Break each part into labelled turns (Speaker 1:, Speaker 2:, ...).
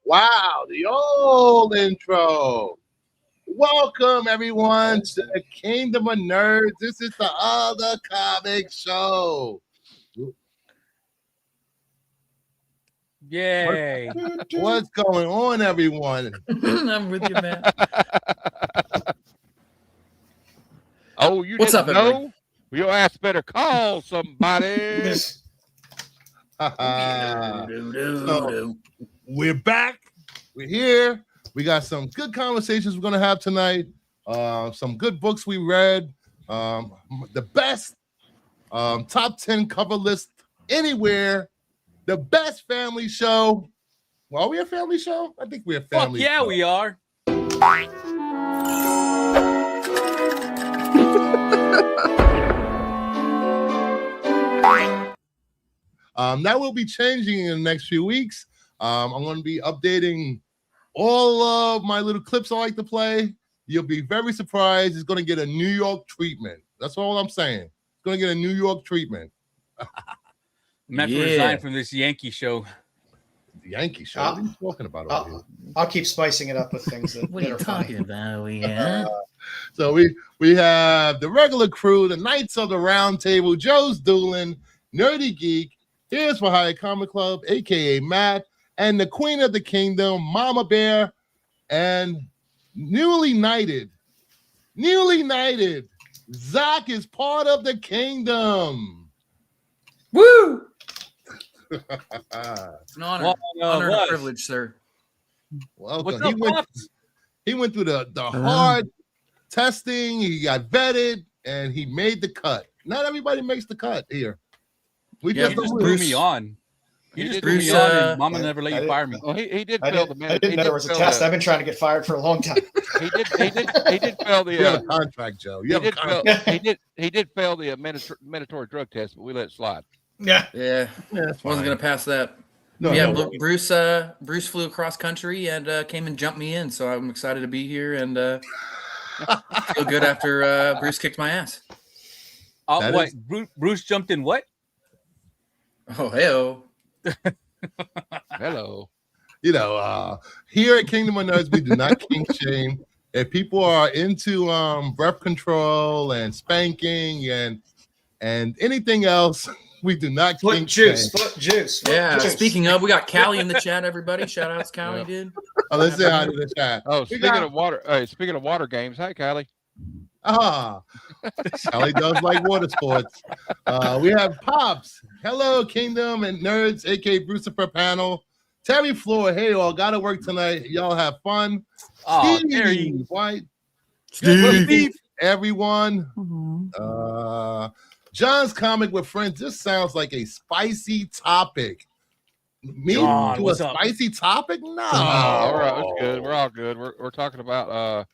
Speaker 1: Wow, the old intro. Welcome, everyone, to the Kingdom of Nerds. This is the Other Comic Show.
Speaker 2: Yay.
Speaker 1: What's going on, everyone?
Speaker 3: I'm with you, man.
Speaker 4: Oh, you
Speaker 3: What's
Speaker 4: didn't
Speaker 3: up,
Speaker 4: know?
Speaker 3: everybody?
Speaker 4: Well, your ass better call somebody.
Speaker 1: So, we're back. We're here. We got some good conversations we're going to have tonight. Some good books we read. The best top 10 cover list anywhere. The best family show. Well, are we a family show? I think we're a family
Speaker 2: Fuck yeah,
Speaker 1: show.
Speaker 2: we are.
Speaker 1: That will be changing in the next few weeks. I'm going to be updating all of my little clips I like to play. You'll be very surprised. It's going to get a New York treatment. That's all I'm saying. It's going to get a New York treatment.
Speaker 2: I'm going to have to resign from this Yankee show.
Speaker 1: The Yankee show? What are you talking about over here?
Speaker 5: I'll keep spicing it up with things that,
Speaker 3: What are you talking about? Yeah.
Speaker 1: So we have the regular crew, the Knights of the Round Table, Joe's Doolin, Nerdy Geek, Here's for Hire Comic Club, a.k.a. Matt, and the Queen of the Kingdom, Mama Bear, and newly knighted, Zach is part of the kingdom.
Speaker 3: Woo!
Speaker 5: an
Speaker 3: honor, honor and a privilege, sir.
Speaker 1: Welcome. He went through the hard testing. He got vetted, and he made the cut. Not everybody makes the cut here.
Speaker 2: You just threw me on. You just threw me on, and Mama never let you fire me.
Speaker 4: Well, he did fail the man.
Speaker 5: I didn't know there was a test. I've been trying to get fired for a long time.
Speaker 4: He did fail the
Speaker 1: you have a contract, Joe. He did
Speaker 4: fail the mandatory drug test, but we let it slide.
Speaker 3: Yeah. Wasn't gonna pass that.
Speaker 1: No,
Speaker 3: Bruce flew across country and came and jumped me in, so I'm excited to be here and feel good after Bruce kicked my ass.
Speaker 2: What? Bruce jumped in what?
Speaker 3: Oh, hey-oh.
Speaker 4: Hello.
Speaker 1: You know, here at Kingdom of Nerds, we do not kink shame. If people are into breath control and spanking and anything else, we do not
Speaker 5: Foot
Speaker 1: kink
Speaker 5: juice.
Speaker 1: shame.
Speaker 5: Foot juice.
Speaker 3: Yeah. Speaking of, we got Callie in the chat. Everybody, shout outs, Callie, dude.
Speaker 1: Oh, let's say hi to the chat.
Speaker 4: Oh, speaking of water games, hi, Callie.
Speaker 1: Callie does like water sports. We have Pops. Hello, Kingdom and Nerds, aka Brucifer Panel. Terry Floor. Hey, all got to work tonight. Y'all have fun. Steve White. Steve. Everyone. John's Comic with Friends. This sounds like a spicy topic. Me
Speaker 2: John,
Speaker 1: to a spicy topic? No.
Speaker 4: All right, that's good. We're all good. We're talking about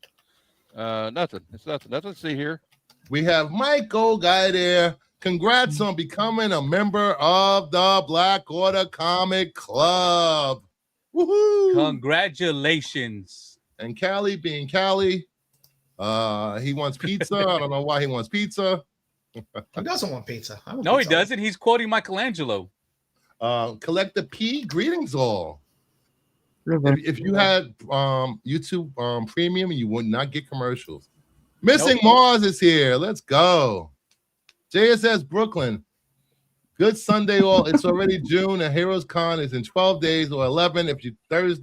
Speaker 4: nothing. It's nothing. Nothing to see here.
Speaker 1: We have Mike Old Guy there. Congrats on becoming a member of the Black Order Comic Club. Woohoo!
Speaker 2: Congratulations.
Speaker 1: And Callie being Callie, he wants pizza. I don't know why he wants pizza.
Speaker 5: Who doesn't want pizza?
Speaker 2: No, he doesn't. He's quoting Michelangelo.
Speaker 1: Collect the P. Greetings all. If you had YouTube Premium, you would not get commercials. Missing Mars is here. Let's go. JSS Brooklyn. Good Sunday all. It's already June and Heroes Con is in 12 days or 11 if you go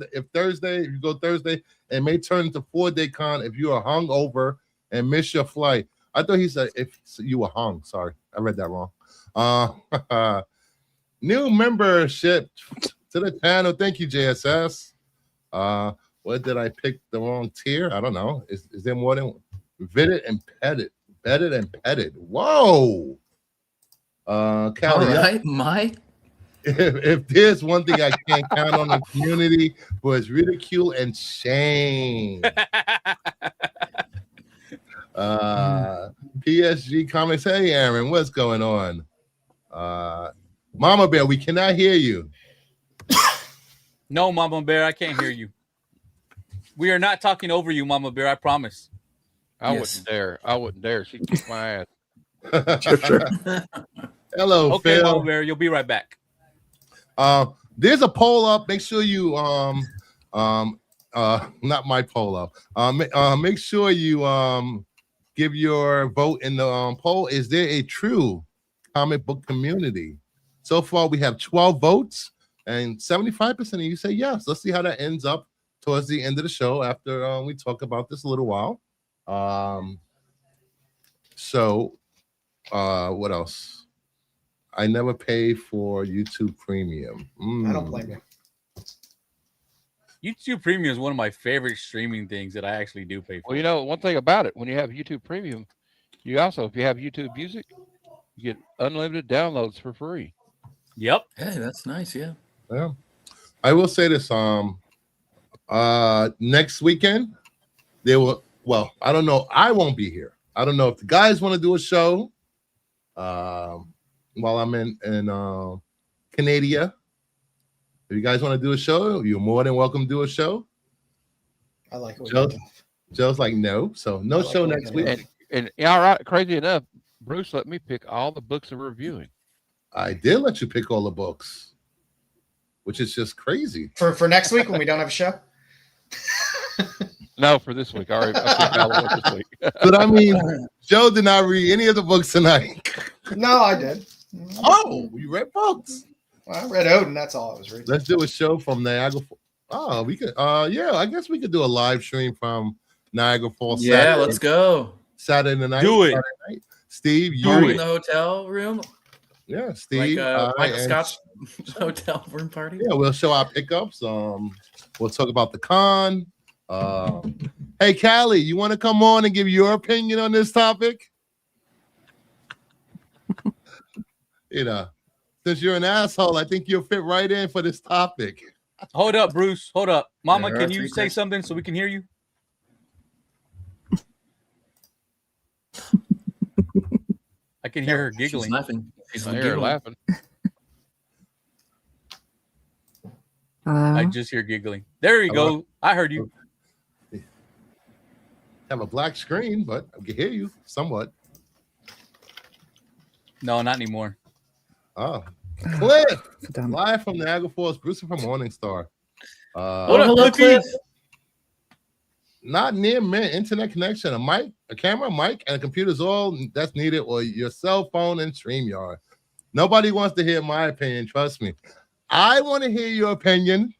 Speaker 1: Thursday, it may turn into 4-day con if you are hungover and miss your flight. I thought he said if you were hung. Sorry, I read that wrong. New membership to the channel. Thank you, JSS. What did I pick the wrong tier? I don't know. Is there more than vetted and petted? Vetted and petted. Whoa. Callie,
Speaker 3: all right, Mike.
Speaker 1: If there's one thing I can't count on the community was ridicule and shame. PSG Comics. Hey, Aaron, what's going on? Mama Bear, we cannot hear you.
Speaker 2: No, Mama Bear, I can't hear you. We are not talking over you, Mama Bear. I promise.
Speaker 4: I wouldn't dare. She'd kick my ass.
Speaker 1: Sure. Hello,
Speaker 2: okay,
Speaker 1: Phil.
Speaker 2: Mama Bear, you'll be right back.
Speaker 1: There's a poll up. Make sure you Not my polo. Make sure you give your vote in the poll. Is there a true comic book community? So far, we have 12 votes, and 75% of you say yes. Let's see how that ends up towards the end of the show after we talk about this a little while. What else? I never pay for YouTube Premium.
Speaker 5: I don't blame you.
Speaker 2: YouTube Premium is one of my favorite streaming things that I actually do pay for.
Speaker 4: Well, you know, one thing about it, when you have YouTube Premium, you also, if you have YouTube Music, you get unlimited downloads for free.
Speaker 2: Yep.
Speaker 3: Hey, that's nice. Yeah.
Speaker 1: Yeah. I will say this. Next weekend, they will. Well, I don't know. I won't be here. I don't know if the guys want to do a show while I'm in Canada. If you guys want to do a show, you're more than welcome to do a show.
Speaker 5: I like it.
Speaker 1: Joe's like, no. So no show next week.
Speaker 4: And all right, crazy enough, Bruce let me pick all the books we're reviewing.
Speaker 1: I did let you pick all the books, which is just crazy.
Speaker 5: For next week when we don't have a show?
Speaker 4: No, for this week. I picked all the books this week.
Speaker 1: But I mean, Joe did not read any of the books tonight.
Speaker 5: No, I did.
Speaker 1: Oh, you read books?
Speaker 5: Well, I read Odin. That's all I was reading.
Speaker 1: Let's do a show from Niagara. Oh, we could. Yeah, I guess we could do a live stream from Niagara Falls.
Speaker 3: Yeah,
Speaker 1: Saturday,
Speaker 3: let's go.
Speaker 1: Saturday night.
Speaker 2: Do it.
Speaker 1: Saturday night. Steve, you
Speaker 3: Party in the hotel room.
Speaker 1: Yeah, Steve.
Speaker 3: Like Scott's hotel room party.
Speaker 1: Yeah, we'll show our pickups. We'll talk about the con. Hey, Callie, you want to come on and give your opinion on this topic? You know, since you're an asshole, I think you'll fit right in for this topic.
Speaker 2: Hold up, Bruce. Hold up. Mama,
Speaker 3: There
Speaker 2: can
Speaker 3: are
Speaker 2: you
Speaker 3: three
Speaker 2: say
Speaker 3: questions.
Speaker 2: something so we can hear you? I can hear her giggling.
Speaker 3: She's laughing. She's
Speaker 4: I hear her
Speaker 3: giggling.
Speaker 4: laughing.
Speaker 2: I just hear giggling. There you
Speaker 1: Hello?
Speaker 2: go. I heard you.
Speaker 1: Have a black screen, but I can hear you somewhat.
Speaker 2: No, not anymore.
Speaker 1: Oh, Cliff, live from Niagara Falls, Bruce from Morningstar.
Speaker 2: What up,
Speaker 3: hello,
Speaker 2: Cliffy?
Speaker 3: Cliff.
Speaker 1: Not near mint internet connection, a mic, a camera, mic, and a computer is all that's needed, or your cell phone and StreamYard. Nobody wants to hear my opinion. Trust me. I want to hear your opinion.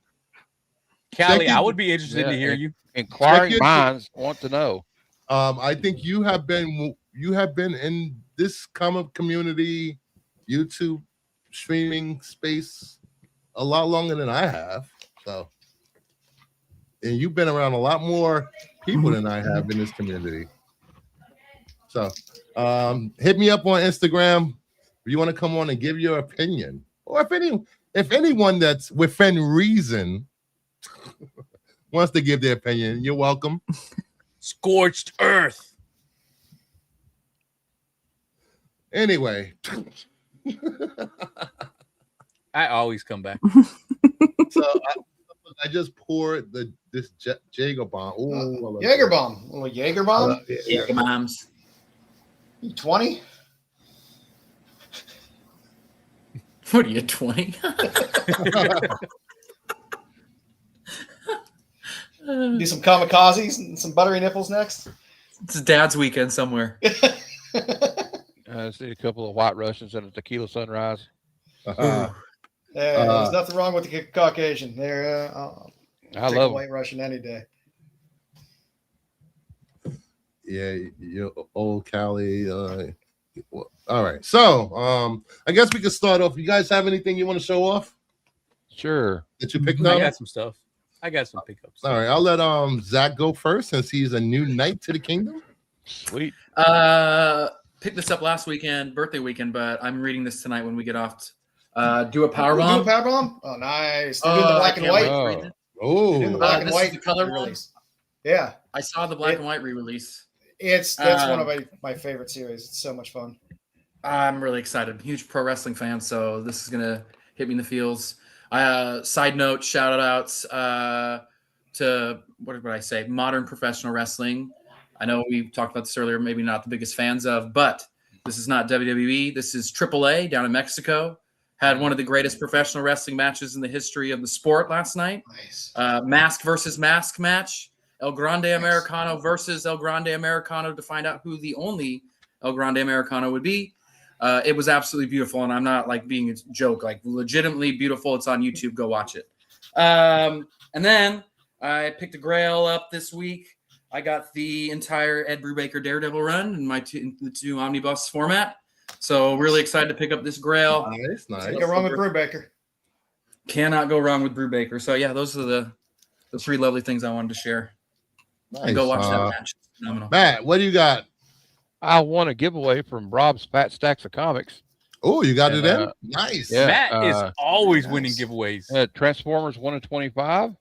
Speaker 2: Callie,
Speaker 1: Second-
Speaker 2: I would be interested to hear you.
Speaker 4: Inquiring
Speaker 1: Second-
Speaker 4: minds want to know.
Speaker 1: I think you have been in this comic community, YouTube streaming space a lot longer than I have. So, and you've been around a lot more people than I have in this community. So, hit me up on Instagram if you want to come on and give your opinion, or if anyone that's within reason wants to give their opinion, you're welcome.
Speaker 2: Scorched earth.
Speaker 1: Anyway,
Speaker 2: I always come back.
Speaker 1: so I just poured this Jaeger bomb. Ooh,
Speaker 5: Jaeger bomb. A little Jaeger bomb.
Speaker 3: Yeah, moms.
Speaker 5: You 20?
Speaker 3: What are you, 20?
Speaker 5: Do some kamikazes and some buttery nipples next.
Speaker 3: It's dad's weekend somewhere.
Speaker 4: I see a couple of white Russians and a tequila sunrise.
Speaker 5: There's nothing wrong with the Caucasian. They're
Speaker 4: I
Speaker 5: take a
Speaker 4: love them.
Speaker 5: white Russian any day.
Speaker 1: Yeah, you old Cali. All right, so I guess we could start off. You guys have anything you want to show off
Speaker 4: Sure.
Speaker 1: that you picked
Speaker 2: I
Speaker 1: up?
Speaker 2: got some stuff. I got some pickups.
Speaker 1: All right, I'll let Zach go first since he's a new knight to the kingdom.
Speaker 4: Sweet.
Speaker 3: Picked this up last weekend, birthday weekend, but I'm reading this tonight when we get off. Do a power
Speaker 5: Do a
Speaker 3: bomb.
Speaker 5: power bomb? Oh, nice. They're doing the black and white.
Speaker 4: Oh.
Speaker 3: They're doing the
Speaker 1: Oh,
Speaker 5: black and
Speaker 3: this
Speaker 5: white
Speaker 3: is the color one.
Speaker 5: release. Yeah,
Speaker 3: I saw the black and white re-release.
Speaker 5: that's one of my favorite series. It's so much fun.
Speaker 3: I'm really excited. Huge pro wrestling fan, so this is gonna hit me in the feels. Side note, shout outs to what did I say? Modern professional wrestling. I know we talked about this earlier. Maybe not the biggest fans of, but this is not WWE. This is AAA down in Mexico. had one of the greatest professional wrestling matches in the history of the sport last night.
Speaker 5: Nice.
Speaker 3: Mask versus mask match. El Grande Americano versus El Grande Americano to find out who the only El Grande Americano would be. It was absolutely beautiful, and I'm not like being a joke, like legitimately beautiful. It's on YouTube. Go watch it. And then I picked a grail up this week. I got the entire Ed Brubaker Daredevil run in the two omnibus format. So really excited to pick up this grail.
Speaker 1: Nice.
Speaker 5: Can't go wrong with Brubaker.
Speaker 3: Cannot go wrong with Brubaker. So yeah, those are the three lovely things I wanted to share.
Speaker 1: Nice.
Speaker 3: And go watch that match. It's phenomenal.
Speaker 1: Matt, what do you got?
Speaker 4: I won a giveaway from Rob's Fat Stacks of Comics.
Speaker 1: Oh, you got it in? Nice.
Speaker 4: Yeah,
Speaker 2: Matt is always winning giveaways.
Speaker 4: Transformers 1 in 25.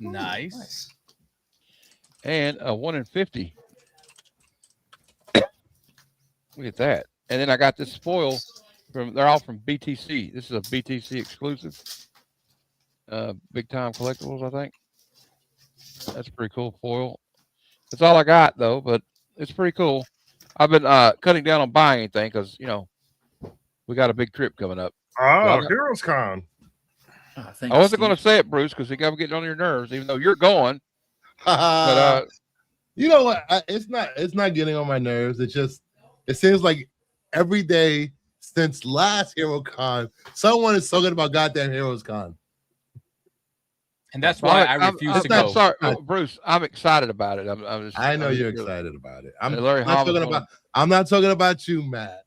Speaker 2: Nice.
Speaker 4: And a 1 in 50. Look at that. And then I got this foil they're all from BTC. This is a BTC exclusive. Big Time Collectibles, I think. That's pretty cool foil. That's all I got though, but it's pretty cool. I've been cutting down on buying anything because we got a big trip coming up.
Speaker 1: Oh, Heroes Con.
Speaker 4: I wasn't going to say it, Bruce, because you got to get on your nerves, even though you're going. But
Speaker 1: you know what? It's not getting on my nerves. It seems like every day since last Hero Con, someone is talking about goddamn Heroes Con.
Speaker 2: And that's why I refuse to go.
Speaker 4: Sorry, Bruce. I'm excited about it.
Speaker 1: I know you're excited about it. I'm not talking about you, Matt.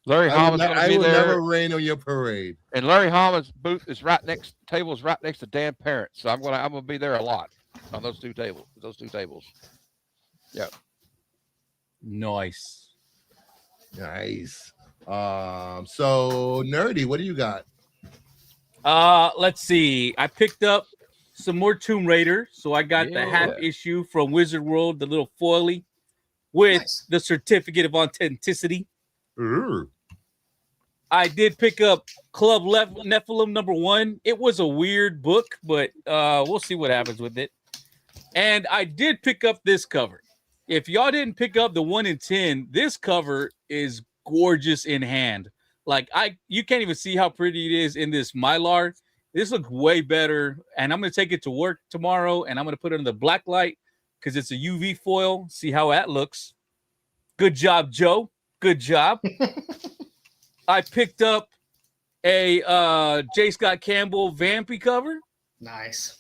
Speaker 4: Larry Hama's going to be there.
Speaker 1: I will never rain on your parade.
Speaker 4: And Larry Hama's booth is right next to Dan Parent, so I'm gonna be there a lot on those two tables. Yeah.
Speaker 2: Nice.
Speaker 1: So Nerdy, what do you got?
Speaker 2: Let's see. I picked up some more Tomb Raider, so I got the half issue from Wizard World, the little foily with the certificate of authenticity.
Speaker 1: Ooh.
Speaker 2: I did pick up Club Nephilim #1. It was a weird book, but we'll see what happens with it. And I did pick up this cover. If y'all didn't pick up the 1 in 10, this cover is gorgeous in hand. Like you can't even see how pretty it is in this Mylar. This looks way better. And I'm going to take it to work tomorrow, and I'm going to put it under the black light because it's a UV foil. See how that looks. Good job, Joe. Good job. I picked up a J. Scott Campbell Vampy cover.
Speaker 5: Nice.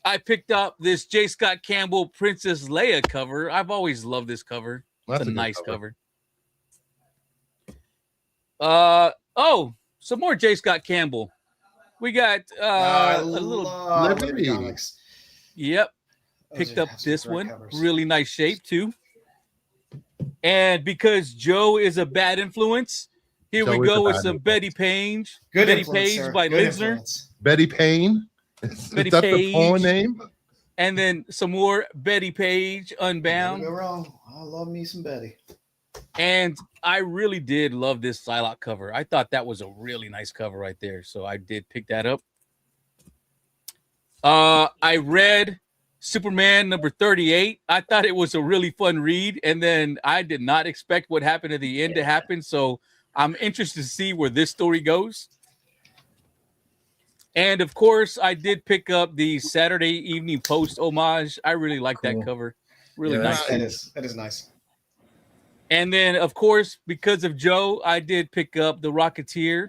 Speaker 2: I picked up this J. Scott Campbell Princess Leia cover. I've always loved this cover. It's a nice cover. Some more J. Scott Campbell. We got a little
Speaker 5: comics.
Speaker 2: Yep. Picked up this one. Covers. Really nice shape too. And because Joe is a bad influence, here we go with some Betty Page. Betty Page by Linsner.
Speaker 1: Betty Payne. Is that the porn name?
Speaker 2: And then some more Betty Page, Unbound.
Speaker 5: Don't go wrong. I love me some Betty.
Speaker 2: And I really did love this Psylocke cover. I thought that was a really nice cover right there. So I did pick that up. I read Superman #38. I thought it was a really fun read. And then I did not expect what happened at the end to happen. So I'm interested to see where this story goes. And of course, I did pick up the Saturday Evening Post homage. I really like that cover. Really nice.
Speaker 5: That is nice.
Speaker 2: And then, of course, because of Joe, I did pick up the Rocketeer.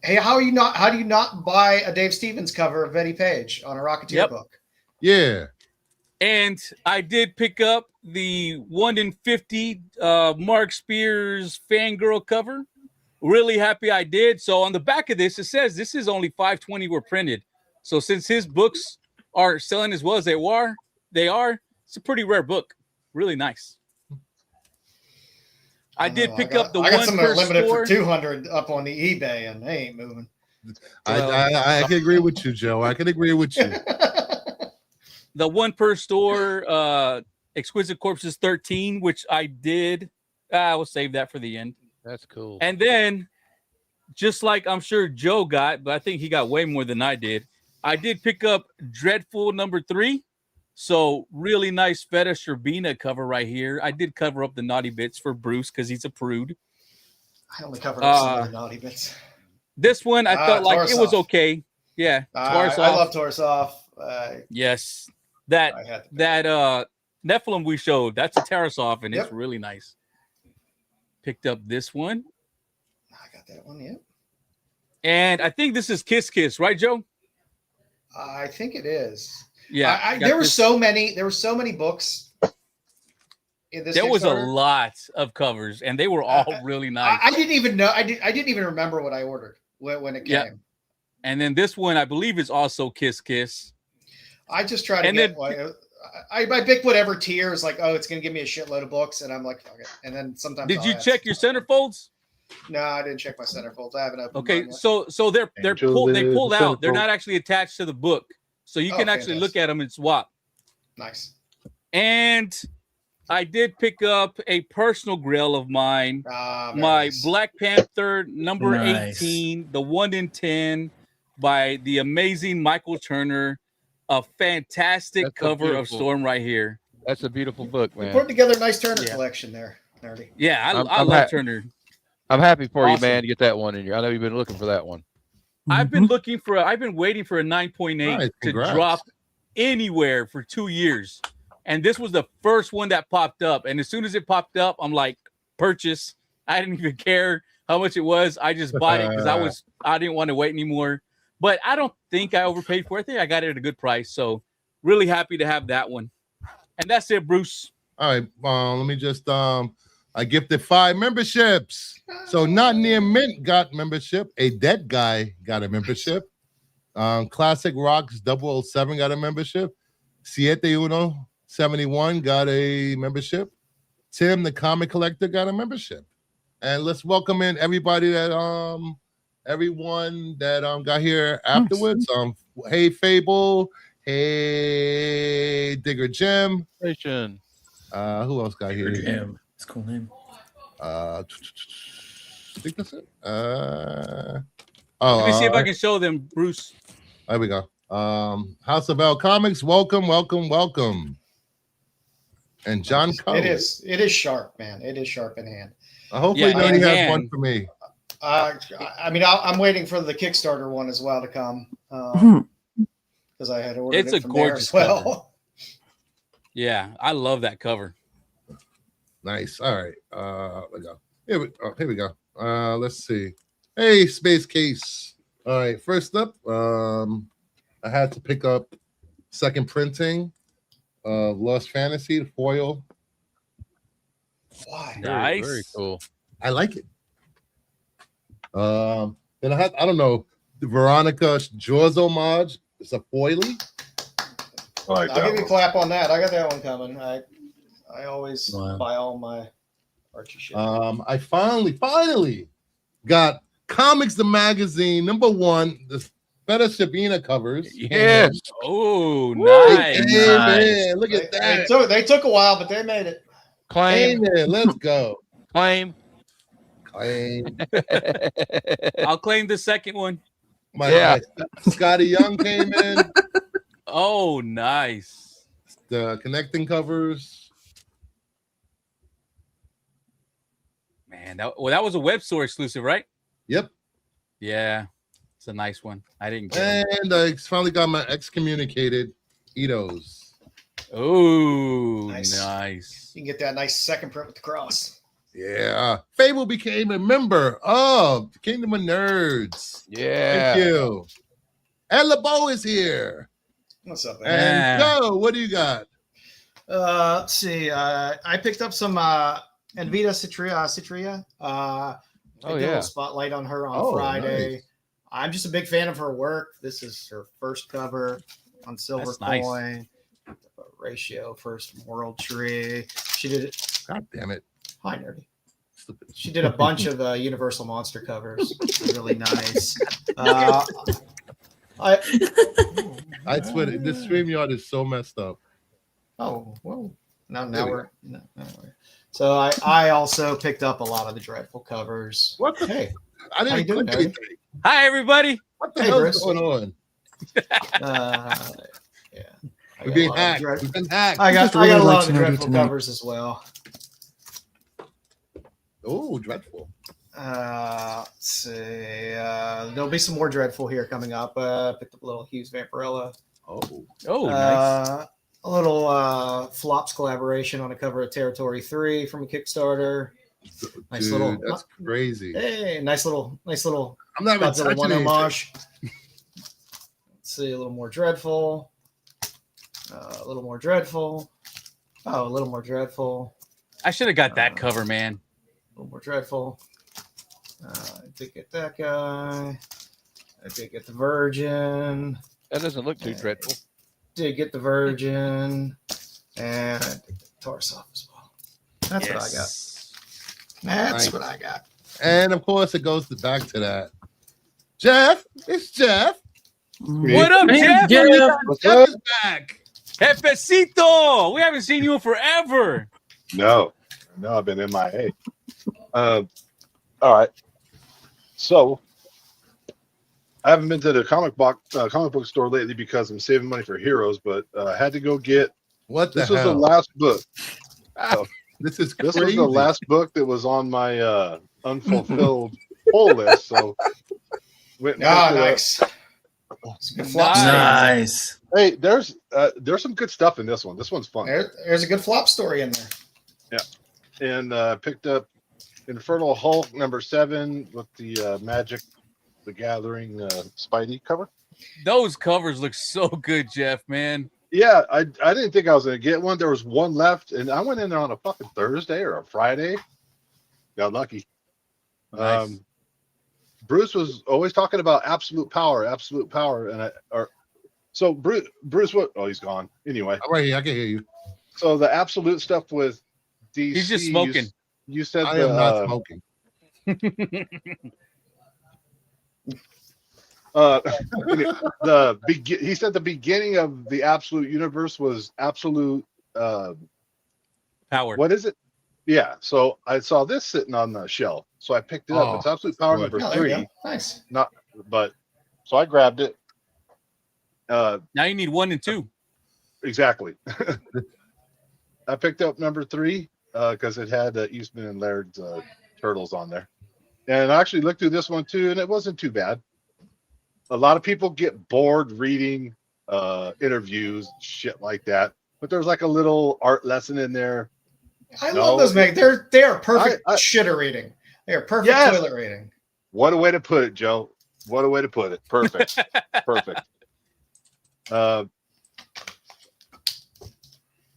Speaker 5: Hey, how do you not buy a Dave Stevens cover of Betty Page on a Rocketeer book?
Speaker 1: Yeah.
Speaker 2: And I did pick up the 1 in 50 Mark Spears Fangirl cover. Really happy I did. So on the back of this, it says this is only 520 were printed. So since his books are selling as well as they are, it's a pretty rare book. Really nice. I did pick up the one
Speaker 5: some
Speaker 2: per
Speaker 5: limited
Speaker 2: store.
Speaker 5: For 200 up on the eBay, and they ain't moving.
Speaker 1: I can agree with you, Joe. I can agree with you.
Speaker 2: The one per store, Exquisite Corpses 13, which I did. I will save that for the end.
Speaker 4: That's cool.
Speaker 2: And then, just like I'm sure Joe got, but I think he got way more than I did. I did pick up Dreadful #3. So really nice Feta Sherbina cover right here. I did cover up the naughty bits for Bruce because he's a prude.
Speaker 5: I only covered up some of the naughty bits.
Speaker 2: This one I felt like it was
Speaker 5: Torosov.
Speaker 2: okay. Yeah,
Speaker 5: I love Torosov.
Speaker 2: Yes, that Nephilim we showed, that's a Tarasov, and it's really nice. Picked up this one.
Speaker 5: I got that one. Yep.
Speaker 2: And I think this is Kiss Kiss, right, Joe?
Speaker 5: I think it is.
Speaker 2: Yeah.
Speaker 5: There were so many books.
Speaker 2: There was a lot of covers, and they were all really nice.
Speaker 5: I didn't even know. I didn't even remember what I ordered when it came.
Speaker 2: Yeah. And then this one, I believe, is also Kiss Kiss.
Speaker 5: I just try to get. I pick whatever tier is like. Oh, it's going to give me a shitload of books, and I'm like, okay. And then sometimes.
Speaker 2: Did you check your centerfolds?
Speaker 5: No, I didn't check my centerfolds. I haven't opened.
Speaker 2: Okay, so they pulled out. They're not actually attached to the book, so you can actually look at them and swap.
Speaker 5: Nice.
Speaker 2: And I did pick up a personal grail of mine, my
Speaker 5: nice.
Speaker 2: Black Panther number 18, the 1 in 10 by the amazing Michael Turner. A fantastic cover of Storm right here.
Speaker 4: That's a beautiful book, man.
Speaker 5: We put together a nice Turner collection there, Nerdy.
Speaker 2: Yeah, I love Turner.
Speaker 4: I'm happy for you, man, to get that one in here. I know you've been looking for that one.
Speaker 2: I've been waiting for a 9.8 to drop anywhere for 2 years. And this was the first one that popped up. And as soon as it popped up, I'm like, purchase. I didn't even care how much it was. I just bought it because I didn't want to wait anymore. But I don't think I overpaid for it. I think I got it at a good price. So really happy to have that one. And that's it, Bruce.
Speaker 1: All right. Let me just I gifted 5 memberships. So Not Near Mint got membership. A Dead Guy got a membership. Classic Rocks 007 got a membership. 7171 got a membership. Tim the Comic Collector got a membership. And let's welcome in everybody that everyone that got here afterwards. Hey Fable, hey Digger Jim. Who else got here?
Speaker 3: Jim. It's a cool name.
Speaker 1: I think that's it.
Speaker 2: Let me see if I can show them, Bruce.
Speaker 1: There we go. House of L Comics, welcome. And John Cole.
Speaker 5: It is sharp, man. It is sharp in hand.
Speaker 1: Hopefully nobody has one for me.
Speaker 5: I mean, I'm waiting for the Kickstarter one as well to come because I had ordered it from there as well.
Speaker 2: Cover. Yeah, I love that cover.
Speaker 1: Nice. All right. Here we go. Let's see. Hey, Space Case. All right. First up, I had to pick up second printing of Lost Fantasy, the foil.
Speaker 5: Why?
Speaker 2: Nice.
Speaker 4: Very cool.
Speaker 1: I like it. Then I don't know, the Veronica Jaws homage. It's a foily.
Speaker 5: I'll give you a clap on that. I got that one coming. I always buy all my Archie shit.
Speaker 1: I finally got Comics the Magazine #1, the Better Sabina covers.
Speaker 4: Yes.
Speaker 2: Oh, nice.
Speaker 1: Man, look at that.
Speaker 5: They took a while, but they made it.
Speaker 4: Claim.
Speaker 1: Let's go.
Speaker 4: Claim.
Speaker 2: I'll claim the second one.
Speaker 1: My Scotty Young came in.
Speaker 2: Oh, nice.
Speaker 1: The connecting covers.
Speaker 2: Man, that was a web store exclusive, right?
Speaker 1: Yep.
Speaker 2: Yeah, it's a nice one. I didn't get it.
Speaker 1: And I finally got my excommunicated Itos.
Speaker 2: Oh, nice.
Speaker 5: You can get that nice second print with the cross.
Speaker 1: Yeah. Fable became a member of the Kingdom of Nerds.
Speaker 4: Yeah.
Speaker 1: Thank you. And LeBeau is here.
Speaker 5: What's up,
Speaker 1: man? And Joe, what do you got?
Speaker 5: Let's see. I picked up some Envita Citria. I did a little spotlight on her on Friday. Nice. I'm just a big fan of her work. This is her first cover on Silver Coin. Nice. Ratio first from World Tree. She did it.
Speaker 1: God damn it.
Speaker 5: Hi, Nerdy. She did a bunch of Universal Monster covers. Really nice. I
Speaker 1: swear, this StreamYard is so messed up.
Speaker 5: Oh, well. Now we're. So I also picked up a lot of the Dreadful covers.
Speaker 1: What the? Hey, I didn't click anything.
Speaker 2: Hi, everybody.
Speaker 1: What the hell is going on?
Speaker 5: Yeah.
Speaker 1: We've been hacked. We've been hacked.
Speaker 5: I got a lot of the Dreadful covers as well.
Speaker 1: Oh, Dreadful.
Speaker 5: Let's see. There'll be some more Dreadful here coming up. Picked up a little Hughes Vampirella.
Speaker 2: Nice.
Speaker 5: A little Flops collaboration on a cover of Territory 3 from a Kickstarter. Nice
Speaker 1: Dude,
Speaker 5: little.
Speaker 1: that's crazy.
Speaker 5: Hey, nice little.
Speaker 1: I'm not even
Speaker 5: Godzilla 1
Speaker 1: touching
Speaker 5: homage. Let's see, a little more Dreadful. A little more Dreadful. Oh, a little more Dreadful.
Speaker 2: I should have got that cover, man.
Speaker 5: A little more Dreadful. I did get that guy. I did get the Virgin.
Speaker 4: That doesn't look too dreadful.
Speaker 5: Did get the Virgin. And I did the Tarsoff as well. That's what I got. That's what I got.
Speaker 1: And of course, it goes back to that. Jeff, it's Jeff.
Speaker 2: What up, Jeff?
Speaker 1: Jeff is back.
Speaker 2: Jefecito, we haven't seen you in forever.
Speaker 6: No, I've been MIA. All right. So I haven't been to the comic book store lately because I'm saving money for Heroes, but I had to go get.
Speaker 1: This
Speaker 6: was the last book.
Speaker 1: This is
Speaker 6: This
Speaker 1: crazy.
Speaker 6: was the last book that was on my unfulfilled pull list. So went.
Speaker 5: Nice.
Speaker 3: Nice.
Speaker 6: Hey, there's some good stuff in this one. This one's fun.
Speaker 5: There's a good flop story in there.
Speaker 6: Yeah, and picked up Infernal Hulk #7 with the Magic the Gathering Spidey cover.
Speaker 2: Those covers look so good, Jeff, man.
Speaker 6: Yeah, I didn't think I was going to get one. There was one left, and I went in there on a fucking Thursday or a Friday. Got lucky.
Speaker 2: Nice.
Speaker 6: Bruce was always talking about absolute power, and so Bruce, what? Oh, he's gone. Anyway,
Speaker 1: I'm right here. I can hear you.
Speaker 6: So the absolute stuff with DC.
Speaker 2: He's just smoking.
Speaker 6: You said
Speaker 1: I am not smoking.
Speaker 6: He said the beginning of the absolute universe was absolute
Speaker 2: Power.
Speaker 6: What is it? Yeah. So I saw this sitting on the shelf, so I picked it up. It's absolute power #3.
Speaker 5: Nice.
Speaker 6: So I grabbed it.
Speaker 2: Now you need 1 and 2.
Speaker 6: Exactly. I picked up #3 because it had Eastman and Laird's turtles on there, and I actually looked through this one too, and it wasn't too bad. A lot of people get bored reading interviews, shit like that, but there's like a little art lesson in there.
Speaker 5: I love those, man. They are perfect shitter reading. They are perfect toilet reading.
Speaker 6: What a way to put it, Joe. What a way to put it. Perfect. Perfect.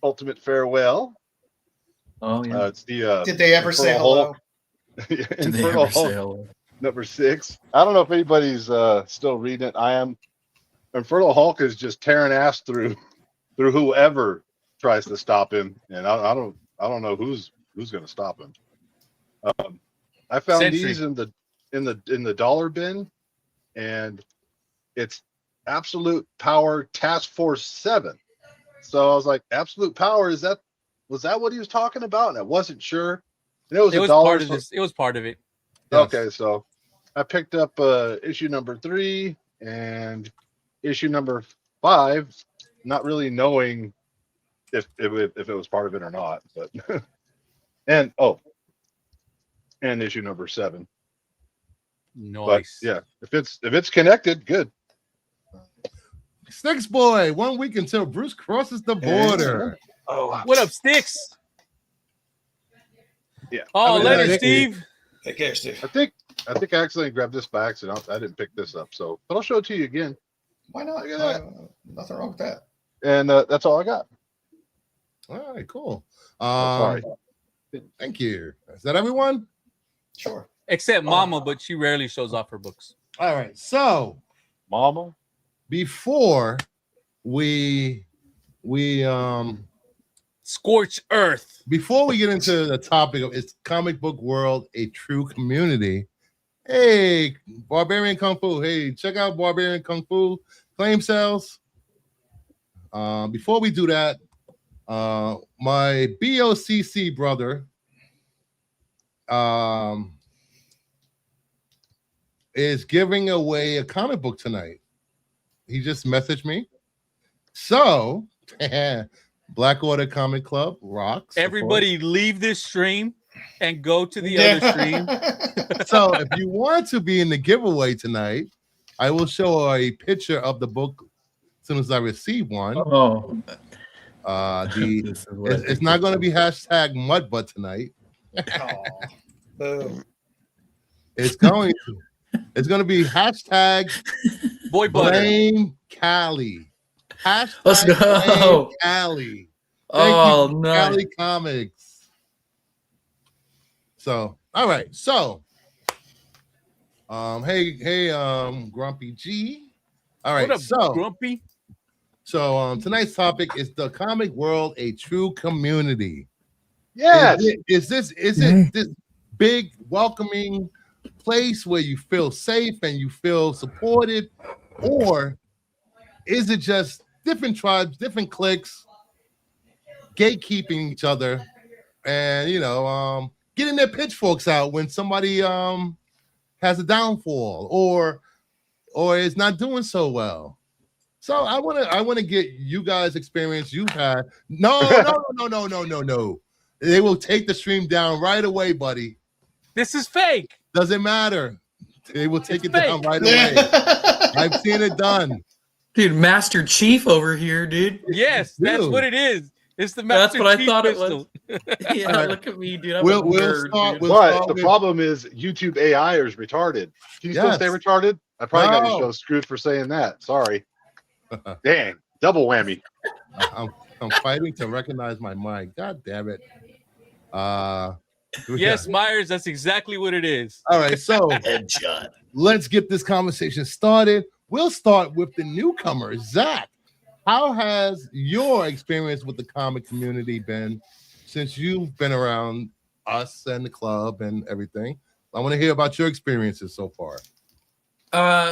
Speaker 6: Ultimate Farewell.
Speaker 3: Oh yeah.
Speaker 6: It's the
Speaker 5: Did they ever say hello?
Speaker 3: Did they ever say hello?
Speaker 6: #6. I don't know if anybody's still reading it. I am. Infernal Hulk is just tearing ass through whoever tries to stop him, and I don't know who's going to stop him. I found these in the dollar bin, and it's Absolute Power Task Force 7. So I was like, Absolute Power, was that what he was talking about? And I wasn't sure. And it was
Speaker 2: part of this. It was part of it.
Speaker 1: Yes.
Speaker 6: Okay, so I picked up issue #3 and issue #5, not really knowing if it was part of it or not, but and issue #7.
Speaker 2: Nice.
Speaker 6: But yeah, if it's connected, good.
Speaker 1: Sticks boy, 1 week until Bruce crosses the border.
Speaker 6: Oh,
Speaker 2: What up, Sticks?
Speaker 6: yeah.
Speaker 2: Oh,
Speaker 6: I mean,
Speaker 2: later, Steve.
Speaker 5: Take care, Steve.
Speaker 6: I think I accidentally grabbed this by accident. I didn't pick this up, but I'll show it to you again.
Speaker 5: Why not?
Speaker 6: Look at that.
Speaker 5: Nothing wrong with that.
Speaker 6: And that's all I got.
Speaker 1: All right, cool.
Speaker 6: Sorry.
Speaker 1: Thank you. Is that everyone?
Speaker 5: Sure.
Speaker 2: Except Mama, but she rarely shows off her books.
Speaker 1: All right. So
Speaker 6: Mama.
Speaker 1: before we
Speaker 2: Scorch Earth.
Speaker 1: before we get into the topic of It's Comic Book World, a True Community. Hey, Barbarian Kung Fu. Hey, check out Barbarian Kung Fu claim sales. Before we do that, my BOCC brother is giving away a comic book tonight. He just messaged me. So, Black Order Comic Club rocks.
Speaker 2: Everybody leave this stream and go to the other stream.
Speaker 1: So if you want to be in the giveaway tonight, I will show a picture of the book as soon as I receive one.
Speaker 3: Oh,
Speaker 1: it's not going to be hashtag mudbutt tonight.
Speaker 5: Boom.
Speaker 1: It's going to be hashtag
Speaker 2: Boy butter.
Speaker 1: blame Cali. Hashtag
Speaker 3: let's go.
Speaker 1: blame Cali.
Speaker 3: Oh,
Speaker 1: you,
Speaker 3: no.
Speaker 1: Cali Comics. So, all right. So, hey, Grumpy G. All right.
Speaker 2: What up, Grumpy?
Speaker 1: So, tonight's topic is the comic world a true community?
Speaker 6: Yes.
Speaker 1: Is it this big welcoming place where you feel safe and you feel supported, or is it just different tribes, different cliques, gatekeeping each other, and getting their pitchforks out when somebody has a downfall or is not doing so well? So I want to get you guys experience you've had. No. They will take the stream down right away, buddy.
Speaker 2: This is fake.
Speaker 1: Doesn't matter. They will take it down right away. I've seen it done.
Speaker 3: Dude, Master Chief over here, dude.
Speaker 2: Yes, that's
Speaker 1: Dude.
Speaker 2: what it is. It's the
Speaker 3: That's
Speaker 2: Master
Speaker 3: what I
Speaker 2: Chief
Speaker 3: thought
Speaker 2: pistol.
Speaker 3: it was. Yeah,
Speaker 1: All right.
Speaker 3: look at me, dude.
Speaker 1: We'll
Speaker 3: nerd,
Speaker 1: start
Speaker 3: dude.
Speaker 1: with-
Speaker 6: But the problem is YouTube AI is retarded. Can you still
Speaker 1: Yes.
Speaker 6: stay retarded? I probably got
Speaker 1: No.
Speaker 6: your show screwed for saying that. Sorry. Dang, double whammy.
Speaker 1: I'm fighting to recognize my mic. God damn it.
Speaker 2: Yes, Myers, that's exactly what it is.
Speaker 1: All right, so
Speaker 3: Headshot.
Speaker 1: let's get this conversation started. We'll start with the newcomer, Zach. How has your experience with the comic community been since you've been around us and the club and everything? I want to hear about your experiences so far.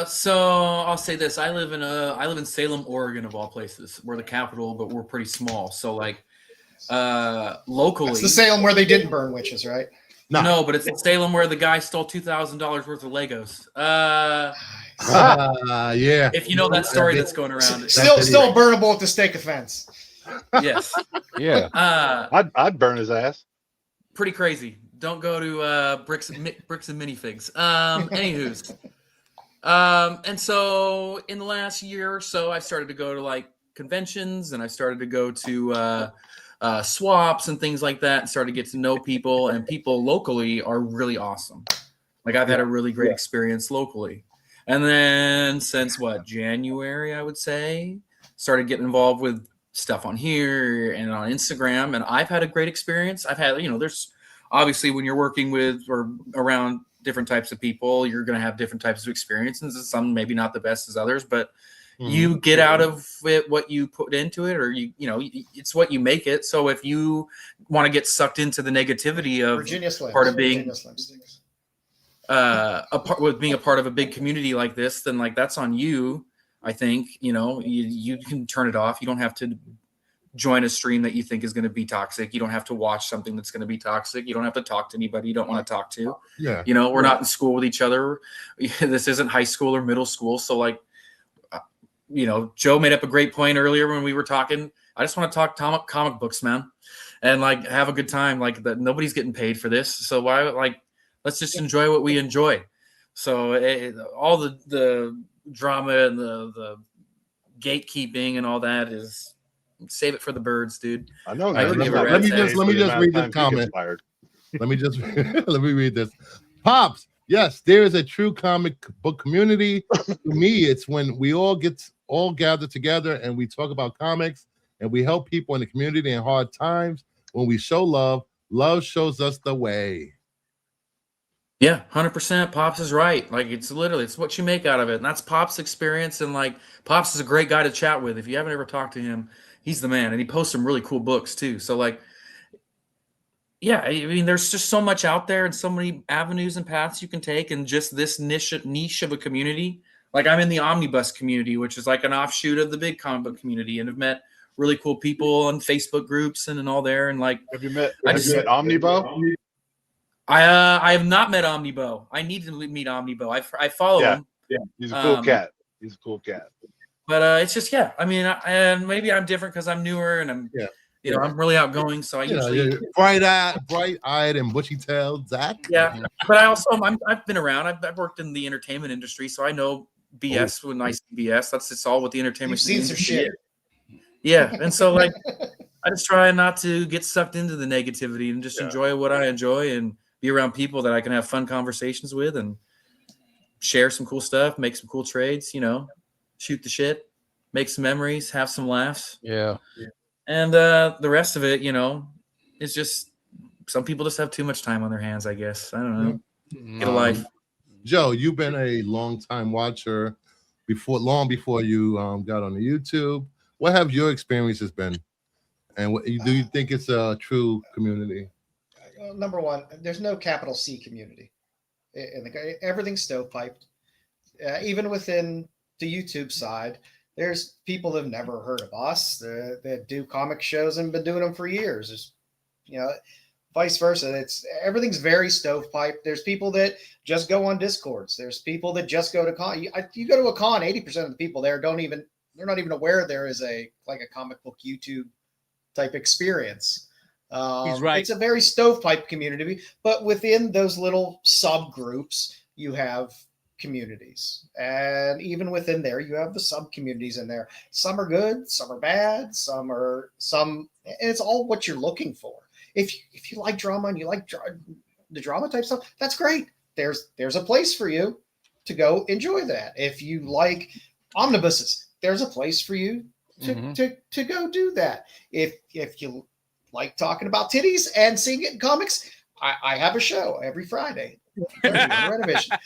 Speaker 3: So I'll say this: I live in Salem, Oregon, of all places. We're the capital, but we're pretty small. So like, locally,
Speaker 5: It's the Salem where they didn't burn witches, right?
Speaker 3: no, but it's in Salem where the guy stole $2,000 worth of Legos.
Speaker 1: Yeah.
Speaker 3: If you know that story that's going around,
Speaker 5: Still burnable at the stake offense.
Speaker 3: yes,
Speaker 4: Yeah.
Speaker 6: I'd burn his ass.
Speaker 3: pretty crazy. Don't go to bricks and minifigs. Anywho's. And so in the last year or so, I started to go to like conventions, and I started to go to swaps and things like that, and started to get to know people. And people locally are really awesome. Like I've had a really great experience locally. And then since January, I would say, started getting involved with stuff on here and on Instagram, and I've had a great experience. I've had, there's obviously when you're working with or around different types of people, you're going to have different types of experiences, and some maybe not the best as others, but you get out of it what you put into it, or it's what you make it. So if you want to get sucked into the negativity of
Speaker 5: Virginia Slims.
Speaker 3: part of being
Speaker 5: Virginia Slim sticks.
Speaker 3: being a part of a big community like this, then like that's on you. I think you can turn it off. You don't have to join a stream that you think is going to be toxic. You don't have to watch something that's going to be toxic. You don't have to talk to anybody you don't want to talk to.
Speaker 1: Yeah.
Speaker 3: We're not in school with each other. This isn't high school or middle school. So like, Joe made up a great point earlier when we were talking. I just want to talk comic books, man, and like have a good time. Like that, nobody's getting paid for this. So why, let's just enjoy what we enjoy. So all the drama and the gatekeeping and all that is, save it for the birds, dude.
Speaker 6: I know.
Speaker 3: Let me
Speaker 1: just read this comment. Let me read this. Pops, yes, there is a true comic book community. To me, it's when we all gather together and we talk about comics and we help people in the community in hard times. When we show love, love shows us the way.
Speaker 3: Yeah, 100%. Pops is right. Like it's what you make out of it, and that's Pops' experience. And like Pops is a great guy to chat with. If you haven't ever talked to him, he's the man, and he posts some really cool books too. So like, yeah, I mean, there's just so much out there and so many avenues and paths you can take, and just this niche of a community. Like I'm in the Omnibus community, which is like an offshoot of the big comic book community, and I've met really cool people on Facebook groups and all there. And like,
Speaker 6: Have you met
Speaker 3: I
Speaker 6: Omnibo?
Speaker 3: have not met Omnibo. I need to meet Omnibo. I follow him.
Speaker 6: Yeah, he's a cool cat. But
Speaker 3: it's just, yeah. I mean, and maybe I'm different because I'm newer and I'm, You know, I'm really outgoing, so I usually
Speaker 1: bright-eyed and bushy-tailed Zach.
Speaker 3: Yeah, but I've been around. I've worked in the entertainment industry, so I know BS when I see BS. It's all what the entertainment.
Speaker 5: You've seen some shit.
Speaker 3: Yeah, and so like I just try not to get sucked into the negativity and just enjoy what I enjoy and be around people that I can have fun conversations with and share some cool stuff, make some cool trades, you know, shoot the shit, make some memories, have some laughs.
Speaker 4: Yeah.
Speaker 3: And the rest of it, you know, it's just some people just have too much time on their hands, I guess. I don't know. Get a life.
Speaker 1: Joe, you've been a long time watcher long before you got on the YouTube. What have your experiences been? And do you think it's a true community?
Speaker 5: Number one, there's no capital C community. Everything's stovepiped. Even within the YouTube side, there's people that have never heard of us that do comic shows and been doing them for years. There's, you know, vice versa. Everything's very stovepipe. There's people that just go on Discords. There's people that just go to con. You go to a con, 80% of the people there they're not even aware there is a comic book YouTube type experience.
Speaker 2: He's right.
Speaker 5: It's a very stovepipe community, but within those little subgroups, you have communities, and even within there, you have the sub communities in there. Some are good, some are bad, and it's all what you're looking for. If you like drama and you like the drama type stuff, that's great. There's a place for you to go enjoy that. If you like omnibuses, there's a place for you to go do that. If you like talking about titties and seeing it in comics, I have a show every Friday. Renovation.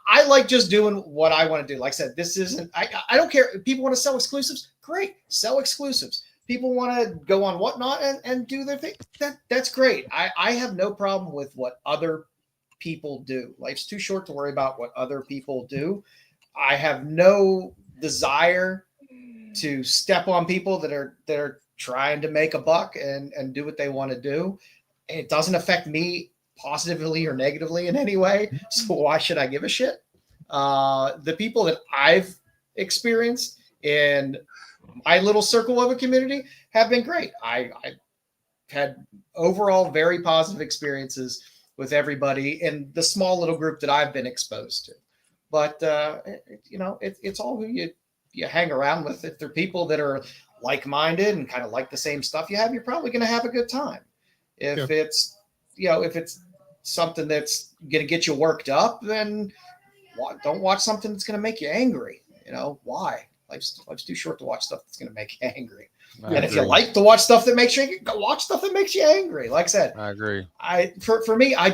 Speaker 5: I like just doing what I want to do. Like I said, this isn't. I don't care. If people want to sell exclusives, great. Sell exclusives. People want to go on Whatnot and do their thing. That's great. I have no problem with what other people do. Life's too short to worry about what other people do. I have no desire to step on people that are trying to make a buck and do what they want to do. It doesn't affect me positively or negatively in any way. So why should I give a shit? The people that I've experienced in my little circle of a community have been great. I've had overall very positive experiences with everybody in the small little group that I've been exposed to. But, you know, it's all who you hang around with. If they're people that are like-minded and kind of like the same stuff you have, you're probably going to have a good time. If it's something that's going to get you worked up, then don't watch something that's going to make you angry. You know, why? Life's too short to watch stuff that's going to make you angry. And if you like to watch stuff that makes you angry, go watch stuff that makes you angry. Like I said,
Speaker 4: I agree.
Speaker 5: For me, I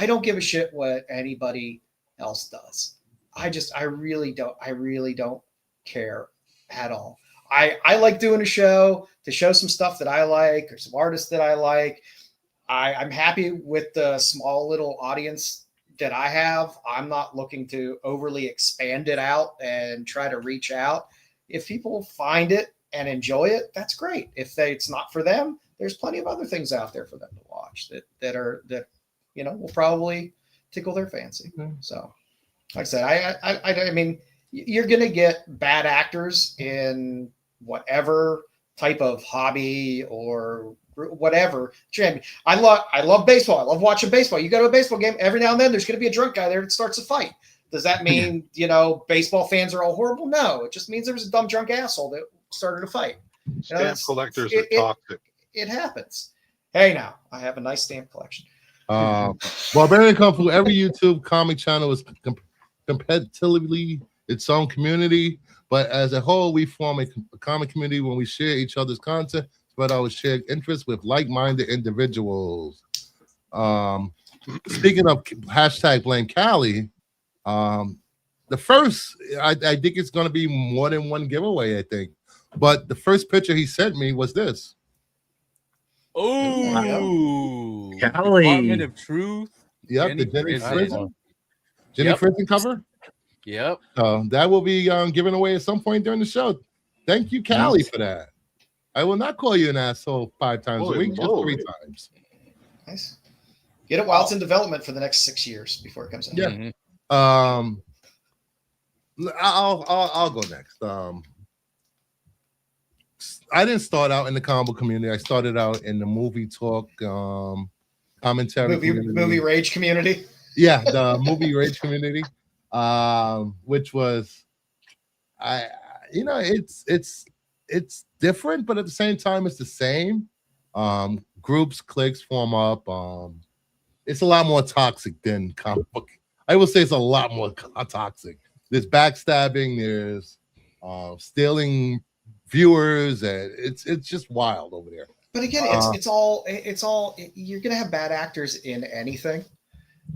Speaker 5: don't give a shit what anybody else does. I really don't care at all. I like doing a show to show some stuff that I like or some artists that I like. I'm happy with the small little audience that I have. I'm not looking to overly expand it out and try to reach out. If people find it and enjoy it, that's great. If it's not for them, there's plenty of other things out there for them to watch that you know will probably tickle their fancy. So, like I said, I mean, you're gonna get bad actors in whatever type of hobby or whatever. I love baseball. I love watching baseball. You go to a baseball game, every now and then there's going to be a drunk guy there that starts a fight. Does that mean, you know, baseball fans are all horrible? No, it just means there was a dumb drunk asshole that started a fight.
Speaker 6: Stamp collectors are toxic.
Speaker 5: It happens. Hey, now I have a nice stamp collection.
Speaker 1: Barbarian Kung Fu, every YouTube comic channel is competitively its own community, but as a whole, we form a comic community when we share each other's content, but our shared interests with like-minded individuals. Speaking of hashtag Blame Cali, the first, I think it's going to be more than one giveaway, I think. But the first picture he sent me was this.
Speaker 2: Oh,
Speaker 3: Cali.
Speaker 2: Department of Truth.
Speaker 1: Yep, the Jenny Fritzen cover.
Speaker 2: Yep.
Speaker 1: That will be given away at some point during the show. Thank you, Callie, for that. I will not call you an asshole 5 times a week, just 3 times.
Speaker 5: Nice. Get it while it's in development for the next 6 years before it comes out.
Speaker 1: Yeah. I'll go next. I didn't start out in the comic book community. I started out in the movie talk commentary
Speaker 5: movie rage community.
Speaker 1: Yeah, the movie rage community, which was, it's different, but at the same time, it's the same. Groups, cliques form up. It's a lot more toxic than comic book. I will say it's a lot more toxic. There's backstabbing. There's stealing viewers, and it's just wild over there.
Speaker 5: But again, it's all you're gonna have bad actors in anything.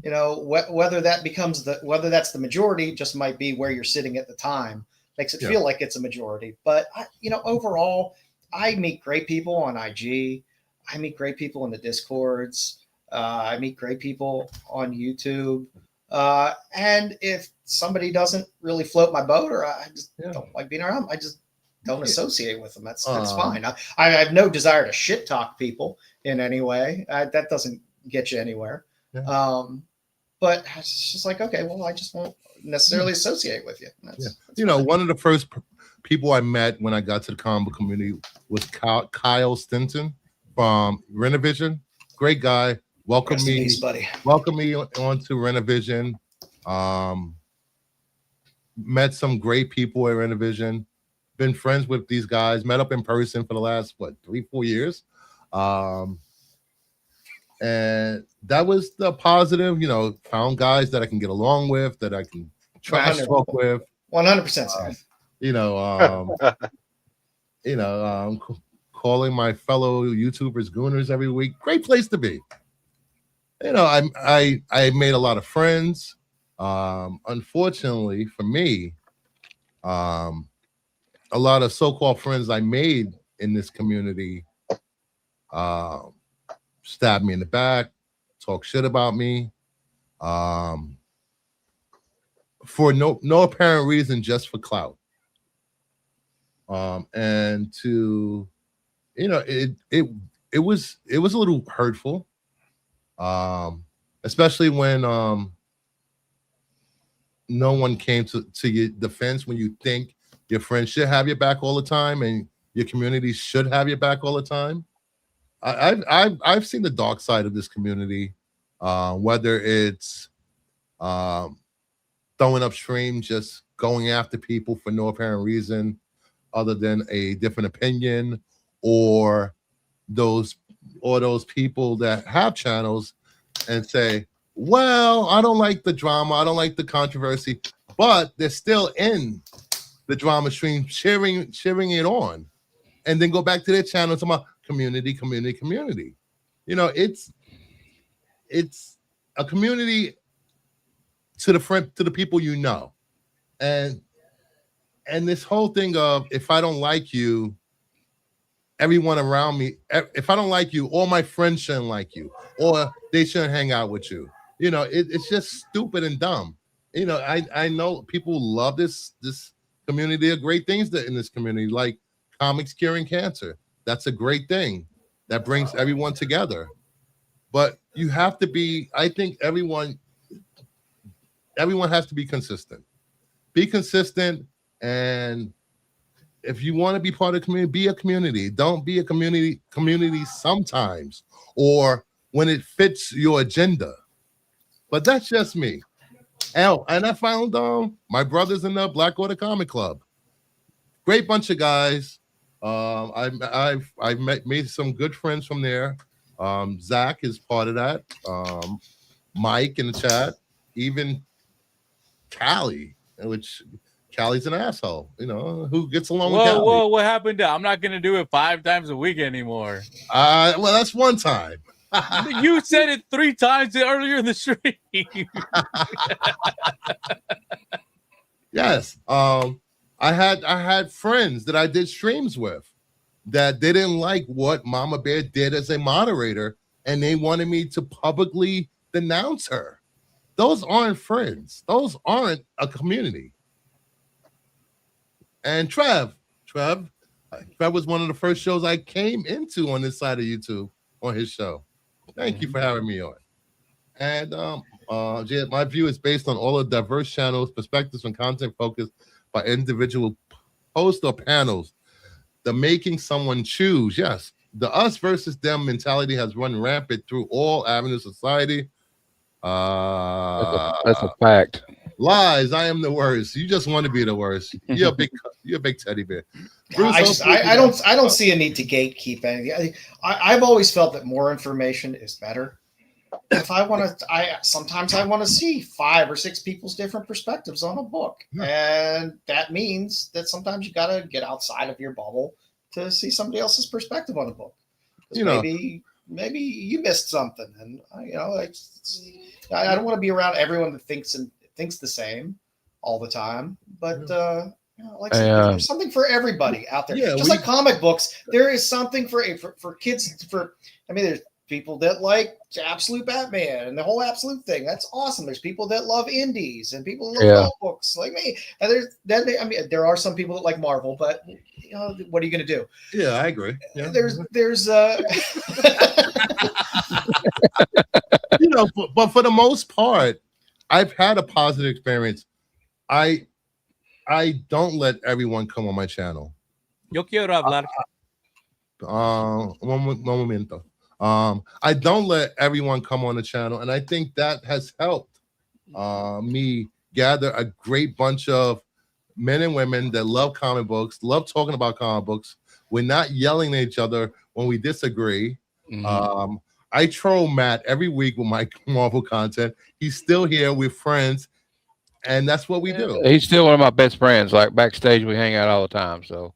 Speaker 5: You know, whether that becomes whether that's the majority, just might be where you're sitting at the time, makes it feel like it's a majority. But overall, I meet great people on IG. I meet great people in the Discords. I meet great people on YouTube. And if somebody doesn't really float my boat, or I just don't like being around them, I just don't associate with them. That's fine. I have no desire to shit talk people in any way. That doesn't get you anywhere. Yeah. But it's just like, okay, well, I just won't necessarily associate with you. That's
Speaker 1: one of the first people I met when I got to the comic book community was Kyle Stinson from Renovision. Great guy. Welcome me onto Renovision. Met some great people at Renovision. Been friends with these guys. Met up in person for the last 3-4 years. And that was the positive, found guys that I can get along with, that I can trash talk with.
Speaker 5: 100%.
Speaker 1: Calling my fellow YouTubers gooners every week. Great place to be. I made a lot of friends. Unfortunately for me, a lot of so-called friends I made in this community stabbed me in the back, talk shit about me, for no apparent reason, just for clout. And to, it was a little hurtful, especially when no one came to your defense when you think your friends should have your back all the time and your community should have your back all the time. I've seen the dark side of this community, whether it's throwing up stream, just going after people for no apparent reason other than a different opinion, or those people that have channels and say, well, I don't like the drama, I don't like the controversy, but they're still in the drama stream cheering it on, and then go back to their channel talking about community. It's a community to the people and this whole thing of, if I don't like you, everyone around me, if I don't like you, all my friends shouldn't like you, or they shouldn't hang out with you. It's just stupid and dumb. I know people love this community. There are great things in this community, like comics curing cancer. That's a great thing that brings everyone together. But you have to be, I think everyone has to be consistent. Be consistent, and if you want to be part of the community, be a community. Don't be a community sometimes, or when it fits your agenda. But that's just me. And I found my brothers in the Blackwater Comic Club. Great bunch of guys. I've made some good friends from there. Zach is part of that. Mike in the chat, even Callie, which Callie's an asshole, who gets along with Callie.
Speaker 2: Whoa, what happened to? I'm not gonna do it 5 times a week anymore.
Speaker 1: Well, that's one time.
Speaker 2: You said it 3 times earlier in the stream.
Speaker 1: Yes. I had friends that I did streams with that they didn't like what Mama Bear did as a moderator, and they wanted me to publicly denounce her. Those aren't friends. Those aren't a community. And Trev was one of the first shows I came into on this side of YouTube, on his show. Thank you for having me on. And my view is based on all the diverse channels, perspectives, and content focused by individual hosts or panels. the making someone choose. Yes, the us versus them mentality has run rampant through all avenues of society.
Speaker 4: That's a fact.
Speaker 1: Lies. I am the worst. You just want to be the worst. You're a big teddy bear.
Speaker 5: Bruce, I don't see a need to gatekeep anything. I've always felt that more information is better. If I want to, sometimes I want to see 5 or 6 people's different perspectives on a book, and that means that sometimes you got to get outside of your bubble to see somebody else's perspective on a book. Maybe you missed something, and I don't want to be around everyone that thinks the same all the time, but there's something for everybody out there. Just like comic books, there is something for kids. There's people that like Absolute Batman and the whole Absolute thing. That's awesome. There's people that love indies and people that love comic books like me. And there are some people that like Marvel, but what are you going to do?
Speaker 1: Yeah, I agree. Yeah.
Speaker 5: There's
Speaker 1: but for the most part, I've had a positive experience. I don't let everyone come on my channel.
Speaker 2: Yo quiero hablar.
Speaker 1: Un momento. I don't let everyone come on the channel, and I think that has helped me gather a great bunch of men and women that love comic books, love talking about comic books. We're not yelling at each other when we disagree. Mm-hmm. I troll Matt every week with my Marvel content. He's still here. We're friends, and that's what we do.
Speaker 4: He's still one of my best friends. Like backstage, we hang out all the time. So,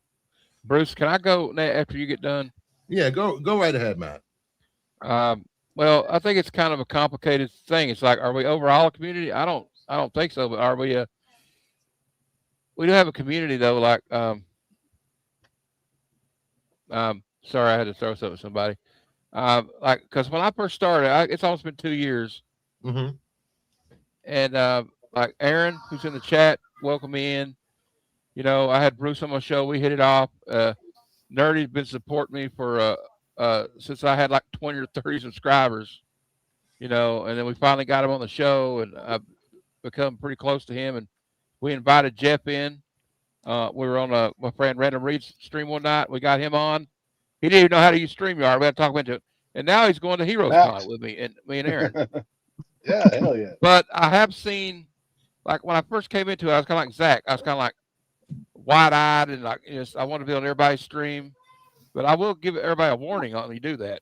Speaker 4: Bruce, can I go after you get done?
Speaker 1: Yeah, go right ahead, Matt.
Speaker 4: Well, I think it's kind of a complicated thing. It's like, are we overall a community? I don't think so. But are we? We do have a community though. Like, sorry, I had to throw something at somebody. Because when I first started, it's almost been 2 years.
Speaker 1: Mm-hmm.
Speaker 4: And like Aaron, who's in the chat, welcome me in. I had Bruce on my show. We hit it off. Nerdy's been supporting me for since I had like 20 or 30 subscribers, and then we finally got him on the show, and I've become pretty close to him. And we invited Jeff in. We were on my friend Random Reed's stream one night. We got him on. He didn't even know how to use StreamYard. We had to talk him into it. And now he's going to Heroes Con with me and Aaron.
Speaker 6: Yeah, hell yeah.
Speaker 4: But I have seen, like when I first came into it, I was kind of like Zach. I was kind of like wide-eyed and like I want to be on everybody's stream. But I will give everybody a warning on you do that.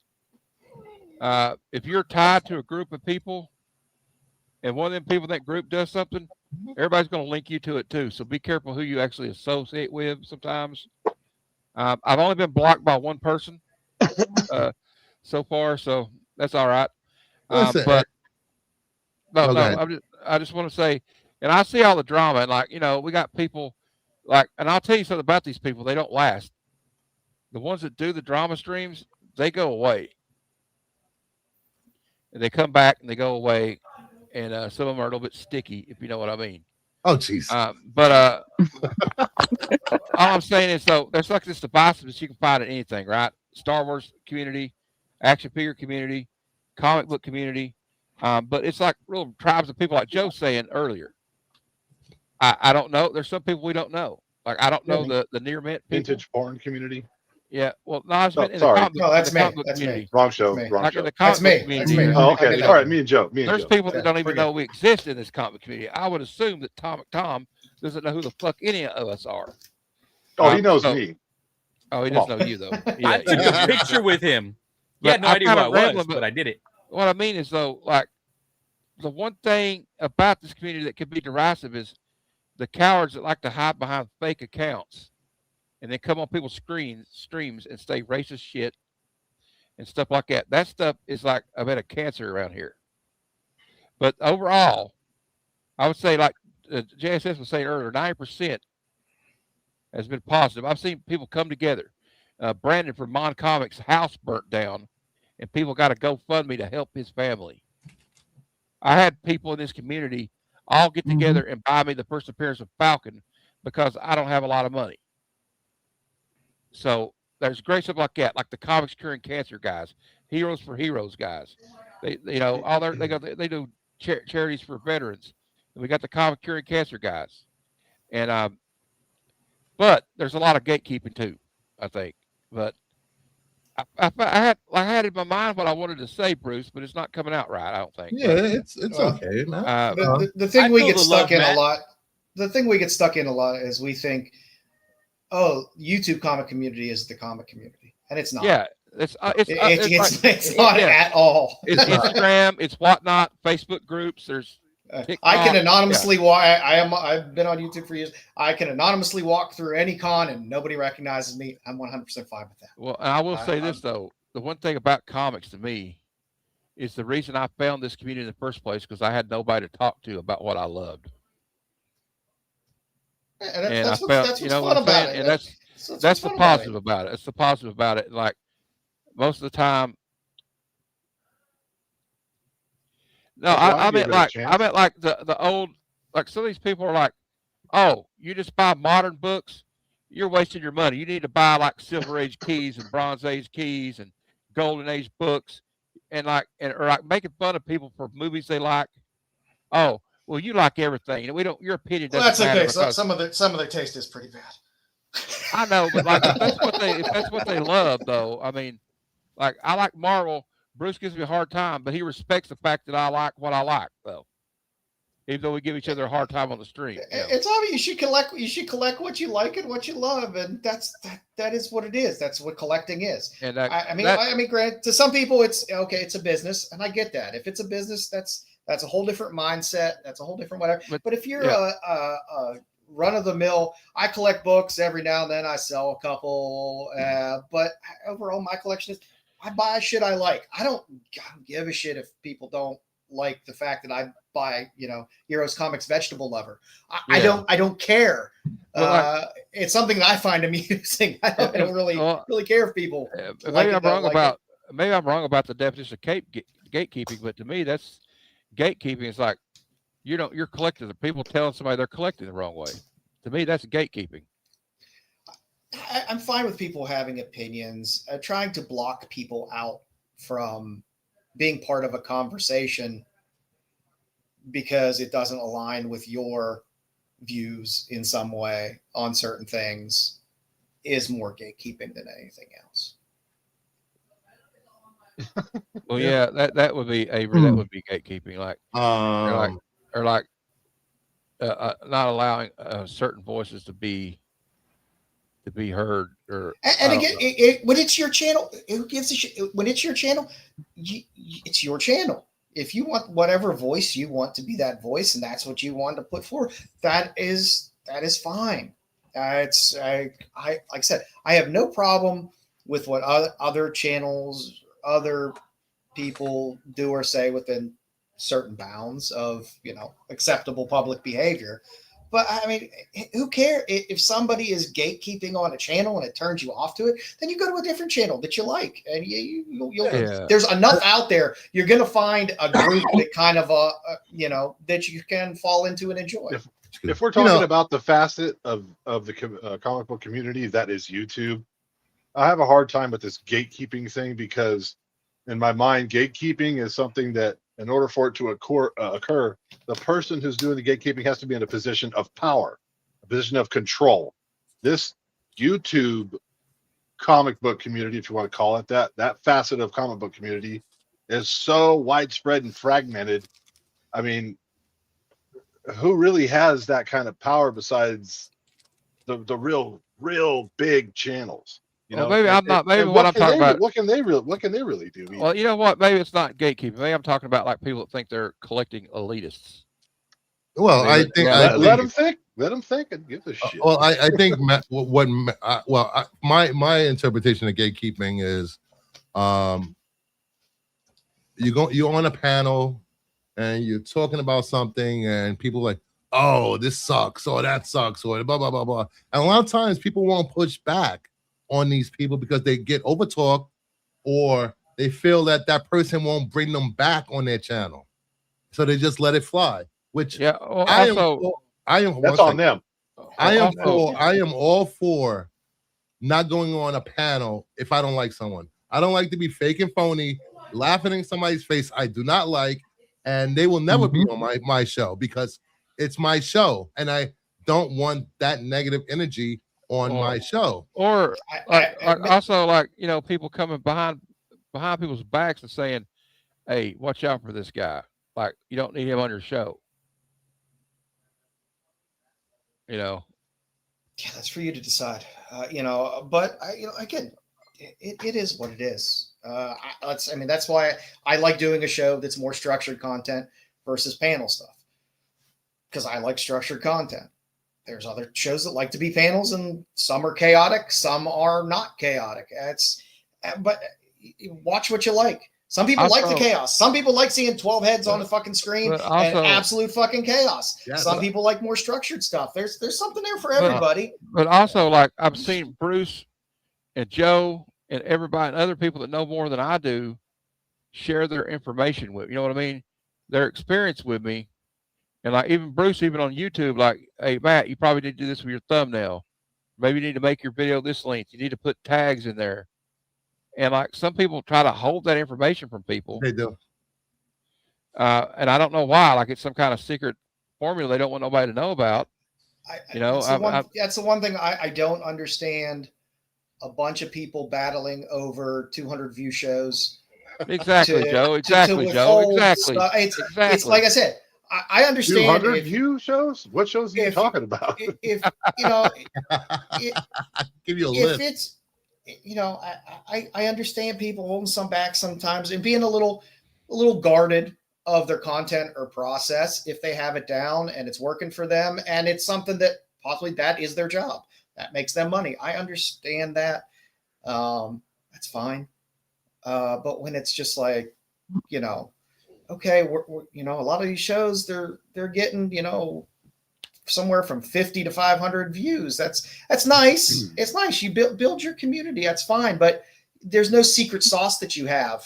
Speaker 4: If you're tied to a group of people and one of them people in that group does something, everybody's going to link you to it too. So be careful who you actually associate with sometimes. I've only been blocked by one person so far, so that's all right. But I just want to say, and I see all the drama, and like, we got people like, and I'll tell you something about these people. They don't last. The ones that do the drama streams, they go away. And they come back and they go away. And some of them are a little bit sticky, if you know what I mean.
Speaker 1: Oh, jeez.
Speaker 4: But all I'm saying is, so there's like this divisiveness you can find in anything, right? Star Wars community, action figure community, comic book community. But it's like real tribes of people, like Joe saying earlier. I don't know. There's some people we don't know. Like, I don't know the near mint people.
Speaker 6: Vintage porn community.
Speaker 4: Yeah, well, no, I was in the comic community.
Speaker 6: Wrong show.
Speaker 5: That's me.
Speaker 6: Oh, okay. All right, me and Joe.
Speaker 4: There's people that don't even know we exist in this comic community. I would assume that Tom doesn't know who the fuck any of us are.
Speaker 6: Oh, he knows me.
Speaker 4: Oh, he doesn't know you though. Yeah,
Speaker 2: I took a picture with him. He had no idea who I was, but I did it.
Speaker 4: What I mean is, though, like the one thing about this community that could be derisive is the cowards that like to hide behind fake accounts. And then come on people's streams and say racist shit and stuff like that. That stuff is like a bit of cancer around here. But overall, I would say, like JSS was saying earlier, 90% has been positive. I've seen people come together. Brandon from Mon Comics' house burnt down, and people got a GoFundMe to help his family. I had people in this community all get together and buy me the first appearance of Falcon because I don't have a lot of money. So there's great stuff like that, like the Comics Curing Cancer guys, Heroes for Heroes guys. They do charities for veterans. And we got the Comic Curing Cancer guys, and but there's a lot of gatekeeping too. I think. But I had in my mind what I wanted to say, Bruce, but it's not coming out right. I don't think.
Speaker 1: Yeah, it's okay, man.
Speaker 5: The thing we get stuck in
Speaker 2: Matt.
Speaker 5: a lot. The thing we get stuck in a lot is we think, oh, YouTube comic community is the comic community, and it's not.
Speaker 4: Yeah, it's
Speaker 5: not at all.
Speaker 4: It's Instagram, it's whatnot, Facebook groups. There's TikTok.
Speaker 5: I can anonymously walk. I've been on YouTube for years. I can anonymously walk through any con and nobody recognizes me. I'm 100% fine with that.
Speaker 4: Well, and I will say this though: the one thing about comics to me is the reason I found this community in the first place because I had nobody to talk to about what I loved.
Speaker 5: And that's what's fun about it.
Speaker 4: And that's the positive about it. It's the positive about it. Like most of the time. No, I meant like the old, like some of these people are like, oh, you just buy modern books, you're wasting your money. You need to buy like Silver Age keys and Bronze Age keys and Golden Age books, and or like making fun of people for movies they like. Oh, well, you like everything, and we don't. Your opinion doesn't matter.
Speaker 5: That's okay. Some of their taste is pretty bad.
Speaker 4: I know, but like if that's what they love, though. I mean, like I like Marvel. Bruce gives me a hard time, but he respects the fact that I like what I like, though. Even though we give each other a hard time on the street.
Speaker 5: It's obvious you should collect what you like and what you love, and that is what it is. That's what collecting is. And I mean, granted, to some people, it's okay. It's a business, and I get that. If it's a business, that's a whole different mindset. That's a whole different whatever. But if you're a run of the mill, I collect books every now and then. I sell a couple, but overall, my collection is. I buy shit I like. I don't give a shit if people don't like the fact that I buy, Heroes Comics Vegetable Lover. I don't care. It's something that I find amusing. I don't really care if people.
Speaker 4: Maybe I'm wrong about the definition of gatekeeping, but to me, that's gatekeeping. It's like you're collecting. The people telling somebody they're collecting the wrong way. To me, that's gatekeeping.
Speaker 5: I'm fine with people having opinions. Trying to block people out from being part of a conversation because it doesn't align with your views in some way on certain things is more gatekeeping than anything else.
Speaker 4: Well, yeah, that would be that would be gatekeeping, not allowing certain voices to be heard.
Speaker 5: And again, when it's your channel, who gives a shit? When it's your channel, it's your channel. If you want whatever voice you want to be that voice, and that's what you want to put forward, that is fine. Like I said, I have no problem with what other channels, other people do or say within certain bounds of acceptable public behavior. But I mean, who cares if somebody is gatekeeping on a channel and it turns you off to it? Then you go to a different channel that you like, and there's enough out there. You're going to find a group that kind of that you can fall into and enjoy.
Speaker 6: If we're talking about the facet of the comic book community that is YouTube, I have a hard time with this gatekeeping thing because, in my mind, gatekeeping is something that, in order for it to occur, the person who's doing the gatekeeping has to be in a position of power, a position of control. This YouTube comic book community, if you want to call it that facet of comic book community is so widespread and fragmented. I mean, who really has that kind of power besides the real big channels?
Speaker 4: Maybe I'm not. Maybe what I'm talking about.
Speaker 6: What can they really do?
Speaker 4: Well, you know what? Maybe it's not gatekeeping. Maybe I'm talking about like people that think they're collecting elitists.
Speaker 1: Well, I think
Speaker 6: let them think. Let them think and give a shit.
Speaker 1: Well, I think my interpretation of gatekeeping is, you're on a panel and you're talking about something and people are like, oh, this sucks or that sucks or blah blah blah blah. And a lot of times people won't push back on these people because they get overtalked or they feel that person won't bring them back on their channel, so they just let it fly. Which
Speaker 4: that's
Speaker 6: on them.
Speaker 1: I am all for not going on a panel if I don't like someone. I don't like to be fake and phony, laughing in somebody's face I do not like, and they will never be on my show because it's my show, and I don't want that negative energy on my show.
Speaker 4: Or also, like, you know, people coming behind people's backs and saying, "Hey, watch out for this guy. Like, you don't need him on your show." You know.
Speaker 5: Yeah, that's for you to decide. You know, but again, it is what it is. I mean, that's why I like doing a show that's more structured content versus panel stuff, because I like structured content. There's other shows that like to be panels, and some are chaotic, some are not chaotic. But watch what you like. Some people like the chaos. Some people like seeing 12 heads on the fucking screen and absolute fucking chaos. Yeah, some people like more structured stuff. There's something there for everybody.
Speaker 4: But also, like, I've seen Bruce and Joe and everybody and other people that know more than I do share their information with, you know what I mean? Their experience with me. And like even Bruce, even on YouTube, like, "Hey, Matt, you probably need to do this with your thumbnail. Maybe you need to make your video this length. You need to put tags in there." And like some people try to hold that information from people.
Speaker 1: They do.
Speaker 4: And I don't know why. Like it's some kind of secret formula they don't want nobody to know about.
Speaker 5: That's the one thing I don't understand. A bunch of people battling over 200 view shows.
Speaker 4: Exactly, Joe. Exactly, Joe. Exactly.
Speaker 5: It's like I said. I understand.
Speaker 6: 200 view shows? What shows are you talking about?
Speaker 5: If you know,
Speaker 1: give you a list.
Speaker 5: If it's, you know, I understand people holding some back sometimes and being a little guarded of their content or process if they have it down and it's working for them and it's something that possibly that is their job that makes them money. I understand that. That's fine. But when it's just like, you know, okay, we're you know, a lot of these shows they're getting, you know, somewhere from 50 to 500 views. That's nice. It's nice. You build your community. That's fine. But there's no secret sauce that you have.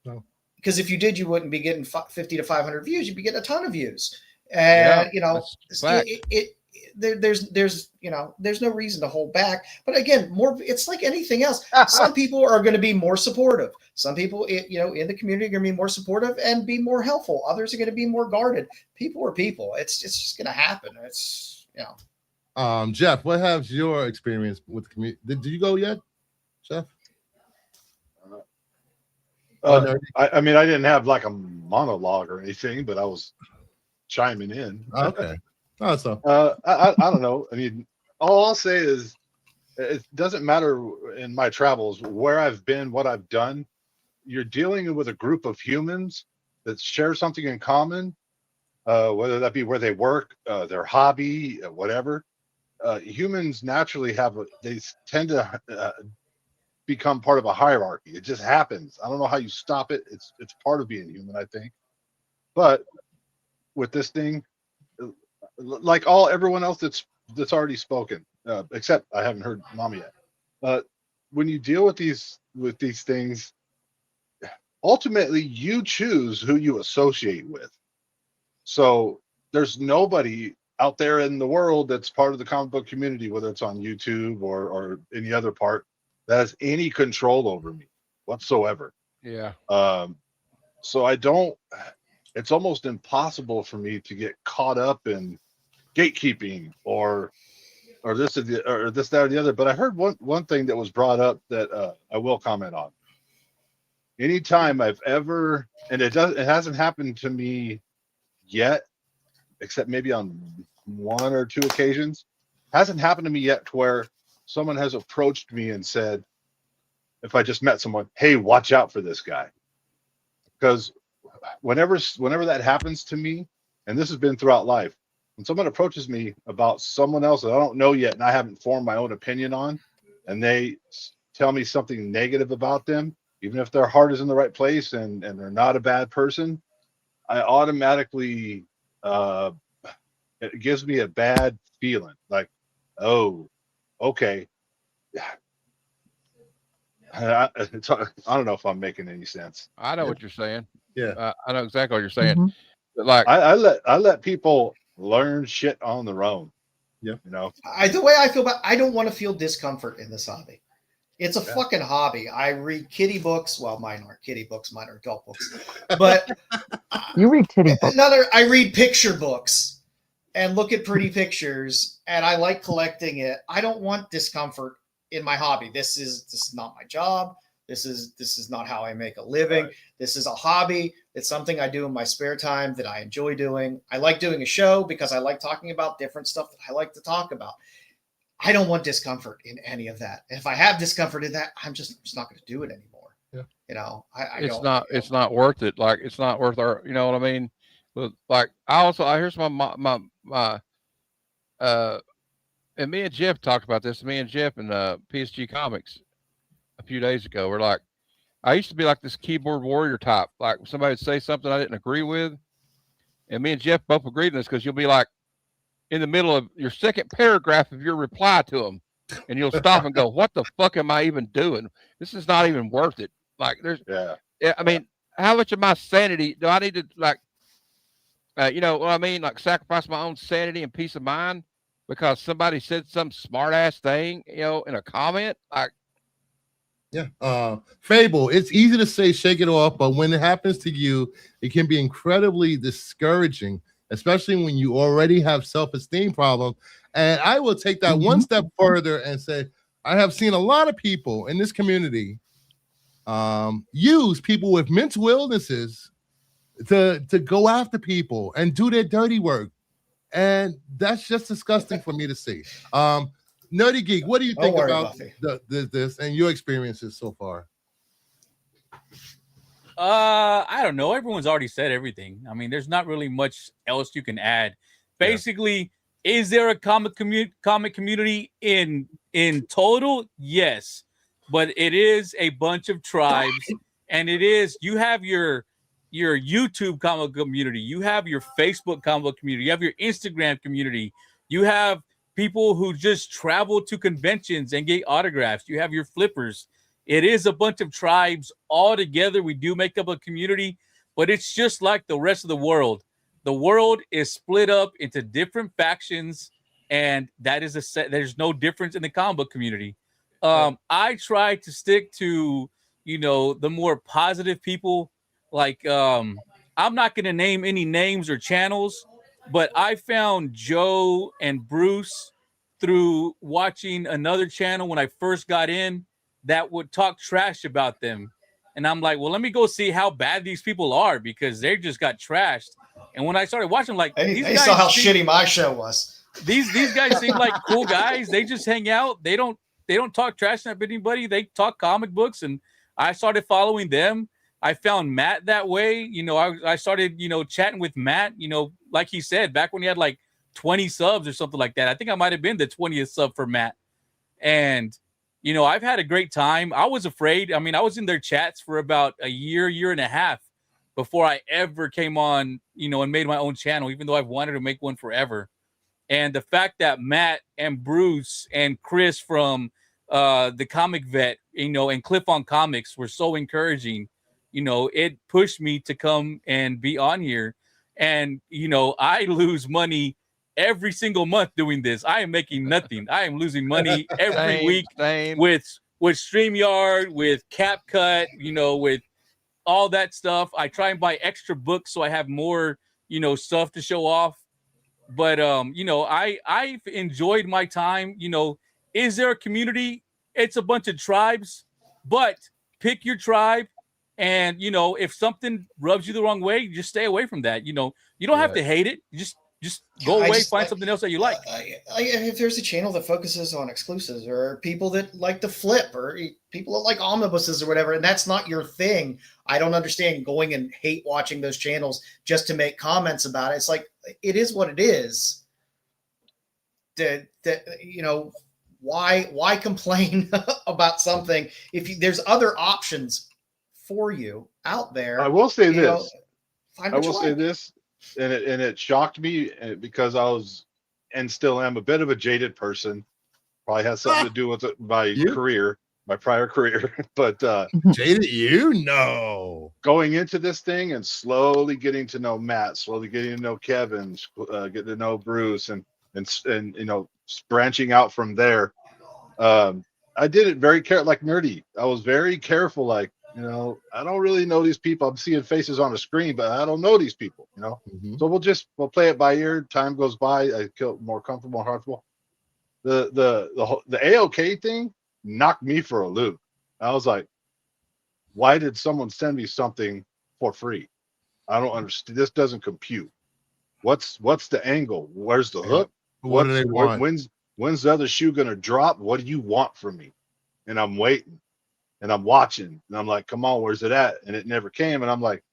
Speaker 5: No. Because if you did, you wouldn't be getting 50 to 500 views. You'd be getting a ton of views. And you know, there's you know, there's no reason to hold back. But again, it's like anything else. Some people are going to be more supportive. Some people, you know, in the community are going to be more supportive and be more helpful. Others are going to be more guarded. People are people. It's just going to happen. It's, you know.
Speaker 1: Jeff, what has your experience with the community? Did you go yet, Jeff?
Speaker 6: I mean, I didn't have like a monologue or anything, but I was chiming in.
Speaker 1: Okay. So
Speaker 6: I don't know. I mean, all I'll say is it doesn't matter in my travels where I've been, what I've done. You're dealing with a group of humans that share something in common, whether that be where they work, their hobby, whatever. Humans naturally they tend to become part of a hierarchy. It just happens. I don't know how you stop it. It's part of being human, I think. But with this thing, like everyone else that's already spoken, except I haven't heard Mama yet. When you deal with these things, ultimately you choose who you associate with. So there's nobody out there in the world that's part of the comic book community, whether it's on YouTube or any other part, that has any control over me whatsoever.
Speaker 4: Yeah.
Speaker 6: So it's almost impossible for me to get caught up in gatekeeping or this, that, or the other. But I heard one thing that was brought up that I will comment on. Anytime I've ever, and it hasn't happened to me yet, except maybe on one or two occasions, hasn't happened to me yet to where someone has approached me and said, if I just met someone, "Hey, watch out for this guy." Because whenever that happens to me, and this has been throughout life, when someone approaches me about someone else that I don't know yet and I haven't formed my own opinion on, and they tell me something negative about them, even if their heart is in the right place and they're not a bad person, I automatically, it gives me a bad feeling. Like, oh, okay. I don't know if I'm making any sense.
Speaker 4: I know what you're saying.
Speaker 1: Yeah.
Speaker 4: I know exactly what you're saying. Mm-hmm. But like
Speaker 6: I let people learn shit on their own.
Speaker 1: Yeah.
Speaker 6: You know,
Speaker 5: the way I feel about, I don't want to feel discomfort in this hobby. It's a fucking hobby. I read kiddie books. Well, mine aren't kiddie books. Mine are adult books. But
Speaker 7: you read kiddie books.
Speaker 5: I read picture books. and look at pretty pictures, and I like collecting it. I don't want discomfort in my hobby. This is not my job. This is not how I make a living. Right. This is a hobby. It's something I do in my spare time that I enjoy doing. I like doing a show because I like talking about different stuff that I like to talk about. I don't want discomfort in any of that. And if I have discomfort in that, I'm just not going to do it anymore. Yeah. You know,
Speaker 4: it's not worth it. Like, it's not worth our, you know what I mean? But like, here's my and me and Jeff talked about this. Me and Jeff and PSG Comics a few days ago. We're like, I used to be like this keyboard warrior type. Like, somebody would say something I didn't agree with, and me and Jeff both agreed on this, because you'll be like in the middle of your second paragraph of your reply to them, and you'll stop and go, "What the fuck am I even doing? This is not even worth it." Like, I mean, how much of my sanity do I need to, like, you know what I mean? Like, sacrifice my own sanity and peace of mind because somebody said some smart ass thing, you know, in a comment? Like,
Speaker 1: yeah. Fable, it's easy to say shake it off, but when it happens to you, it can be incredibly discouraging, especially when you already have self-esteem problems. And I will take that one step further and say, I have seen a lot of people in this community use people with mental illnesses to go after people and do their dirty work. And that's just disgusting for me to see. Nerdy Geek, what do you think about this and your experiences so far?
Speaker 2: I don't know. Everyone's already said everything. I mean, there's not really much else you can add. Basically, is there a comic community in total? Yes, but it is a bunch of tribes, and you have your YouTube comic community, you have your Facebook comic community, you have your Instagram community, you have people who just travel to conventions and get autographs, you have your flippers. It is a bunch of tribes all together. We do make up a community, but it's just like the rest of the world. The world is split up into different factions, and that is there's no difference in the comic book community. I try to stick to, you know, the more positive people. Like, I'm not going to name any names or channels, but I found Joe and Bruce through watching another channel when I first got in that would talk trash about them. And I'm like, well, let me go see how bad these people are, because they just got trashed. And when I started watching, like,
Speaker 5: they saw how shitty my show was.
Speaker 2: These guys seem like cool guys. They just hang out. They don't talk trash about anybody. They talk comic books, and I started following them. I found Matt that way. You know, I started, you know, chatting with Matt, you know, like he said, back when he had like 20 subs or something like that. I think I might have been the 20th sub for Matt. And, you know, I've had a great time. I was afraid. I mean, I was in their chats for about a year and a half before I ever came on, you know, and made my own channel, even though I've wanted to make one forever. And the fact that Matt and Bruce and Chris from the Comic Vet, you know, and Cliff on Comics were so encouraging. You know, it pushed me to come and be on here. And, you know, I lose money every single month doing this. I am making nothing. I am losing money every week with StreamYard, with CapCut, you know, with all that stuff. I try and buy extra books so I have more, you know, stuff to show off. But, you know, I've enjoyed my time. You know, is there a community? It's a bunch of tribes, but pick your tribe. And, you know, if something rubs you the wrong way, just stay away from that. You know, you don't have to hate it. Just go away, find something else that you like.
Speaker 5: If there's a channel that focuses on exclusives, or people that like to flip, or people that like omnibuses or whatever, and that's not your thing, I don't understand going and hate watching those channels just to make comments about it. It's like, it is what it is. That you know, why complain about something if there's other options for you out there?
Speaker 6: I will say this. I will say this, and it shocked me because I was, and still am, a bit of a jaded person. Probably has something to do with my career, my prior career. But
Speaker 1: jaded, you know,
Speaker 6: going into this thing and slowly getting to know Matt, slowly getting to know Kevin, getting to know Bruce, and you know, branching out from there. I did it very careful, like Nerdy. I was very careful, like, You know, I don't really know these people. I'm seeing faces on the screen, but I don't know these people, you know. So we'll play it by ear. Time goes by. I feel more comfortable and comfortable. The AOK thing knocked me for a loop. I was like, why did someone send me something for free? I don't understand. This doesn't compute. What's the angle? Where's the hook?
Speaker 1: What do they want?
Speaker 6: When's the other shoe gonna drop? What do you want from me? And I'm waiting and I'm watching and I'm like, come on, where's it at? And it never came. And I'm like,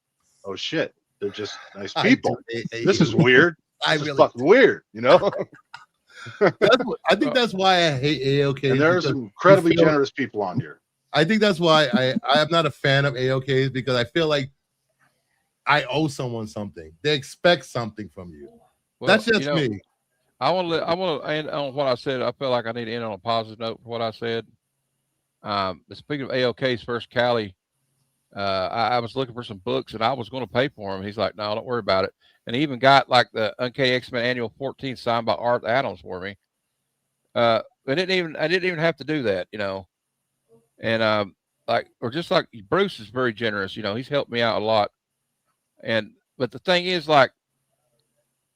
Speaker 6: oh shit, they're just nice people. This is weird. This is fucking weird, you know.
Speaker 1: I think that's why I hate AOK.
Speaker 6: And there's some incredibly generous people on here.
Speaker 1: I think that's why I'm not a fan of AOKs, because I feel like I owe someone something. They expect something from you. Well, that's just me.
Speaker 4: I want to end on what I said. I feel like I need to end on a positive note for what I said. Speaking of AOK's first Cali, I was looking for some books and I was going to pay for them. He's like, no, don't worry about it. And he even got like the Uncanny X-Men Annual 14 signed by Art Adams for me. I didn't even have to do that, you know. And just like Bruce is very generous, you know, he's helped me out a lot. But the thing is, like,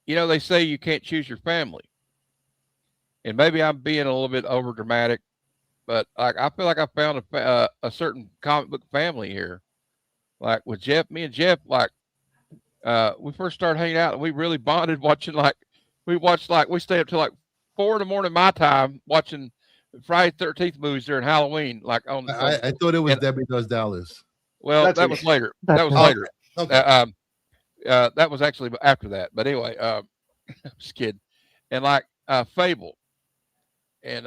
Speaker 4: you know, they say you can't choose your family. And maybe I'm being a little bit over dramatic, but like I feel like I found a certain comic book family here. Like with Jeff, me and Jeff, like we first started hanging out and we really bonded watching, like we stayed up till like 4 a.m. my time watching Friday 13th movies during Halloween. Like
Speaker 1: I thought it was Debbie Does Dallas.
Speaker 4: Well, that was later. That was later. Okay. That was actually after that. But anyway, I'm just kidding. And like Fable. And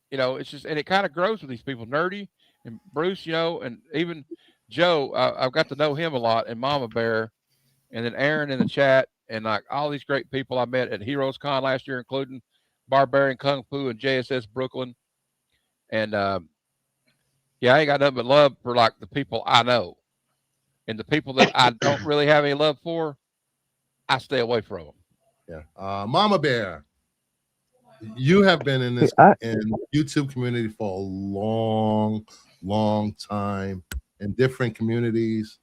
Speaker 4: you know, it's just, and it kind of grows with these people, Nerdy and Bruce, you know, and even Joe. I've got to know him a lot, and Mama Bear, and then Aaron in the chat, and like all these great people I met at Heroes Con last year, including Barbarian Kung Fu and JSS Brooklyn. And yeah, I ain't got nothing but love for like the people I know, and the people that I don't really have any love for, I stay away from them.
Speaker 1: Yeah, Mama Bear, you have been in this in YouTube community for a long time in different communities,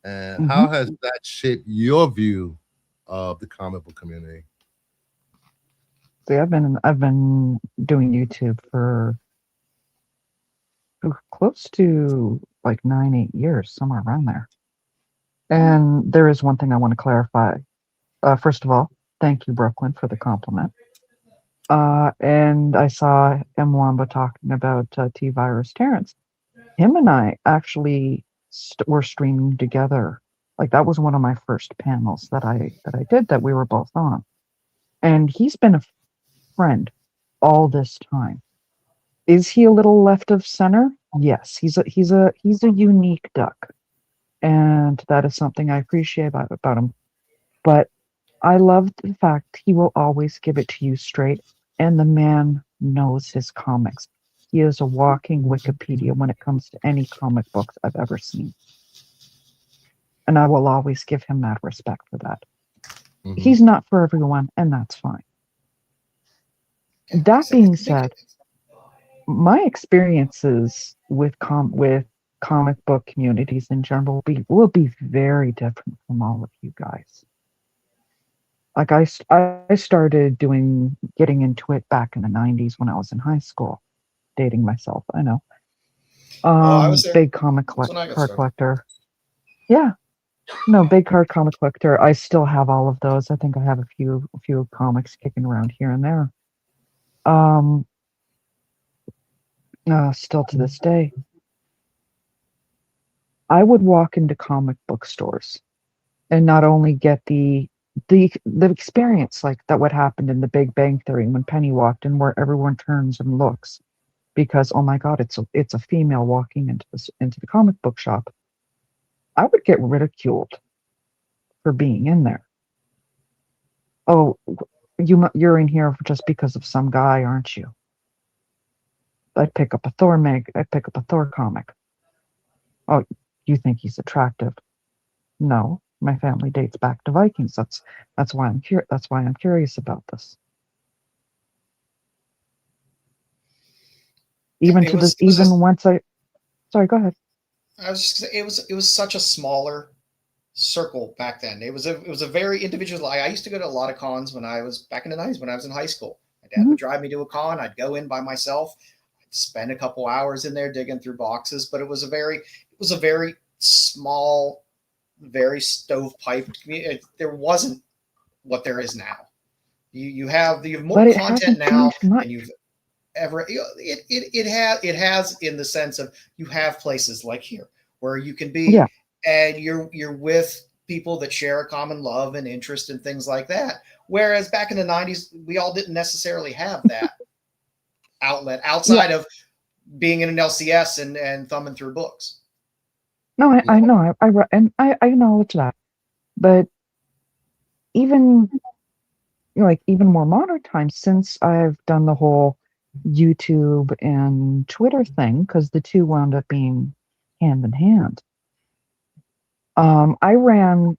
Speaker 1: and how has that shaped your view of the comic book community?
Speaker 7: See, I've been doing YouTube for close to like 9-8 years, somewhere around there. And there is one thing I want to clarify. First of all, thank you, Brooklyn, for the compliment. And I saw M. Wamba talking about T-Virus Terrence. Him and I actually were streaming together. Like that was one of my first panels that I did that we were both on. And he's been a friend all this time. Is he a little left of center? Yes, he's a unique duck, and that is something I appreciate about him. But I love the fact he will always give it to you straight, and the man knows his comics. He is a walking Wikipedia when it comes to any comic books I've ever seen, and I will always give him that respect for that. He's not for everyone, and that's fine. That being said, my experiences with comic book communities in general will be very different from all of you guys. Like I started getting into it back in the 90s when I was in high school. Dating myself, I know.
Speaker 5: I was there.
Speaker 7: Big card collector. Yeah. No, big card comic collector. I still have all of those. I think I have a few comics kicking around here and there. Still to this day, I would walk into comic book stores and not only get the experience like that what happened in The Big Bang Theory when Penny walked in, where everyone turns and looks because, oh my God, it's a female walking into the comic book shop. I would get ridiculed for being in there. Oh, you're in here just because of some guy, aren't you? I'd pick up a Thor I'd pick up a Thor comic. Oh, you think he's attractive? No, my family dates back to Vikings. That's why I'm curious about this. Sorry, go ahead.
Speaker 5: I was just it was such a smaller circle back then. It was a very individual. I used to go to a lot of cons when I was back in the 90s when I was in high school. My dad would drive me to a con. I'd go in by myself. I'd spend a couple hours in there digging through boxes, but it was a very small, very stovepiped community. There wasn't what there is now. You have more content now than you've ever. It has in the sense of you have places like here where you can be, and you're with people that share a common love and interest and things like that. Whereas back in the 90s, we all didn't necessarily have that outlet outside of being in an LCS and thumbing through books.
Speaker 7: No, I know, I acknowledge that, but even even more modern times, since I've done the whole YouTube and Twitter thing, because the two wound up being hand in hand. I ran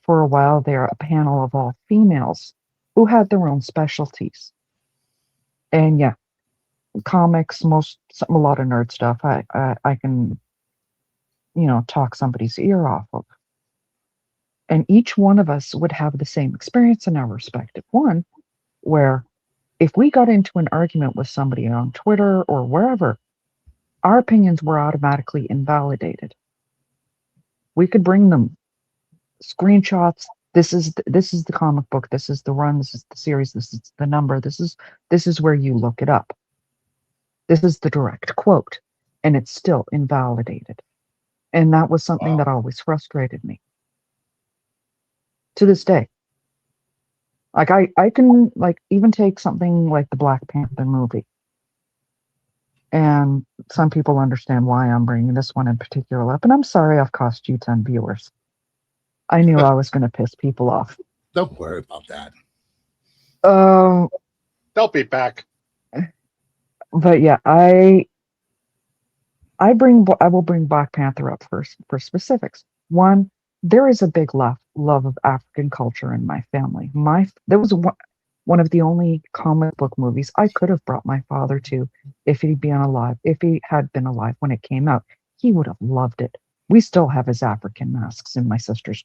Speaker 7: for a while there a panel of all females who had their own specialties, and comics, a lot of nerd stuff. I can talk somebody's ear off of. And each one of us would have the same experience in our respective one, where if we got into an argument with somebody on Twitter or wherever, our opinions were automatically invalidated. We could bring them screenshots. This is the comic book. This is the run. This is the series. This is the number. This is where you look it up. This is the direct quote, and it's still invalidated. And that was something that always frustrated me. To this day. Like I can even take something like the Black Panther movie. And some people understand why I'm bringing this one in particular up. And I'm sorry I've cost you 10 viewers. I knew I was going to piss people off.
Speaker 1: Don't worry about that.
Speaker 6: They'll be back.
Speaker 7: But yeah, I will bring Black Panther up first for specifics. One, there is a big love of African culture in my family. There was one of the only comic book movies I could have brought my father to if he had been alive when it came out. He would have loved it. We still have his African masks in my sister's,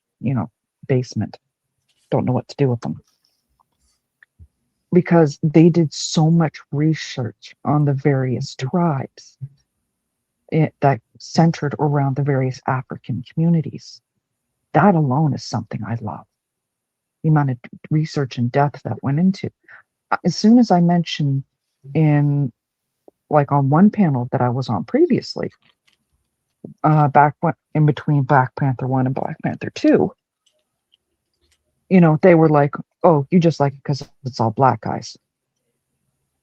Speaker 7: basement. Don't know what to do with them. Because they did so much research on the various tribes that centered around the various African communities. That alone is something I love. The amount of research and depth that went into. As soon as I mentioned on one panel that I was on previously, in between Black Panther 1 and Black Panther 2, they were like, oh, you just like it because it's all black guys.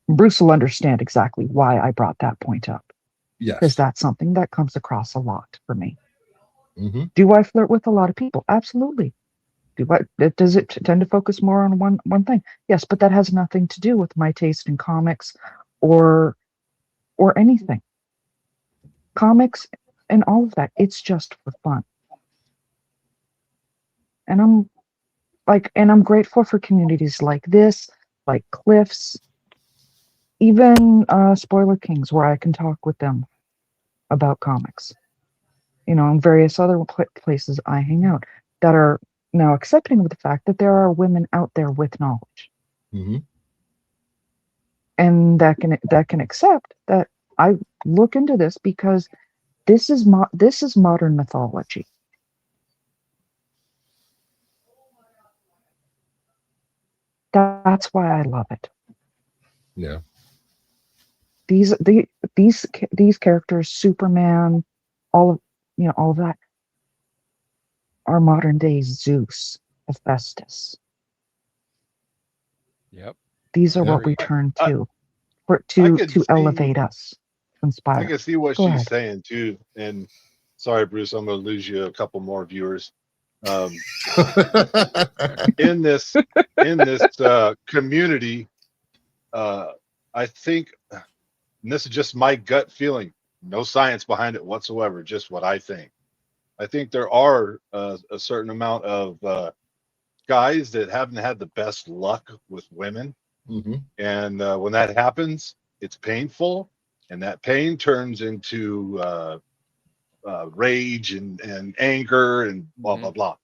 Speaker 7: Bruce will understand exactly why I brought that point up.
Speaker 1: Yes.
Speaker 7: Because that's something that comes across a lot for me.
Speaker 1: Mm-hmm.
Speaker 7: Do I flirt with a lot of people? Absolutely. Does it tend to focus more on one thing? Yes, but that has nothing to do with my taste in comics or anything. Comics and all of that, it's just for fun. And I'm grateful for communities like this, like Cliff's, even Spoiler Kings, where I can talk with them about comics. And various other places I hang out that are now accepting of the fact that there are women out there with knowledge.
Speaker 1: Mm-hmm.
Speaker 7: And that can accept that I look into this because this is modern mythology. That's why I love it.
Speaker 1: Yeah.
Speaker 7: These characters, Superman, all of that, are modern day Zeus, Hephaestus.
Speaker 4: Yep.
Speaker 7: These are what we turn to to elevate us, to inspire.
Speaker 6: I can see what she's saying too. And sorry, Bruce, I'm going to lose you a couple more viewers. In this community, I think, and this is just my gut feeling, no science behind it whatsoever, just what I think. I think there are a certain amount of guys that haven't had the best luck with women.
Speaker 1: Mm-hmm.
Speaker 6: And when that happens, it's painful. And that pain turns into rage and anger and blah blah blah.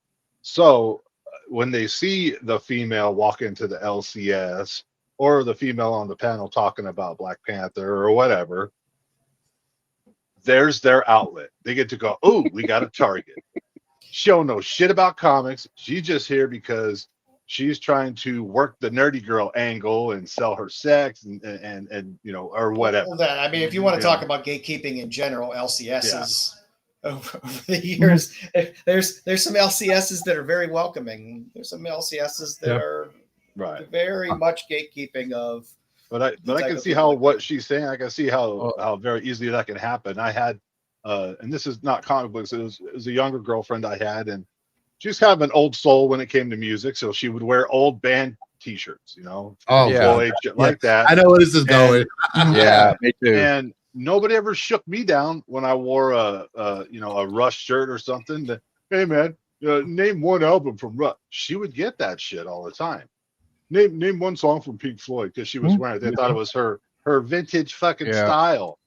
Speaker 6: So when they see the female walk into the LCS or the female on the panel talking about Black Panther or whatever, there's their outlet. They get to go, oh, we got a target. She don't know shit about comics. She's just here because she's trying to work the nerdy girl angle and sell her sex and you know, or whatever.
Speaker 5: Well, I mean, if you want to talk about gatekeeping in general, LCSs over the years, there's some LCSs that are very welcoming. There's some LCSs that are very much gatekeeping of.
Speaker 6: But I can see how what she's saying. I can see how very easily that can happen. I had, and this is not comic books. It was a younger girlfriend I had, and she's kind of an old soul when it came to music. So she would wear old band T-shirts, you know, Floyd, shit like that.
Speaker 1: I know where this is going.
Speaker 6: Yeah, me too. And nobody ever shook me down when I wore a Rush shirt or something. That, hey man, name one album from Rush. She would get that shit all the time. Name one song from Pink Floyd, because she was wearing it. They thought it was her vintage fucking style.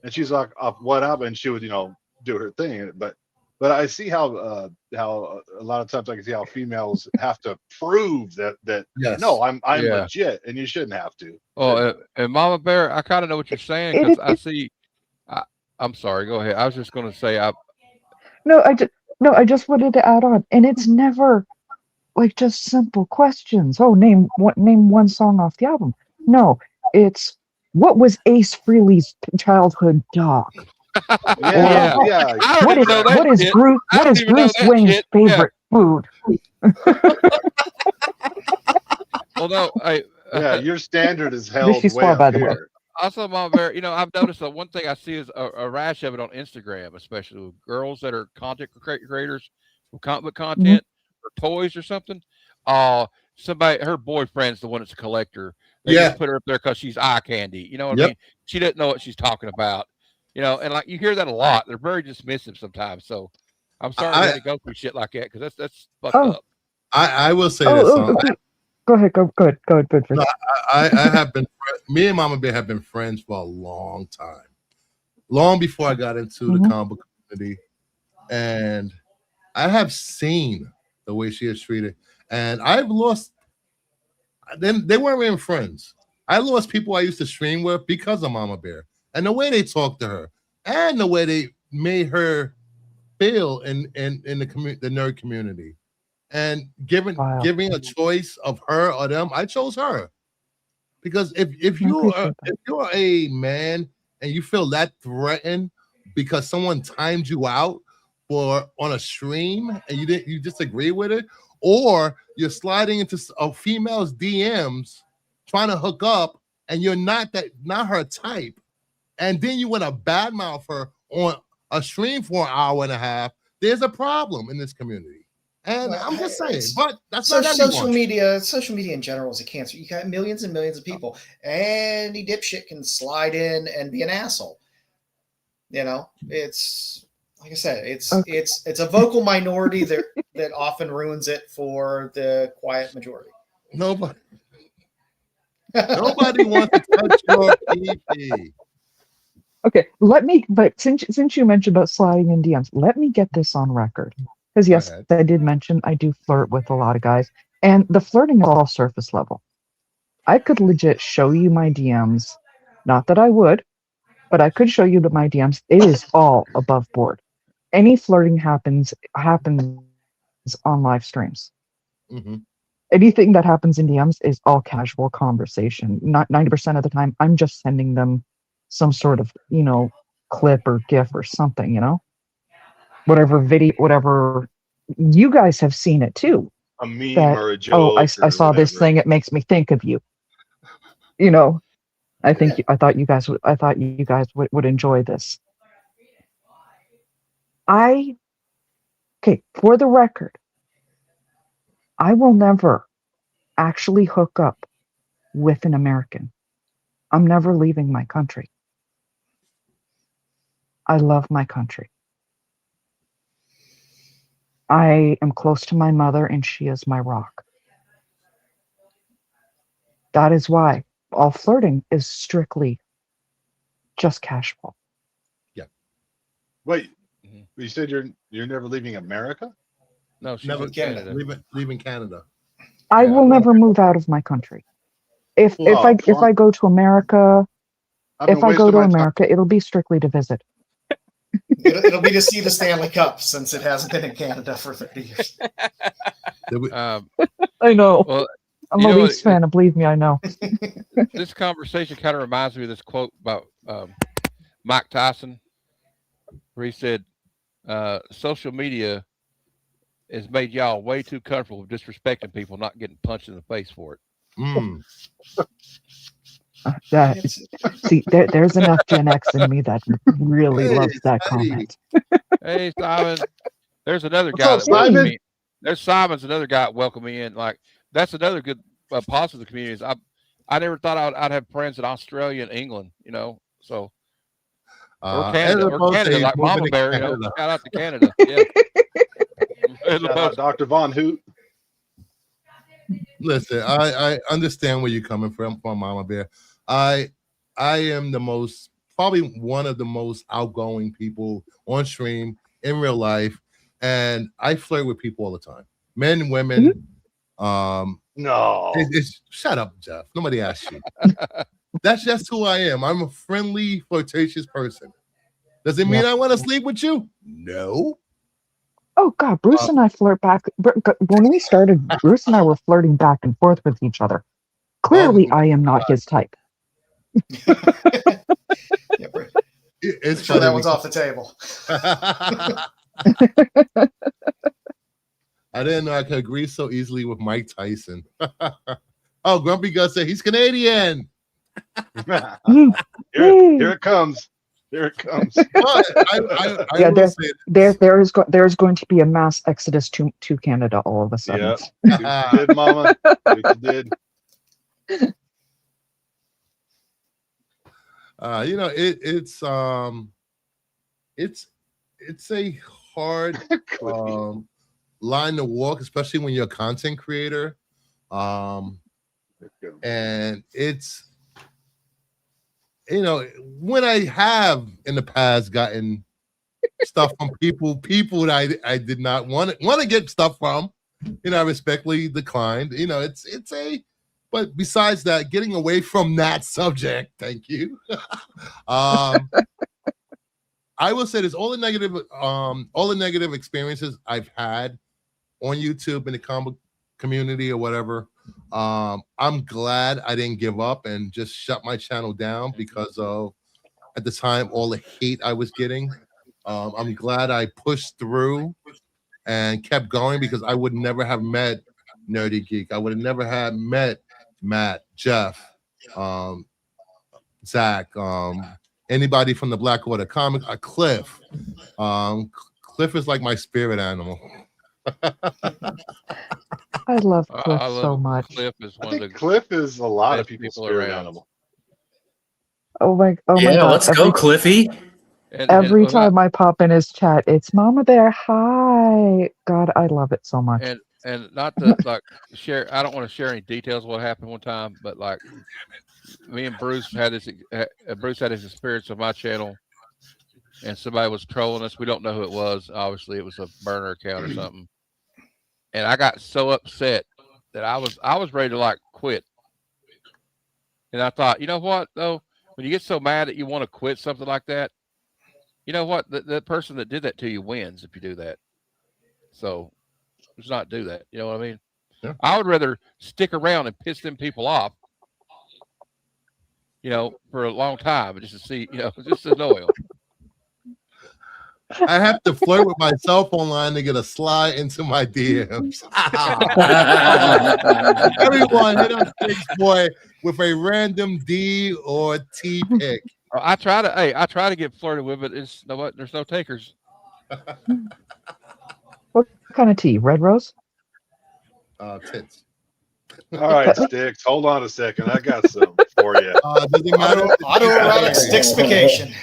Speaker 6: And she's like, what album? And she would, do her thing. But I see how a lot of times I can see how females have to prove that no, I'm legit, and you shouldn't have to.
Speaker 4: Oh, and Mama Bear, I kind of know what you're saying, because I see. I'm sorry. Go ahead. I was just going to say
Speaker 7: I just wanted to add on, and it's never like just simple questions. Oh, name one song off the album. No, it's what was Ace Frehley's childhood dog? What is Bruce Wayne's favorite food?
Speaker 4: Well, no,
Speaker 6: your standard is held way up here.
Speaker 4: Also, Mama Bear, I've noticed that one thing I see is a rash of it on Instagram, especially with girls that are content creators with comic book content or toys or something. Her boyfriend's the one that's a collector. They just put her up there because she's eye candy. You know what I mean? She doesn't know what she's talking about. And like you hear that a lot. They're very dismissive sometimes. So I'm sorry I had to go through shit like that, because that's fucked up.
Speaker 1: I will say this.
Speaker 7: Go ahead. Go good.
Speaker 1: No, I have been. Me and Mama Bear have been friends for a long time, long before I got into the comic book community, and I have seen the way she is treated, and I've lost. They weren't even friends. I lost people I used to stream with because of Mama Bear, and the way they talked to her, and the way they made her feel in the nerd community. And giving a choice of her or them, I chose her, because if you're a man and you feel that threatened because someone timed you out on a stream and you disagree with it, or you're sliding into a female's DMs trying to hook up and you're not her type, and then you want to badmouth her on a stream for an hour and a half, there's a problem in this community. And I'm just saying, but that's not
Speaker 5: social media. Social media in general is a cancer. You got millions and millions of people. Any dipshit can slide in and be an asshole. It's like I said, it's a vocal minority that often ruins it for the quiet majority.
Speaker 1: Nobody wants to touch your PP.
Speaker 7: Okay, but since you mentioned about sliding in DMs, let me get this on record. Because yes, I did mention I do flirt with a lot of guys, and the flirting is all surface level. I could legit show you my DMs. Not that I would, but I could show you my DMs. It is all above board. Any flirting happens on live streams. Anything that happens in DMs is all casual conversation. Not 90% of the time, I'm just sending them some sort of clip or GIF or something. Whatever video, whatever, you guys have seen it too.
Speaker 6: A meme or a joke.
Speaker 7: Oh, I saw this thing. It makes me think of you. I thought you guys would enjoy this. For the record, I will never actually hook up with an American. I'm never leaving my country. I love my country. I am close to my mother, and she is my rock. That is why all flirting is strictly just casual.
Speaker 6: Yeah. Wait, You said you're never leaving America?
Speaker 4: No, she's
Speaker 1: Never
Speaker 4: in Canada.
Speaker 1: leaving Canada.
Speaker 7: I
Speaker 4: Yeah.
Speaker 7: will never move out of my country. If
Speaker 6: Well,
Speaker 7: if I go to America,
Speaker 6: I've been
Speaker 7: if I go
Speaker 6: wasting
Speaker 7: to
Speaker 6: my time.
Speaker 7: America, it'll be strictly to visit.
Speaker 5: It'll be to see the Stanley Cup since it hasn't been in Canada for 30 years.
Speaker 7: I know.
Speaker 4: Well,
Speaker 7: I'm
Speaker 4: you
Speaker 7: a
Speaker 4: know
Speaker 7: Leafs fan, and believe me, I know.
Speaker 4: this conversation kind of reminds me of this quote about Mike Tyson, where he said, social media has made y'all way too comfortable with disrespecting people, not getting punched in the face for it.
Speaker 7: There's enough Gen X in me that really loves that comment.
Speaker 4: Hey, Simon, there's another
Speaker 6: What's
Speaker 4: guy
Speaker 6: up,
Speaker 4: that welcomed
Speaker 6: Simon?
Speaker 4: me. There's Simon's another guy that welcomed me in. Like, that's another good positive of the community. Is I never thought I'd have friends in Australia and England, you know. So or Canada, like Mama Bear, you know. Shout out to Canada. Yeah.
Speaker 6: Shout out Dr. Von Hoot.
Speaker 1: Listen, I understand where you're coming from, Mama Bear. I am probably one of the most outgoing people on stream in real life, and I flirt with people all the time, men, women.
Speaker 6: No,
Speaker 1: it's shut up, Jeff. Nobody asked you. That's just who I am. I'm a friendly, flirtatious person. Does it mean I want to sleep with you? No.
Speaker 7: Oh God, Bruce and I flirt back. When we started, Bruce and I were flirting back and forth with each other. Clearly, I am not his type.
Speaker 1: It's
Speaker 5: sure that one's off the table.
Speaker 1: I didn't know I could agree so easily with Mike Tyson. Oh, Grumpy Gus said he's Canadian.
Speaker 6: Here it comes. Here it comes.
Speaker 7: There's going to be a mass exodus to Canada all of a sudden.
Speaker 6: Yeah, you did, Mama. You did.
Speaker 1: You know, it's a hard line to walk, especially when you're a content creator. And it's, you know, when I have in the past gotten stuff from people that I did not want to get stuff from, you know, I respectfully declined. You know, but besides that, getting away from that subject, thank you. I will say this: all the negative experiences I've had on YouTube in the comic community or whatever. I'm glad I didn't give up and just shut my channel down because of, at the time, all the hate I was getting. I'm glad I pushed through and kept going because I would never have met Nerdy Geek. I would have never have met Matt, Jeff, Zach, anybody from the Black Order comic, Cliff. Cliff is like my spirit animal.
Speaker 7: I love Cliff so much.
Speaker 6: Cliff is a lot of people's spirit animal.
Speaker 7: Oh my God!
Speaker 3: Let's go, Cliffy.
Speaker 7: Every time I pop in his chat, it's Mama Bear. Hi, God, I love it so much.
Speaker 4: And not to like share, I don't want to share any details of what happened one time, but like me and Bruce had this. Bruce had his experience on my channel, and somebody was trolling us. We don't know who it was. Obviously, it was a burner account or something. And I got so upset that I was ready to like quit. And I thought, you know what though, when you get so mad that you want to quit something like that, you know what, the person that did that to you wins if you do that. So let's not do that. You know what I mean? Yeah. I would rather stick around and piss them people off, you know, for a long time, just to see, you know, just to annoy them.
Speaker 1: I have to flirt with myself online to get a slide into my DMs. Everyone hit up Six Boy with a random D or T pick.
Speaker 4: I try to get flirted with, but there's no takers.
Speaker 7: What kind of tea? Red rose?
Speaker 1: Tits.
Speaker 6: All right, Sticks. Hold on a second. I got some for you.
Speaker 5: Autoerotic stixification.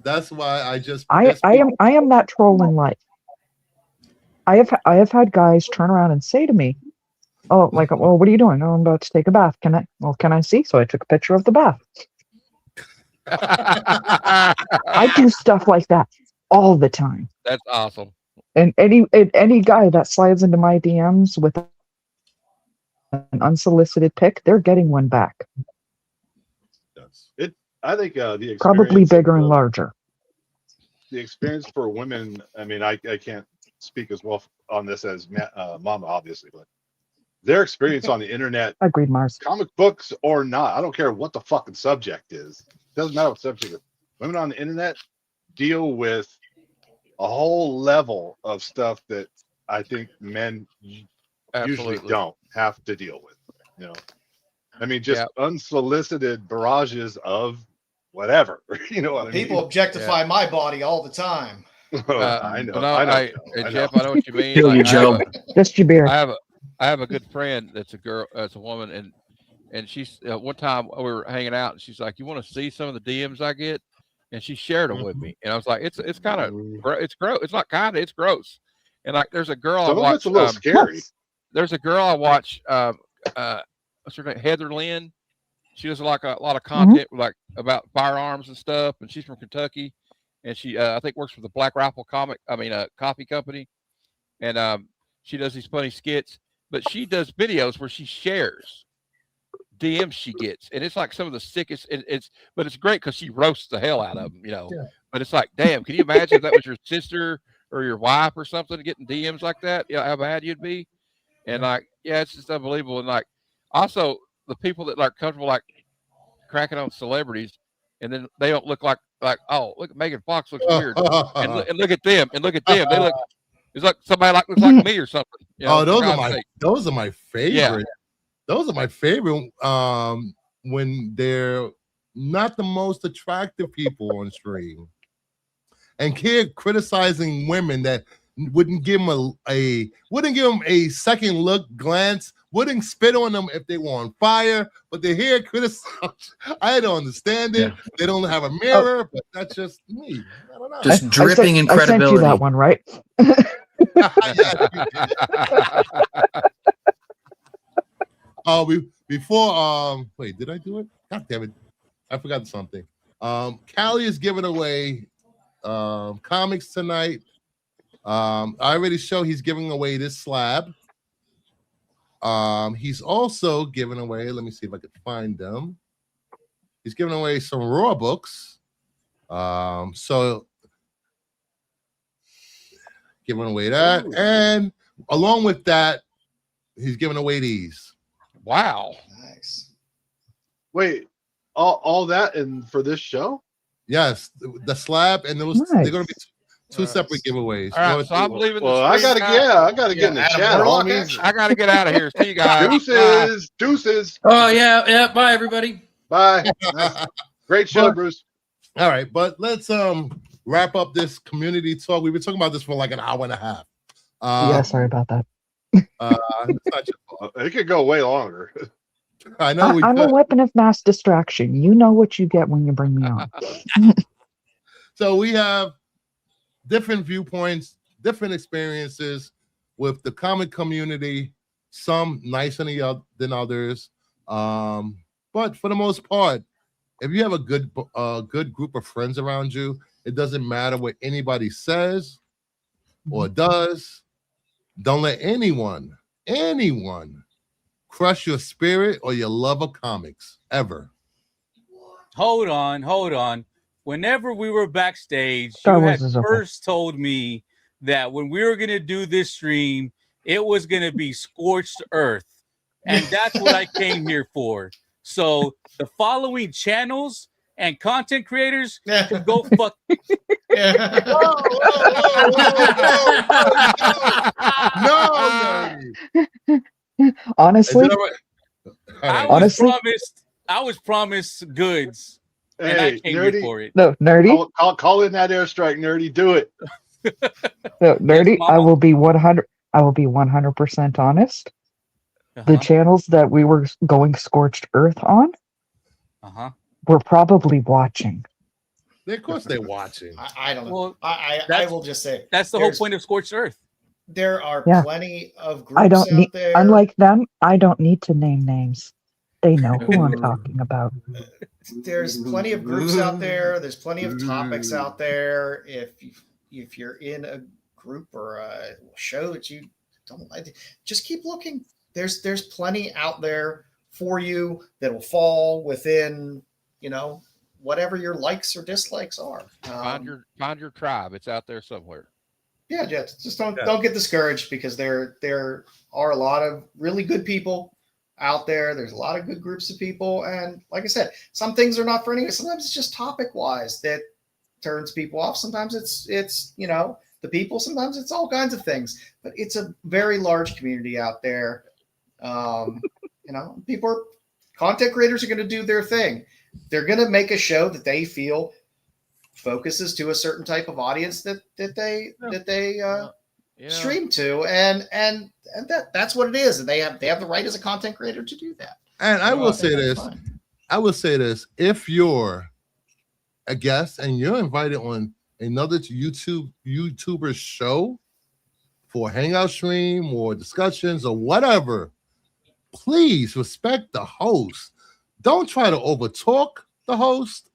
Speaker 1: That's why I just
Speaker 7: I am that troll in life. I have had guys turn around and say to me, "Oh, like, well, what are you doing?" "Oh, I'm about to take a bath. Can I see?" So I took a picture of the bath. I do stuff like that all the time.
Speaker 4: That's awesome.
Speaker 7: And any guy that slides into my DMs with an unsolicited pic, they're getting one back.
Speaker 6: I think the experience
Speaker 7: Probably bigger and larger.
Speaker 6: The experience for women, I mean, I can't speak as well on this as Mama, obviously, but their experience on the internet,
Speaker 7: agreed, Mars,
Speaker 6: comic books or not, I don't care what the fucking subject is. It doesn't matter what subject is. Women on the internet deal with a whole level of stuff that I think men usually don't have to deal with. You know, I mean, just unsolicited barrages of whatever. You know what I mean?
Speaker 5: People objectify my body all the time.
Speaker 6: I know.
Speaker 4: Jeff, I know what you mean.
Speaker 3: Feel you, Joe.
Speaker 7: Just your beard.
Speaker 4: I have a good friend that's a girl, that's a woman, and she's one time we were hanging out, and she's like, "You want to see some of the DMs I get?" And she shared them with me, and I was like, "It's kind of it's gross. It's not kind of, it's gross." And like, there's a girl I watch.
Speaker 6: It's a little scary.
Speaker 4: There's a girl I watch. What's her name? Heather Lynn. She does like a lot of content like about firearms and stuff, and she's from Kentucky, and she I think works for the Black Rifle coffee company, and she does these funny skits. But she does videos where she shares DMs she gets, and it's like some of the sickest. But it's great because she roasts the hell out of them, you know. Yeah. But it's like, damn, can you imagine if that was your sister or your wife or something getting DMs like that? Yeah, how bad you'd be. And like, yeah, it's just unbelievable. And like, also the people that like comfortable like cracking on celebrities, and then they don't look like oh, look, Megan Fox looks weird, and look at them, they look. It's like somebody looks like me or something. You know,
Speaker 1: those are my favorite. Yeah. Those are my favorite. When they're not the most attractive people on stream, and criticizing women that wouldn't give them a second look, glance, wouldn't spit on them if they were on fire, but they're here criticizing. I don't understand it. Yeah. They don't have a mirror, but that's just me. I don't know.
Speaker 3: Just dripping in credibility.
Speaker 7: I sent you that one, right?
Speaker 1: Wait, did I do it? God damn it. I forgot something. Callie is giving away comics tonight. I already showed he's giving away this slab. He's also giving away, let me see if I can find them. He's giving away some Raw books. So giving away that. Ooh. And along with that, he's giving away these.
Speaker 4: Wow.
Speaker 5: Nice.
Speaker 6: Wait, all that and for this show?
Speaker 1: Yes, the slab, and they're going to be two separate giveaways.
Speaker 4: All right, so I believe in
Speaker 6: I gotta get in the chat.
Speaker 4: I gotta get out of here. See you guys.
Speaker 6: Deuces.
Speaker 3: Oh yeah. Bye everybody.
Speaker 6: Bye. Nice. Great show, Bruce.
Speaker 1: All right, but let's wrap up this community talk. We've been talking about this for like an hour and a half.
Speaker 7: Yeah, sorry about that.
Speaker 1: It's not your fault.
Speaker 6: It could go way longer.
Speaker 1: I know.
Speaker 7: I'm a weapon of mass distraction. You know what you get when you bring me on.
Speaker 1: So we have different viewpoints, different experiences with the comic community, some nicer than others. But for the most part, if you have a good group of friends around you, it doesn't matter what anybody says or does. Don't let anyone crush your spirit or your love of comics, ever.
Speaker 2: Hold on. Whenever we were backstage, you had first told me that when we were going to do this stream, it was going to be scorched earth. And that's what I came here for. So the following channels and content creators can go fuck.
Speaker 1: No.
Speaker 7: Honestly,
Speaker 2: I was promised goods.
Speaker 6: Hey,
Speaker 2: and I came
Speaker 6: Nerdy,
Speaker 2: here for it.
Speaker 7: No, Nerdy.
Speaker 6: Call in that airstrike, Nerdy. Do it.
Speaker 7: No, Nerdy. Yes, I will be 100. I will be 100% honest. The channels that we were going scorched earth on, were probably watching.
Speaker 1: Of course, they're watching.
Speaker 5: I don't know. Well, I will just say
Speaker 2: that's the whole point of scorched earth.
Speaker 5: There are plenty of groups out there.
Speaker 7: Unlike them, I don't need to name names. They know who I'm talking about.
Speaker 5: there's plenty of groups out there. There's plenty of topics out there. If you're in a group or a show that you don't like, just keep looking. There's plenty out there for you that will fall within, whatever your likes or dislikes are.
Speaker 4: Find your tribe. It's out there somewhere.
Speaker 5: Yeah, just don't get discouraged, because there are a lot of really good people out there. There's a lot of good groups of people, and like I said, some things are not for anyone. Sometimes it's just topic wise that turns people off. Sometimes it's the people. Sometimes it's all kinds of things. But it's a very large community out there. Content creators are going to do their thing. They're going to make a show that they feel focuses to a certain type of audience that they stream to, and that's what it is. And they have the right as a content creator to do that.
Speaker 1: And I will say this: if you're a guest and you're invited on another YouTuber's show for a hangout stream or discussions or whatever, please respect the host. Don't try to overtalk the host.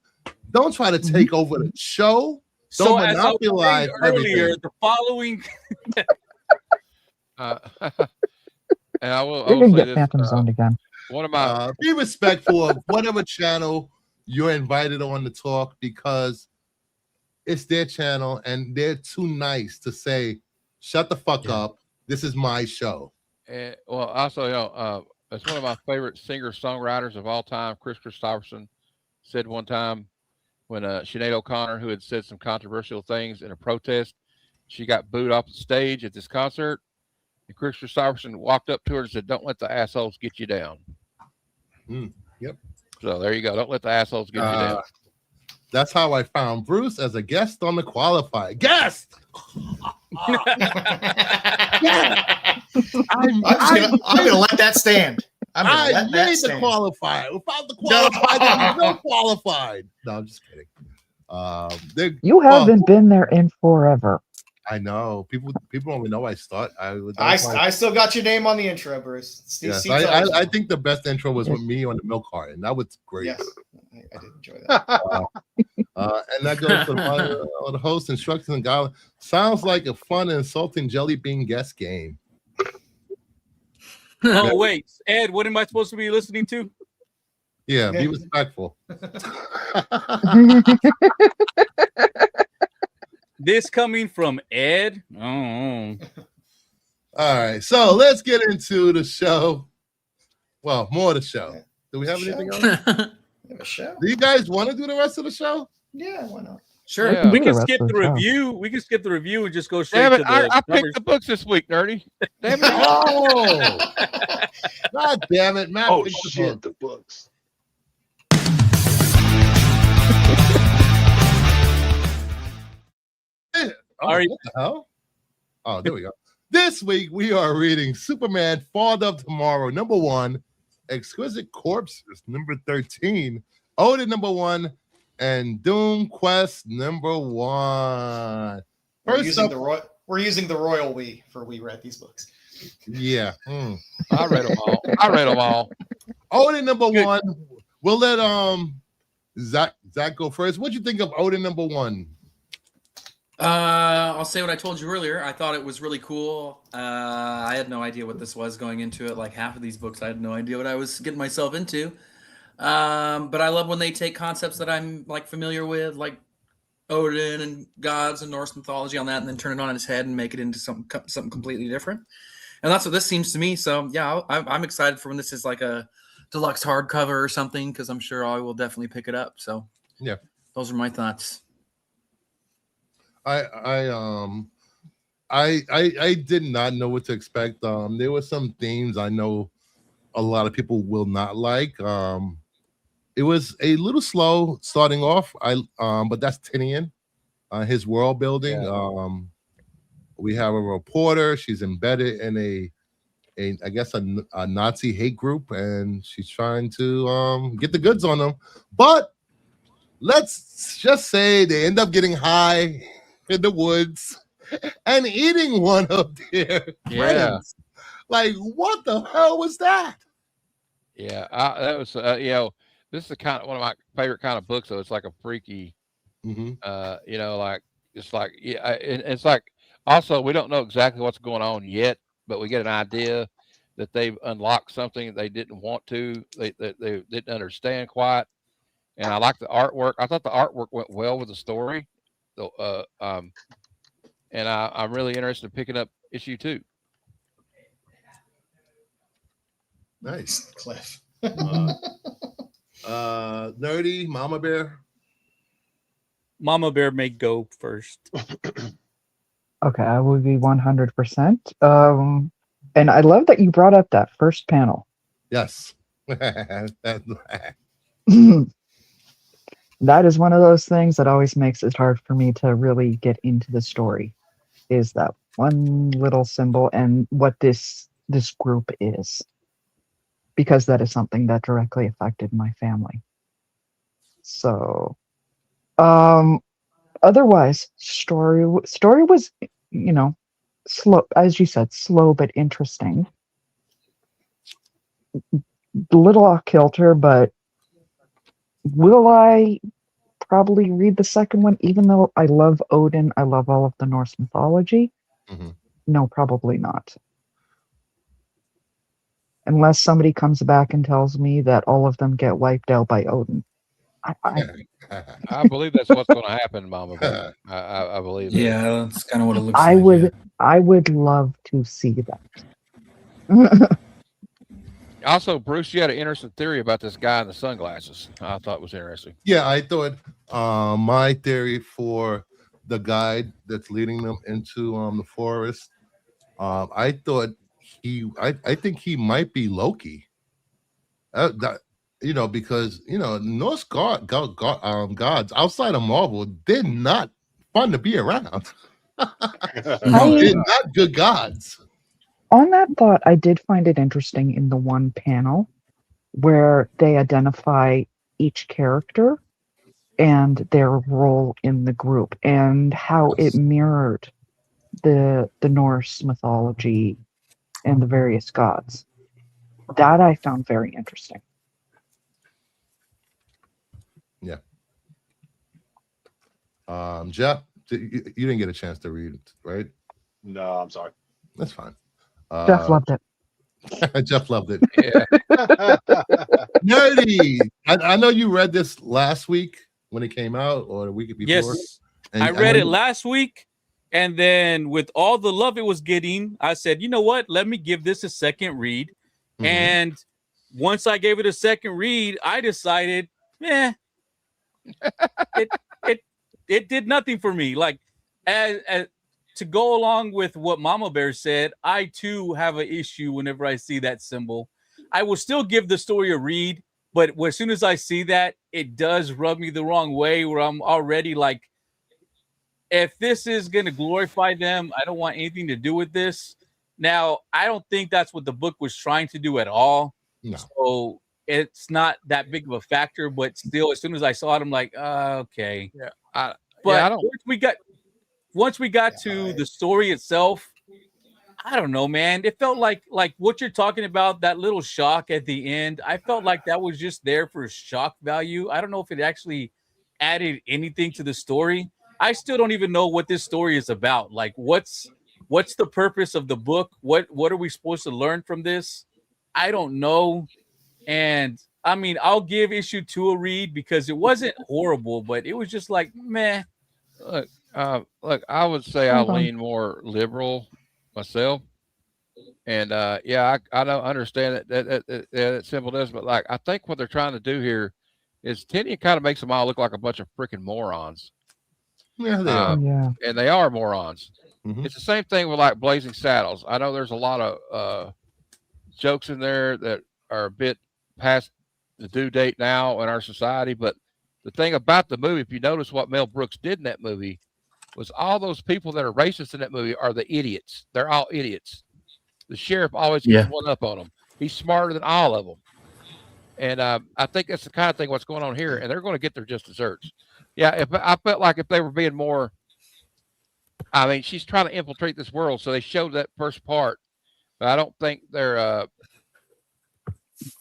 Speaker 1: Don't try to take over the show. Don't monopolize
Speaker 2: earlier. The following.
Speaker 4: And I will
Speaker 7: You're
Speaker 4: say
Speaker 7: get Phantom Zone again.
Speaker 4: One of my
Speaker 1: be respectful of whatever channel you're invited on to talk, because it's their channel and they're too nice to say, "Shut the fuck up. This is my show."
Speaker 4: Well, also, it's one of my favorite singer-songwriters of all time. Chris Christopherson said one time when Sinead O'Connor, who had said some controversial things in a protest, she got booed off the stage at this concert, and Chris Christopherson walked up to her and said, "Don't let the assholes get you down."
Speaker 1: Yep.
Speaker 4: So there you go. Don't let the assholes get you down.
Speaker 1: That's how I found Bruce as a guest on the Qualified. Guest!
Speaker 5: I'm going to let that stand.
Speaker 1: I made the Qualified. Without the Qualified, there's no Qualified. No, I'm just kidding.
Speaker 7: You haven't been there in forever.
Speaker 1: I know. People don't even know I start.
Speaker 5: I still got your name on the intro, Bruce.
Speaker 1: Yes, I think the best intro was with me on the milk carton. That was great.
Speaker 5: Yes, I did enjoy that.
Speaker 1: And that goes to the host, instructions, and guidelines. Sounds like a fun and insulting jelly bean guest game.
Speaker 2: Oh, wait. Ed, what am I supposed to be listening to?
Speaker 1: Yeah, be respectful.
Speaker 2: This coming from Ed? Oh.
Speaker 1: All right, so let's get into the show. Well, more of the show. Do we have anything else?
Speaker 5: We have a show.
Speaker 1: Do you guys want to do the rest of the show?
Speaker 5: Yeah, why not?
Speaker 3: Sure.
Speaker 4: Yeah.
Speaker 2: We can skip the review. We can skip the review and just go straight
Speaker 4: Damn it!
Speaker 2: to the
Speaker 4: I picked the books this week, Nerdy. Damn it!
Speaker 1: Oh, God damn it, Matt!
Speaker 6: Oh shit, the books.
Speaker 2: What
Speaker 1: the hell? Oh, there we go. This week we are reading Superman Fall of Tomorrow, #1, Exquisite Corpses, #13, Odin #1, and Doom Quest #1.
Speaker 5: We're using the royal we read these books.
Speaker 1: Yeah.
Speaker 4: I read them all.
Speaker 1: Odin #1. We'll let Zach go first. What'd you think of Odin #1?
Speaker 3: I'll say what I told you earlier. I thought it was really cool. I had no idea what this was going into it. Like half of these books, I had no idea what I was getting myself into. But I love when they take concepts that I'm like familiar with, like Odin and gods and Norse mythology on that, and then turn it on its head and make it into something completely different. And that's what this seems to me. So yeah, I'm excited for when this is like a deluxe hardcover or something, because I'm sure I will definitely pick it up. So
Speaker 1: yeah,
Speaker 3: those are my thoughts.
Speaker 1: I did not know what to expect. There were some themes I know a lot of people will not like. It was a little slow starting off. But that's Tinian, his world building. Yeah. We have a reporter. She's embedded in I guess a Nazi hate group, and she's trying to get the goods on them. But let's just say they end up getting high in the woods and eating one of their friends. Like, what the hell was that?
Speaker 4: Yeah, that was This is the kind of one of my favorite kind of books. So it's like a freaky, you know, like it's like it's like also we don't know exactly what's going on yet, but we get an idea that they've unlocked something they didn't want to, they didn't understand quite. And I like the artwork. I thought the artwork went well with the story. So, and I'm really interested in picking up issue 2.
Speaker 1: Nice,
Speaker 5: Cliff.
Speaker 1: Nerdy Mama Bear.
Speaker 2: Mama Bear may go first.
Speaker 7: Okay, I would be 100%. And I love that you brought up that first panel.
Speaker 1: Yes.
Speaker 7: That is one of those things that always makes it hard for me to really get into the story, is that one little symbol and what this group is, because that is something that directly affected my family. So otherwise, story was, you know, slow, as you said, slow but interesting. A little off kilter, but will I probably read the second one, even though I love Odin, I love all of the Norse mythology? No, probably not. Unless somebody comes back and tells me that all of them get wiped out by Odin.
Speaker 4: I believe that's what's going to happen, Mama Bear. I believe that.
Speaker 3: Yeah, that's kind of what it looks like.
Speaker 7: I would love to see that.
Speaker 4: Also, Bruce, you had an interesting theory about this guy in the sunglasses. I thought was interesting.
Speaker 1: Yeah, I thought my theory for the guide that's leading them into the forest, I thought I think he might be Loki. You know, because you know Norse gods outside of Marvel, they're not fun to be around. They're not good gods.
Speaker 7: On that thought, I did find it interesting in the one panel where they identify each character and their role in the group and how it mirrored the Norse mythology and the various gods. That I found very interesting.
Speaker 1: Yeah. Jeff, you didn't get a chance to read it, right?
Speaker 6: No, I'm sorry.
Speaker 1: That's fine.
Speaker 7: Jeff loved it.
Speaker 1: Jeff loved it.
Speaker 4: Yeah.
Speaker 1: Nerdy. I know you read this last week when it came out, or the week before.
Speaker 2: Yes, I read it last week, and then with all the love it was getting, I said, you know what? Let me give this a second read. And once I gave it a second read, I decided, it did nothing for me. Like, as to go along with what Mama Bear said, I too have an issue whenever I see that symbol. I will still give the story a read, but as soon as I see that, it does rub me the wrong way, where I'm already like, if this is going to glorify them, I don't want anything to do with this. Now, I don't think that's what the book was trying to do at all.
Speaker 1: No.
Speaker 2: So it's not that big of a factor, but still, as soon as I saw it, I'm like, okay.
Speaker 4: Yeah.
Speaker 2: Once we got to the story itself, I don't know, man. It felt like what you're talking about, that little shock at the end. I felt like that was just there for shock value. I don't know if it actually added anything to the story. I still don't even know what this story is about. Like, what's the purpose of the book? What are we supposed to learn from this? I don't know. And I mean, I'll give issue 2 a read because it wasn't horrible, but it was just like, meh.
Speaker 4: Look, I would say I lean more liberal myself, and I don't understand that symbol does, but like I think what they're trying to do here is Tinian kind of makes them all look like a bunch of freaking morons.
Speaker 1: Yeah, they are.
Speaker 4: And they are morons. It's the same thing with like Blazing Saddles. I know there's a lot of jokes in there that are a bit past the due date now in our society, but the thing about the movie, if you notice what Mel Brooks did in that movie, was all those people that are racist in that movie are the idiots. They're all idiots. The sheriff always gets one up on them. He's smarter than all of them. And I think that's the kind of thing what's going on here, and they're going to get their just desserts. Yeah, I felt like if they were being more, I mean, she's trying to infiltrate this world, so they showed that first part, but I don't think they're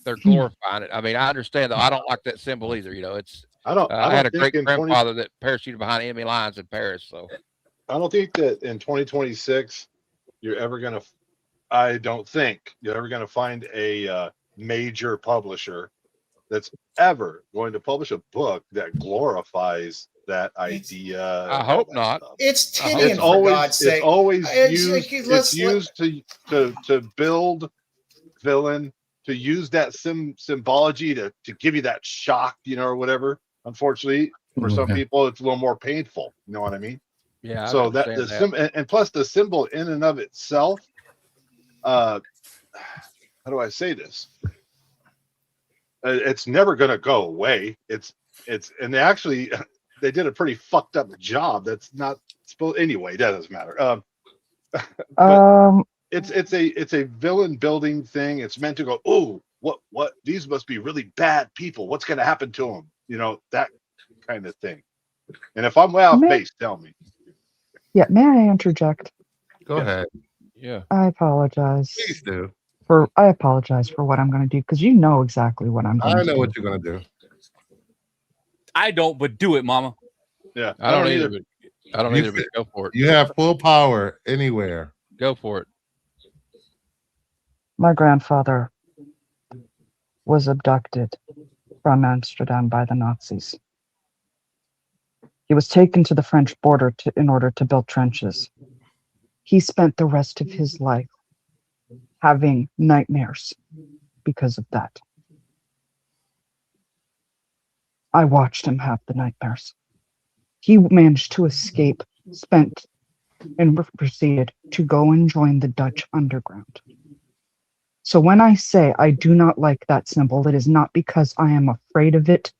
Speaker 4: they're glorifying it. I mean, I understand though. I don't like that symbol either. You know, it's.
Speaker 6: I don't
Speaker 4: I had a
Speaker 6: think
Speaker 4: great grandfather that parachuted behind enemy lines in Paris. So
Speaker 6: I don't think that in 2026 you're ever gonna. I don't think you're ever gonna find a major publisher that's ever going to publish a book that glorifies that idea.
Speaker 4: I hope not.
Speaker 6: Stuff.
Speaker 5: It's Tinian, for God's sake.
Speaker 6: It's always used. It's used to build villain, to use that symbology to give you that shock, you know, or whatever. Unfortunately, for some people, it's a little more painful. You know what I mean?
Speaker 4: Yeah.
Speaker 6: So and plus the symbol in and of itself. How do I say this? It's never going to go away. And they did a pretty fucked up job. That's not supposed anyway. That doesn't matter. It's a villain building thing. It's meant to go, oh, what? These must be really bad people. What's going to happen to them? You know, that kind of thing. And if I'm way off base, tell me.
Speaker 7: Yeah, may I interject?
Speaker 1: Go ahead.
Speaker 4: Yeah.
Speaker 7: I apologize.
Speaker 1: Please do.
Speaker 7: I apologize for what I'm going to do, because you know exactly what I'm going to do.
Speaker 1: I know what you're going to do.
Speaker 2: I don't, but do it, Mama.
Speaker 6: Yeah,
Speaker 4: I don't either. But go for it.
Speaker 1: You have full power anywhere.
Speaker 4: Go for it.
Speaker 7: My grandfather was abducted from Amsterdam by the Nazis. He was taken to the French border in order to build trenches. He spent the rest of his life having nightmares because of that. I watched him have the nightmares. He managed to escape, and proceeded to go and join the Dutch underground. So when I say I do not like that symbol, it is not because I am afraid of it,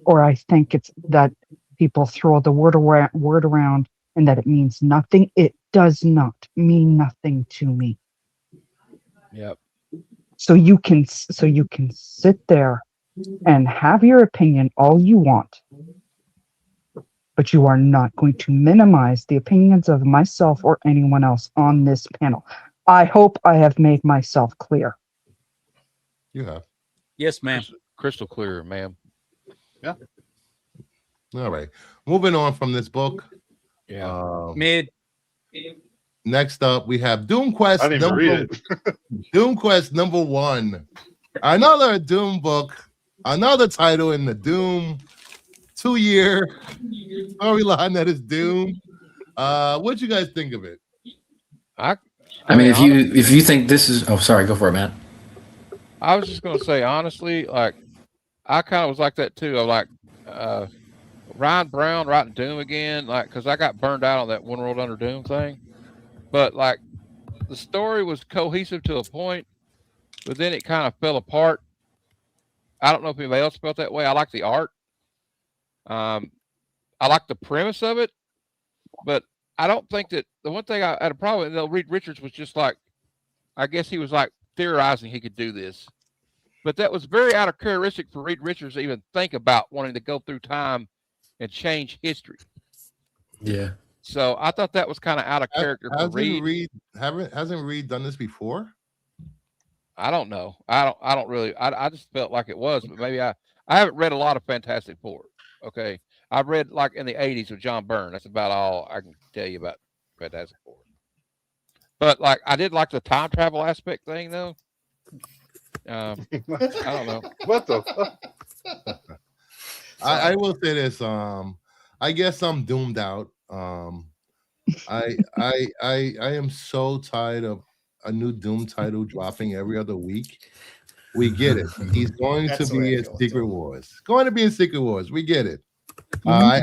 Speaker 7: or I think it's that people throw the word around and that it means nothing. It does not mean nothing to me.
Speaker 4: Yep.
Speaker 7: So you can sit there and have your opinion all you want, but you are not going to minimize the opinions of myself or anyone else on this panel. I hope I have made myself clear.
Speaker 1: You have.
Speaker 2: Yes, ma'am.
Speaker 4: Crystal clear, ma'am.
Speaker 6: Yeah.
Speaker 1: All right. Moving on from this book.
Speaker 4: Yeah.
Speaker 2: Mid.
Speaker 1: Next up, we have Doom Quest.
Speaker 6: I didn't even read it.
Speaker 1: Doom Quest #1. Another Doom book. Another title in the Doom 2-year storyline that is Doom. What you guys think of it?
Speaker 3: I mean, if you think this is, oh, sorry, go for it, man.
Speaker 4: I was just gonna say honestly, like I kind of was like that too. I'm like Ryan Brown writing Doom again, like because I got burned out on that One World Under Doom thing. But like the story was cohesive to a point, but then it kind of fell apart. I don't know if anybody else felt that way. I like the art. I like the premise of it, but I don't think that the one thing I had a problem with, Reed Richards was just like, I guess he was like theorizing he could do this, but that was very out of characteristic for Reed Richards to even think about wanting to go through time and change history.
Speaker 3: Yeah.
Speaker 4: So I thought that was kind of out of character for Reed.
Speaker 1: Hasn't Reed done this before?
Speaker 4: I don't know. I don't really. I just felt like it was, but maybe I haven't read a lot of Fantastic Four. Okay, I've read like in the '80s with John Byrne. That's about all I can tell you about Fantastic Four. But like, I did like the time travel aspect thing, though. I don't know.
Speaker 6: What the fuck?
Speaker 1: I will say this. I guess I'm doomed out. I am so tired of a new Doom title dropping every other week. We get it. He's going to be in Secret Wars. Going to be in Secret Wars. We get it. I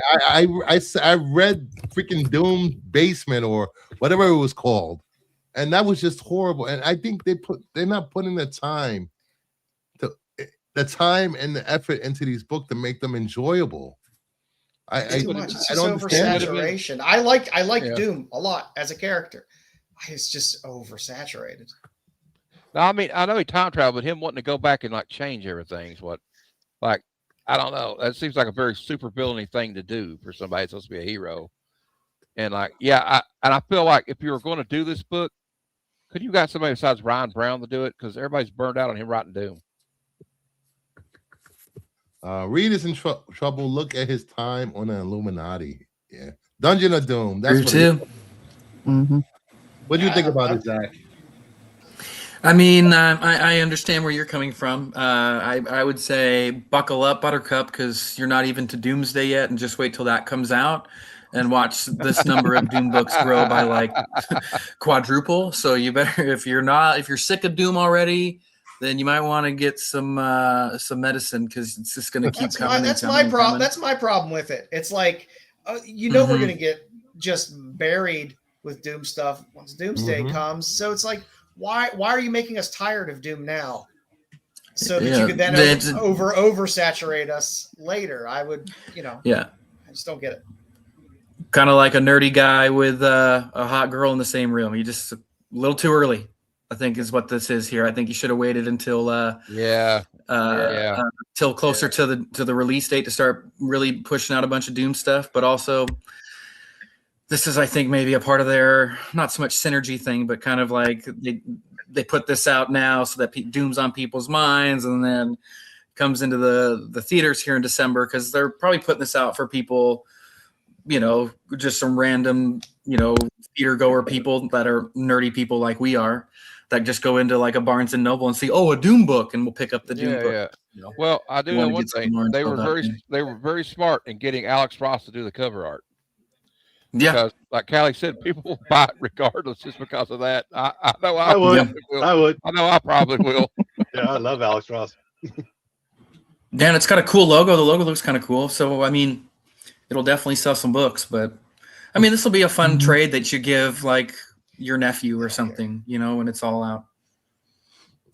Speaker 1: read freaking Doom Basement or whatever it was called, and that was just horrible. And I think they're not putting the time and the effort into these books to make them enjoyable.
Speaker 5: It's too much. It's just oversaturation. I like Doom a lot as a character. It's just oversaturated.
Speaker 4: No, I mean, I know he time traveled, but him wanting to go back and like change everything is what, like, I don't know. That seems like a very super villainy thing to do for somebody that's supposed to be a hero. And like, yeah, I feel like if you were going to do this book, could you got somebody besides Ryan Brown to do it? Because everybody's burned out on him writing Doom.
Speaker 1: Reed is in trouble. Look at his time on the Illuminati. Yeah, Dungeon of Doom. That's
Speaker 3: True
Speaker 1: what.
Speaker 3: too.
Speaker 1: What do you think about it, Zach?
Speaker 3: I mean, I understand where you're coming from. I would say buckle up, Buttercup, because you're not even to Doomsday yet, and just wait till that comes out, and watch this number of Doom books grow by like quadruple. So you better, if you're sick of Doom already, then you might want to get some medicine, because it's just going to keep coming.
Speaker 5: That's my problem. That's my problem with it. It's like, we're going to get just buried with Doom stuff once Doomsday comes. So it's like, why are you making us tired of Doom now? So that you could then oversaturate us later. I would, I just don't get it.
Speaker 3: Kind of like a nerdy guy with a hot girl in the same room. You just a little too early, I think, is what this is here. I think you should have waited until till closer to the release date to start really pushing out a bunch of Doom stuff. But also, this is, I think, maybe a part of their, not so much synergy thing, but kind of like they put this out now so that Doom's on people's minds, and then comes into the theaters here in December, because they're probably putting this out for people, just some random, theater goer people that are nerdy people like we are, that just go into like a Barnes and Noble and see, a Doom book, and we'll pick up the Doom book.
Speaker 4: Yeah. Well, I do know one thing. They were very smart in getting Alex Ross to do the cover art.
Speaker 3: Yeah,
Speaker 4: because like Callie said, people will buy it regardless just because of that. I know
Speaker 6: I would.
Speaker 4: I know I probably will.
Speaker 6: Yeah, I love Alex Ross.
Speaker 3: Dan, it's got a cool logo. The logo looks kind of cool. So I mean, it'll definitely sell some books. But I mean, this will be a fun trade that you give like your nephew or something, when it's all out.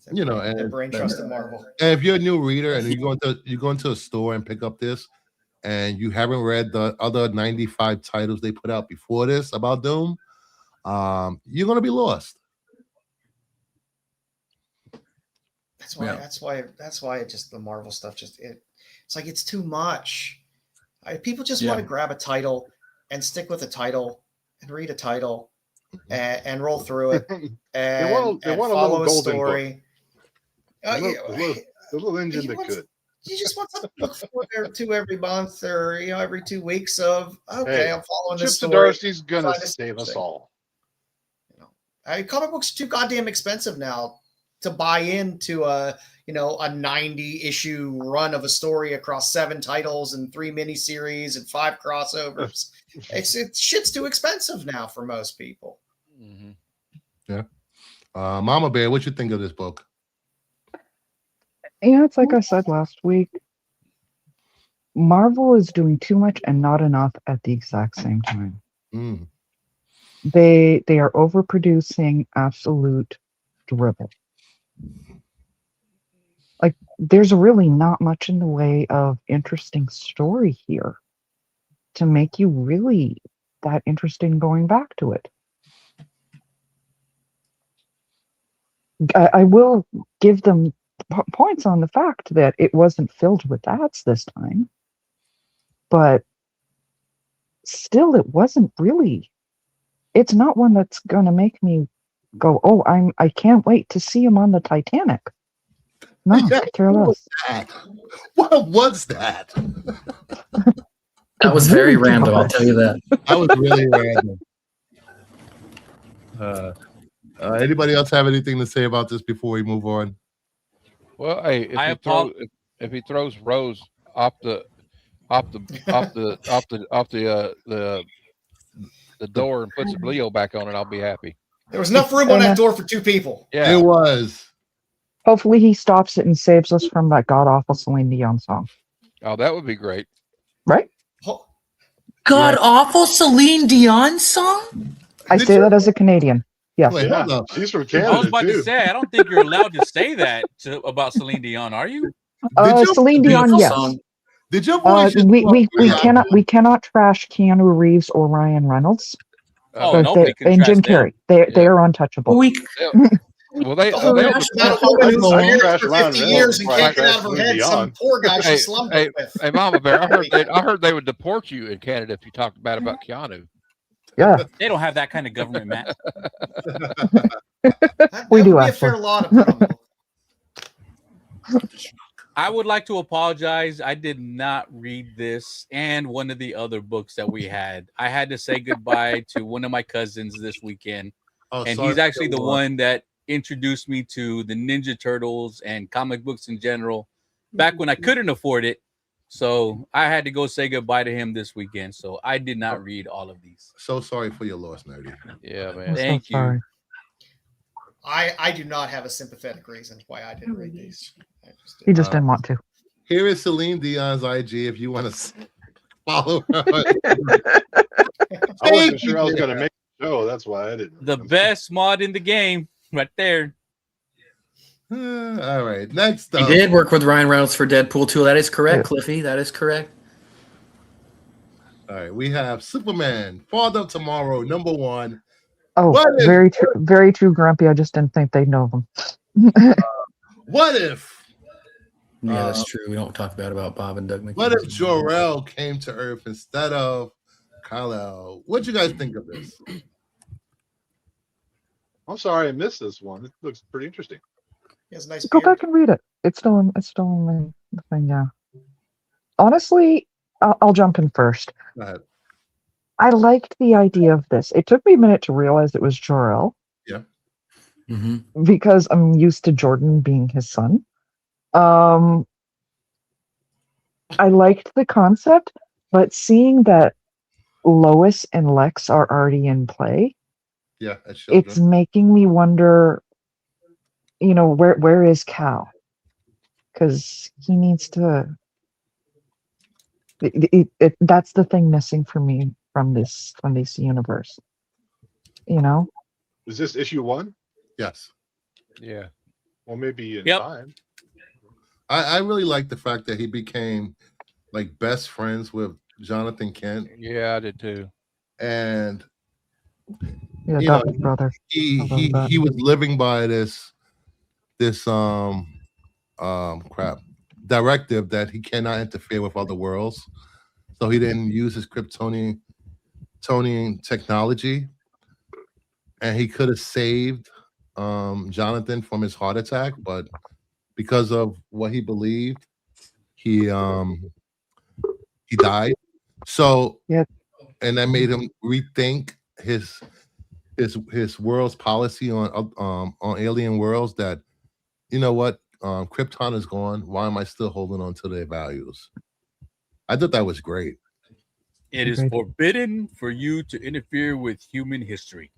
Speaker 1: And
Speaker 5: brain trust in Marvel.
Speaker 1: And if you're a new reader and you go into a store and pick up this, and you haven't read the other 95 titles they put out before this about Doom, you're gonna be lost.
Speaker 5: That's why it just, the Marvel stuff it's like it's too much. People just want to grab a title and stick with a title and read a title and roll through it and follow a story.
Speaker 6: A little engine that could.
Speaker 5: You just want something to look forward to every month or every 2 weeks of I'm following this story.
Speaker 6: Darcy's gonna save us all.
Speaker 5: Comic books are too goddamn expensive now to buy into a 90 issue run of a story across 7 titles and 3 miniseries and 5 crossovers. Shit's too expensive now for most people.
Speaker 1: Yeah. Mama Bear, what you think of this book?
Speaker 7: It's like I said last week. Marvel is doing too much and not enough at the exact same time. They are overproducing absolute dribble. Like, there's really not much in the way of interesting story here to make you really that interesting going back to it. I will give them points on the fact that it wasn't filled with ads this time, but still, it wasn't really. It's not one that's going to make me go, I can't wait to see him on the Titanic. No, care less.
Speaker 1: What was that?
Speaker 3: That was very random, I'll tell you that.
Speaker 1: That was really random. Anybody else have anything to say about this before we move on?
Speaker 4: Well, hey, if he throws Rose off the door and puts Leo back on it, I'll be happy.
Speaker 5: There was enough room on that door for 2 people.
Speaker 4: Yeah,
Speaker 1: it was.
Speaker 7: Hopefully he stops it and saves us from that god-awful Celine Dion song.
Speaker 4: Oh, that would be great.
Speaker 7: Right?
Speaker 3: God-awful Celine Dion song?
Speaker 7: I say that as a Canadian. Yes.
Speaker 1: Wait, hold up.
Speaker 6: She's from Canada.
Speaker 2: I was about to say, I don't think you're allowed to say that about Celine Dion, are you?
Speaker 7: Celine Dion, yes.
Speaker 3: Song.
Speaker 1: Did your voice
Speaker 7: we cannot trash Keanu Reeves or Ryan Reynolds.
Speaker 2: Nobody can
Speaker 7: and
Speaker 2: trash
Speaker 7: Jim Carrey. They are untouchable.
Speaker 4: Well, they
Speaker 5: about a woman who's married for 50 years and can't get out of her head some poor guy she slumbered with.
Speaker 4: Hey, Mama Bear, I heard they would deport you in Canada if you talked bad about Keanu.
Speaker 7: Yeah.
Speaker 2: They don't have that kind of government, Matt.
Speaker 7: We do
Speaker 5: be a
Speaker 7: actually.
Speaker 5: fair lot of them.
Speaker 2: I would like to apologize. I did not read this and one of the other books that we had. I had to say goodbye to one of my cousins this weekend. And he's actually the one that introduced me to the Ninja Turtles and comic books in general back when I couldn't afford it. So I had to go say goodbye to him this weekend. So I did not read all of these.
Speaker 1: So sorry for your loss, Nerdy.
Speaker 4: Yeah, man.
Speaker 2: Thank you.
Speaker 5: I do not have a sympathetic reason why I didn't read these.
Speaker 7: He just didn't want to.
Speaker 1: Here is Celine Dion's IG if you want to follow her.
Speaker 6: I wasn't sure I was going to make the show. That's why I didn't.
Speaker 2: The best mod in the game right there.
Speaker 1: All right. Next
Speaker 3: He
Speaker 1: up.
Speaker 3: did work with Ryan Reynolds for Deadpool 2. That is correct, Cliffy. That is correct.
Speaker 1: All right. We have Superman, Father of Tomorrow, #1.
Speaker 7: Oh, very true, Grumpy. I just didn't think they'd know them.
Speaker 1: What if?
Speaker 3: Yeah, that's true. We don't talk about Bob and Doug McKenzie.
Speaker 1: What if Jor-El came to Earth instead of Kal-El? What do you guys think of this?
Speaker 6: I'm sorry I missed this one. It looks pretty interesting.
Speaker 5: He has a nice
Speaker 7: Go
Speaker 5: beard.
Speaker 7: back and read it. It's still in the thing. Yeah. Honestly, I'll jump in first.
Speaker 1: Go ahead.
Speaker 7: I liked the idea of this. It took me a minute to realize it was Jor-El.
Speaker 1: Yeah.
Speaker 3: Mm-hmm.
Speaker 7: Because I'm used to Jordan being his son. I liked the concept, but seeing that Lois and Lex are already in play,
Speaker 1: Yeah,
Speaker 7: it's making me wonder, where is Cal? Because he needs to. That's the thing missing for me from this universe.
Speaker 6: Is this issue 1?
Speaker 1: Yes.
Speaker 4: Yeah.
Speaker 6: Well, maybe in
Speaker 2: Yep.
Speaker 6: time.
Speaker 1: I really like the fact that he became like best friends with Jonathan Kent.
Speaker 4: Yeah, I did too.
Speaker 1: And
Speaker 7: Your adopted brother.
Speaker 1: he was living by this directive that he cannot interfere with other worlds. So he didn't use his Kryptonian technology. And he could have saved Jonathan from his heart attack, but because of what he believed, he died. So and that made him rethink his world's policy on alien worlds. That Krypton is gone. Why am I still holding on to their values? I thought that was great.
Speaker 2: It is forbidden for you to interfere with human history.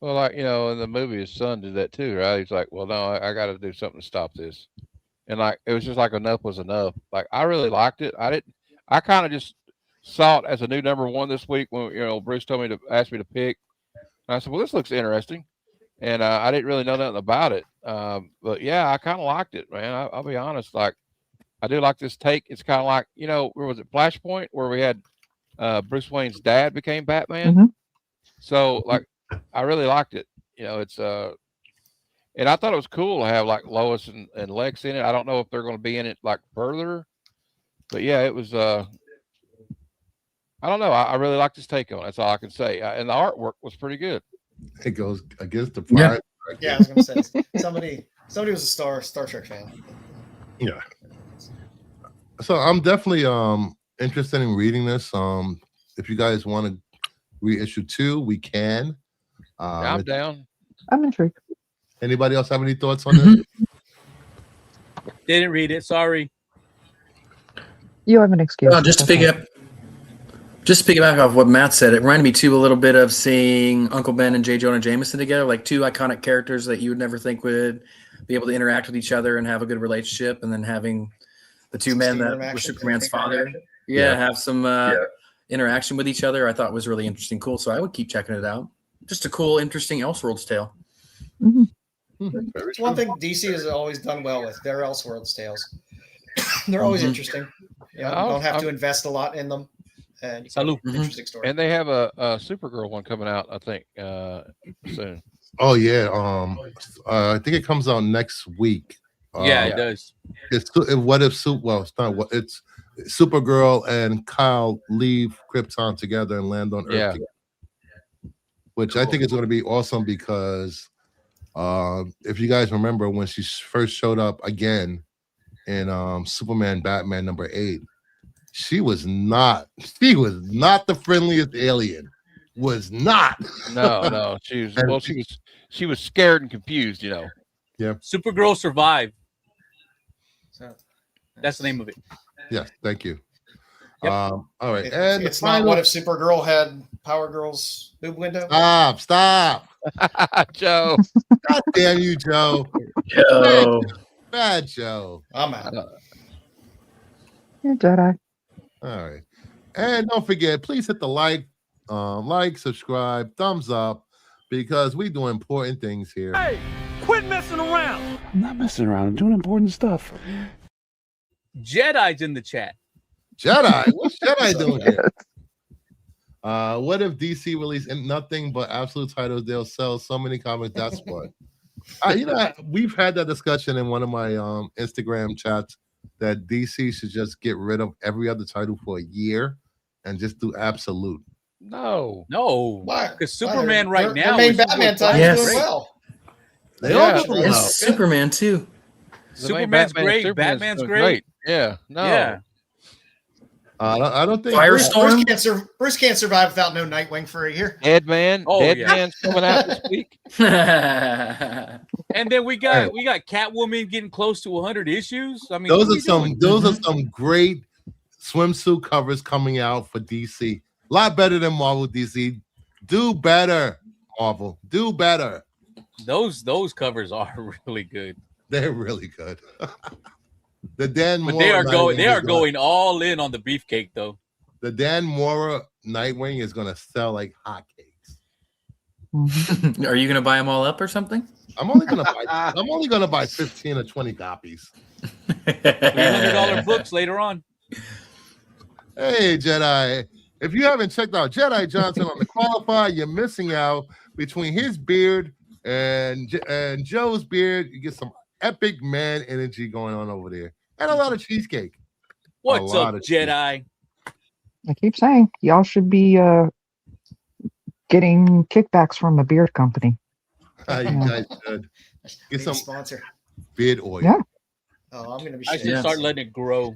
Speaker 4: Well, in the movie, his son did that too, right? He's like, well, no, I got to do something to stop this. And it was just like enough was enough. Like, I really liked it. I kind of just saw it as a new #1 this week when, Bruce asked me to pick. And I said, well, this looks interesting. And I didn't really know nothing about it. But yeah, I kind of liked it, man. I'll be honest. Like, I do like this take. It's kind of like, where was it? Flashpoint, where we had Bruce Wayne's dad became Batman.
Speaker 7: Mm-hmm.
Speaker 4: So like, I really liked it. It's and I thought it was cool to have like Lois and Lex in it. I don't know if they're going to be in it like further, but yeah, it was. I don't know. I really liked his take on it. That's all I can say. And the artwork was pretty good.
Speaker 1: It goes against the pride.
Speaker 5: Yeah, I was going to say somebody was a Star Trek fan.
Speaker 1: Yeah. So I'm definitely interested in reading this. If you guys want to read issue 2, we can.
Speaker 4: I'm down.
Speaker 7: I'm intrigued.
Speaker 1: Anybody else have any thoughts on this?
Speaker 2: Didn't read it. Sorry.
Speaker 7: You have an excuse.
Speaker 3: Just to piggyback off what Matt said, it reminded me too a little bit of seeing Uncle Ben and J. Jonah Jameson together, like two iconic characters that you would never think would be able to interact with each other and have a good relationship, and then having the two men that were Superman's father, have some interaction with each other. I thought was really interesting, cool. So I would keep checking it out. Just a cool, interesting Elseworlds tale.
Speaker 7: Mm-hmm.
Speaker 5: It's one thing DC has always done well with their Elseworlds tales. They're always interesting. You don't have to invest a lot in them. And interesting story.
Speaker 4: And they have a Supergirl one coming out, I think, soon.
Speaker 1: Oh yeah, I think it comes out next week.
Speaker 2: Yeah, it does.
Speaker 1: It's what if it's not what it's Supergirl and Kyle leave Krypton together and land on Earth together. Which I think is going to be awesome because if you guys remember when she first showed up again in Superman Batman #8. She was not the friendliest alien. Was not.
Speaker 4: No. She was scared and confused, you know.
Speaker 1: Yeah.
Speaker 2: Supergirl survived. So that's the name of it.
Speaker 1: Yes, thank you.
Speaker 2: Yep.
Speaker 1: All right.
Speaker 5: It's not what if Supergirl had Power Girl's boob window?
Speaker 1: Stop.
Speaker 4: Joe.
Speaker 1: God damn you, Joe.
Speaker 3: Joe.
Speaker 1: Bad Joe.
Speaker 5: I'm out.
Speaker 7: Yeah, Jedi.
Speaker 1: All right. And don't forget, please hit the like, subscribe, thumbs up, because we do important things here.
Speaker 8: Hey, quit messing around.
Speaker 9: I'm not messing around. I'm doing important stuff.
Speaker 2: Jedi's in the chat.
Speaker 1: Jedi? What's Jedi doing here? What if DC released nothing but absolute titles? They'll sell so many comics. That's what. We've had that discussion in one of my Instagram chats that DC should just get rid of every other title for a year and just do absolute.
Speaker 4: No.
Speaker 5: Why?
Speaker 2: Because Superman right now.
Speaker 5: Their main Batman title is doing well.
Speaker 1: They all do
Speaker 3: And
Speaker 1: well.
Speaker 3: Superman too.
Speaker 2: Superman's great. Batman's great.
Speaker 4: Yeah. No.
Speaker 2: Yeah.
Speaker 1: I don't think
Speaker 3: Firestorm.
Speaker 5: Bruce can't survive without no Nightwing for a year.
Speaker 4: Deadman.
Speaker 2: Oh,
Speaker 4: Deadman's coming out this week.
Speaker 2: And then we got Catwoman getting close to 100 issues. I mean,
Speaker 1: those are some great swimsuit covers coming out for DC. A lot better than Marvel. DC, do better. Marvel, do better.
Speaker 2: Those covers are really good.
Speaker 1: They're really good. The Dan
Speaker 2: But
Speaker 1: Mora
Speaker 2: they are going all in on the beefcake though.
Speaker 1: The Dan Mora Nightwing is going to sell like hotcakes.
Speaker 3: Are you gonna buy them all up or something?
Speaker 1: I'm only gonna buy 15 or 20 copies.
Speaker 2: $300 books later on.
Speaker 1: Hey Jedi, if you haven't checked out Jedi Johnson on the Qualifier, you're missing out. Between his beard and Joe's beard, you get some epic man energy going on over there, and a lot of cheesecake.
Speaker 2: What's up, Jedi?
Speaker 7: I keep saying y'all should be getting kickbacks from a beard company.
Speaker 1: You guys should get some
Speaker 5: sponsor
Speaker 1: beard oil.
Speaker 7: Yeah.
Speaker 5: Oh, I'm gonna be.
Speaker 2: I should start letting it grow.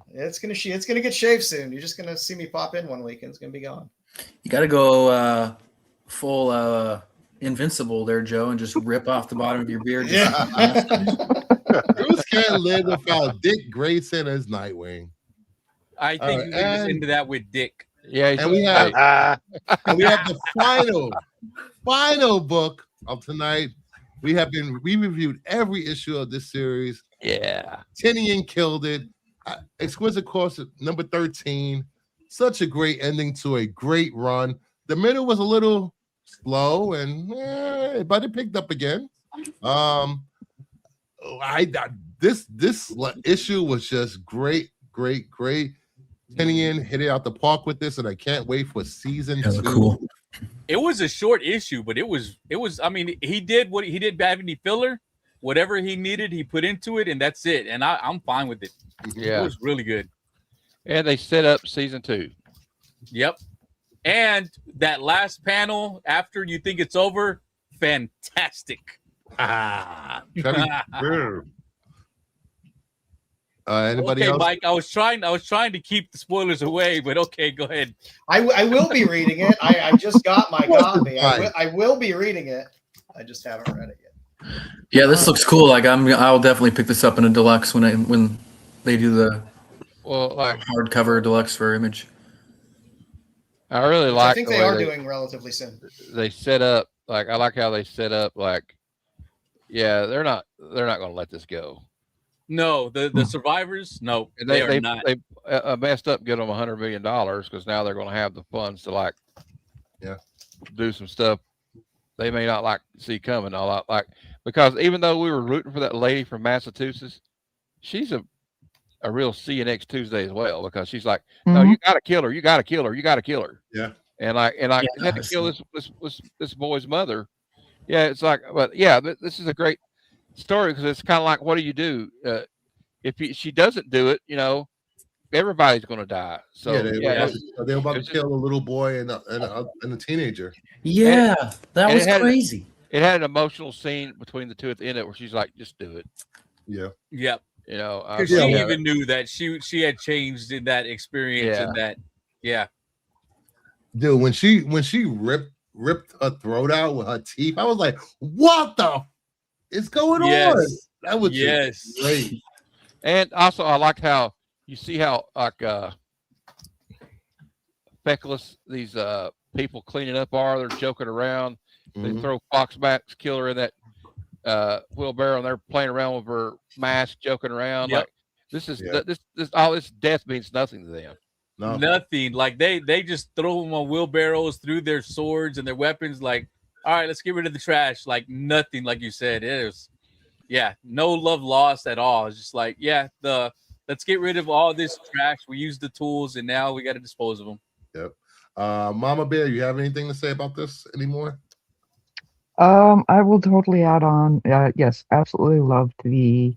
Speaker 5: It's gonna get shaved soon. You're just gonna see me pop in one week and it's gonna be gone.
Speaker 3: You got to go full Invincible there, Joe, and just rip off the bottom of your beard.
Speaker 5: Yeah.
Speaker 1: Bruce can't live without Dick Grayson as Nightwing.
Speaker 2: I think you was into that with Dick.
Speaker 4: Yeah,
Speaker 1: and we have the final book of tonight. We reviewed every issue of this series.
Speaker 4: Yeah,
Speaker 1: Tinian killed it. Exquisite Course number 13. Such a great ending to a great run. The middle was a little slow, but it picked up again. This issue was just great. Tinian hit it out the park with this, and I can't wait for season 2.
Speaker 3: Cool.
Speaker 2: It was a short issue, but it was. I mean, he did what he did. Have any filler? Whatever he needed, he put into it, and that's it. And I'm fine with it.
Speaker 4: Yeah,
Speaker 2: it was really good.
Speaker 4: And they set up season 2.
Speaker 2: Yep. And that last panel after you think it's over, fantastic.
Speaker 1: Anybody else?
Speaker 2: Mike, I was trying to keep the spoilers away, but okay, go ahead.
Speaker 5: I will be reading it. I just got my copy. I will be reading it. I just haven't read it yet.
Speaker 3: Yeah, this looks cool. Like I'll definitely pick this up in a deluxe when they do the hardcover deluxe for Image.
Speaker 4: I really like.
Speaker 5: I think they are doing relatively soon.
Speaker 4: They set up I like how they set up yeah, they're not going to let this go.
Speaker 2: No, the survivors, no,
Speaker 4: and
Speaker 2: they are not.
Speaker 4: They messed up, get them $100 million because now they're going to have the funds to do some stuff they may not see coming. Because even though we were rooting for that lady from Massachusetts, she's a real CNX Tuesday as well, because she's like, no, you got to kill her, you got to kill her, you got to kill her.
Speaker 1: Yeah.
Speaker 4: And I had to kill this boy's mother. Yeah, it's but yeah, this is a great story because it's kind of like, what do you do if she doesn't do it? Everybody's going to die. So
Speaker 1: they were about to kill a little boy and a teenager.
Speaker 3: Yeah, that was crazy.
Speaker 4: It had an emotional scene between the two at the end where she's like, just do it.
Speaker 1: Yeah.
Speaker 2: Yep.
Speaker 4: You know,
Speaker 2: Because she even knew that she had changed in that experience and that,
Speaker 1: dude. When she ripped her throat out with her teeth, I was like, "What the is going on?" That was just great.
Speaker 4: And also, I like how you see how like feckless these people cleaning up are. They're joking around. They throw Foxmax Killer in that wheelbarrow, and they're playing around with her mask, joking around. Like this is this all this death means nothing to them.
Speaker 2: Nothing. Like they just throw them on wheelbarrows, threw their swords and their weapons. Like, all right, let's get rid of the trash. Like nothing. Like you said, it was no love lost at all. It's just like let's get rid of all this trash. We used the tools, and now we got to dispose of them.
Speaker 1: Yep. Mama Bear, you have anything to say about this anymore?
Speaker 7: I will totally add on. Yes, absolutely loved the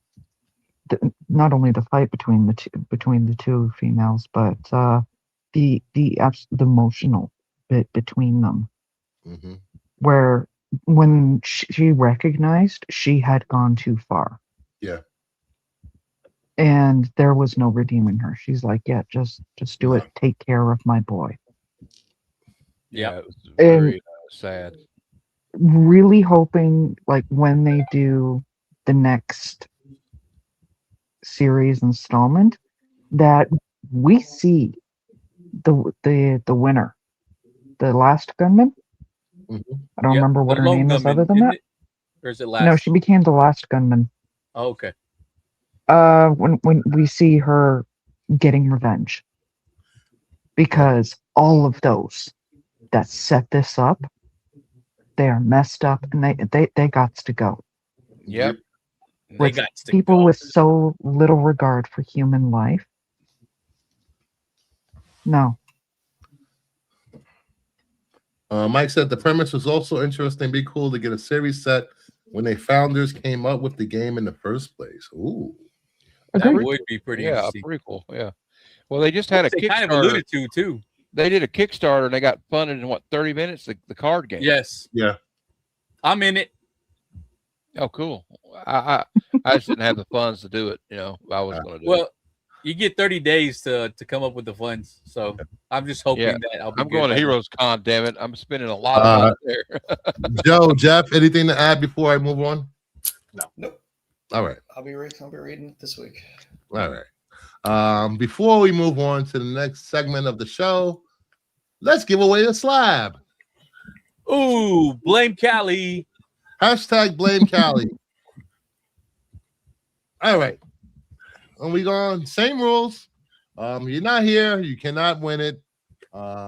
Speaker 7: not only the fight between the two females, but the emotional bit between them, where when she recognized she had gone too far.
Speaker 1: Yeah.
Speaker 7: And there was no redeeming her. She's like, yeah, just do it. Take care of my boy.
Speaker 4: Yeah, it was very sad.
Speaker 7: Really hoping, like, when they do the next series installment, that we see the winner, the last gunman. I don't remember what her name is other than that.
Speaker 2: Or is it last?
Speaker 7: No, she became the last gunman.
Speaker 2: Oh, okay.
Speaker 7: When we see her getting revenge, because all of those that set this up, they are messed up, and they got to go.
Speaker 4: Yep.
Speaker 7: With people with so little regard for human life. No.
Speaker 1: Mike said the premise was also interesting. Be cool to get a series set when the founders came up with the game in the first place. Ooh,
Speaker 2: that would be pretty interesting.
Speaker 4: Pretty cool. Yeah. Well, they just had a Kickstarter.
Speaker 2: Kind of alluded to too.
Speaker 4: They did a Kickstarter and they got funded in 30 minutes. The card game.
Speaker 2: Yes.
Speaker 1: Yeah.
Speaker 2: I'm in it.
Speaker 4: Oh, cool. I just didn't have the funds to do it. You know, I was going to do it.
Speaker 2: Well, you get 30 days to come up with the funds. So I'm just hoping that
Speaker 4: I'm going to Heroes Con, damn it. I'm spending a lot of money there.
Speaker 1: Joe, Jeff, anything to add before I move on?
Speaker 5: No. Nope.
Speaker 1: All right.
Speaker 5: I'll be reading this week.
Speaker 1: All right. Before we move on to the next segment of the show, let's give away a slab.
Speaker 2: Ooh, blame Cali.
Speaker 1: Hashtag blame Cali. All right. And we gone. Same rules. You're not here. You cannot win it.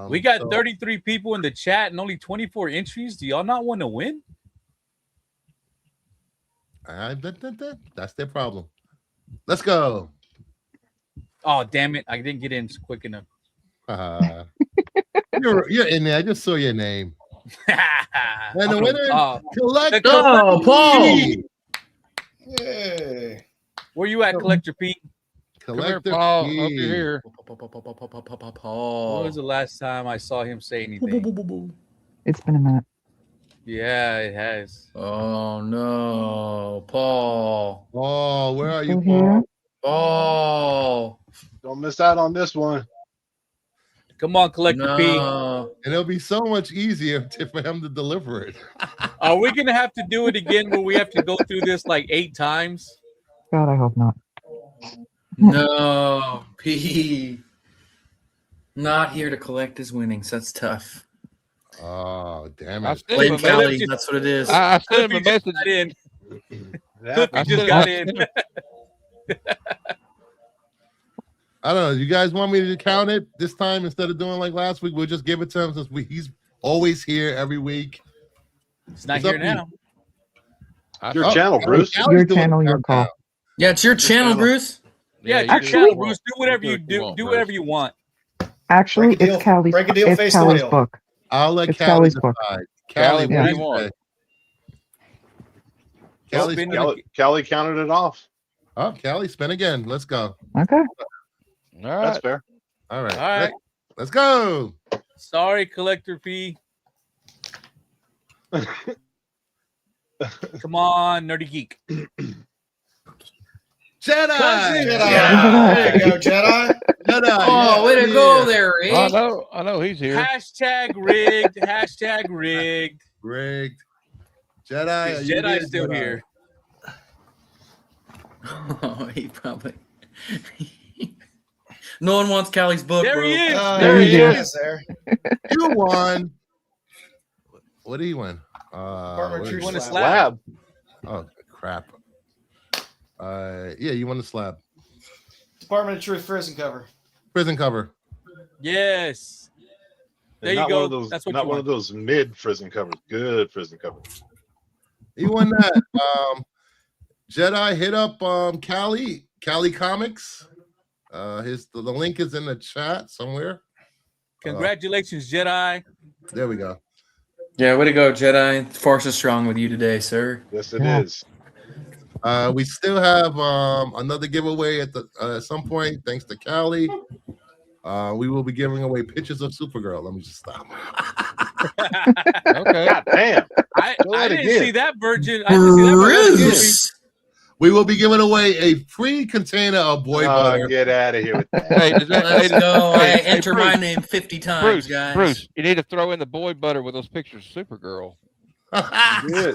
Speaker 2: We got 33 people in the chat and only 24 entries. Do y'all not want to win?
Speaker 1: That's their problem. Let's go.
Speaker 2: Oh, damn it. I didn't get in quick enough.
Speaker 1: You're in there. I just saw your name. And the winner, Collector
Speaker 3: Paul.
Speaker 5: Yay.
Speaker 2: Where you at, Collector P?
Speaker 1: Collector
Speaker 4: Paul.
Speaker 1: P.
Speaker 4: Hope you're here.
Speaker 3: Paul.
Speaker 2: When was the last time I saw him say anything?
Speaker 7: It's been a minute.
Speaker 2: Yeah, it has.
Speaker 3: Oh no, Paul.
Speaker 1: Oh, where are you,
Speaker 7: Here?
Speaker 3: Paul?
Speaker 6: Don't miss out on this one.
Speaker 2: Come on, Collector P.
Speaker 1: And it'll be so much easier for him to deliver it.
Speaker 2: Are we gonna have to do it again where we have to go through this like 8 times?
Speaker 7: God, I hope not.
Speaker 3: No, P. Not here to collect his winnings. That's tough.
Speaker 1: Oh, damn
Speaker 4: I
Speaker 1: it.
Speaker 4: sent him
Speaker 3: Blame
Speaker 4: a
Speaker 3: Cali.
Speaker 4: message.
Speaker 3: That's what it is.
Speaker 4: I sent him a message.
Speaker 2: Cliffy just got in.
Speaker 1: I don't know. You guys want me to count it this time instead of doing like last week? We'll just give it to him since he's always here every week.
Speaker 2: He's not here now.
Speaker 6: Your channel, Bruce.
Speaker 7: Your channel, your call.
Speaker 3: Yeah, it's your channel, Bruce.
Speaker 2: Yeah, your channel, Bruce. Do whatever you do. Do whatever you want.
Speaker 7: Actually, it's Callie's. It's Callie's book.
Speaker 1: I'll let
Speaker 7: It's
Speaker 1: Callie
Speaker 7: Callie's
Speaker 1: decide.
Speaker 7: book.
Speaker 1: Callie,
Speaker 4: What do you want?
Speaker 6: Callie counted it off.
Speaker 1: Oh, Callie, spin again. Let's go.
Speaker 7: Okay.
Speaker 4: All right.
Speaker 6: That's fair.
Speaker 1: All right.
Speaker 2: All right.
Speaker 1: Let's go.
Speaker 2: Sorry, Collector P. Come on, Nerdy Geek.
Speaker 1: Jedi.
Speaker 5: Jedi.
Speaker 7: Yeah.
Speaker 5: There you go, Jedi.
Speaker 1: Jedi.
Speaker 3: Oh, way to go there, Rick.
Speaker 4: I know he's here.
Speaker 2: Hashtag rigged. Hashtag rigged.
Speaker 1: Rigged. Jedi.
Speaker 2: Is Jedi still here?
Speaker 3: Oh, he probably. No one wants Callie's book,
Speaker 2: There
Speaker 3: bro.
Speaker 2: he is.
Speaker 5: There he is. There.
Speaker 1: You won. What do you win?
Speaker 5: Department of Truth
Speaker 2: won a
Speaker 5: slab.
Speaker 1: Oh crap. Yeah, you won the slab.
Speaker 5: Department of Truth prison cover.
Speaker 1: Prison cover.
Speaker 2: Yes. There
Speaker 6: And
Speaker 2: you
Speaker 6: not
Speaker 2: go.
Speaker 6: One of those,
Speaker 2: That's what
Speaker 6: not
Speaker 2: you
Speaker 6: one
Speaker 2: want.
Speaker 6: of those mid prison covers. Good prison covers.
Speaker 1: You won that. Jedi, hit up Cali Comics. The link is in the chat somewhere.
Speaker 2: Congratulations, Jedi.
Speaker 1: There we go.
Speaker 3: Yeah, way to go, Jedi. The Force is strong with you today, sir.
Speaker 6: Yes, it is.
Speaker 1: We still have another giveaway at some point, thanks to Cali. We will be giving away pictures of Supergirl. Let me just stop.
Speaker 4: Okay.
Speaker 6: God damn.
Speaker 2: I didn't
Speaker 6: again.
Speaker 2: see that virgin. I didn't see that virgin.
Speaker 3: Bruce.
Speaker 1: We will be giving away a free container of boy butter.
Speaker 6: Get out of here with that.
Speaker 4: Hey, does that,
Speaker 3: Let's go. I enter
Speaker 4: Bruce,
Speaker 3: my name 50 times, guys.
Speaker 4: Bruce, you need to throw in the boy butter with those pictures of Supergirl.
Speaker 6: Good.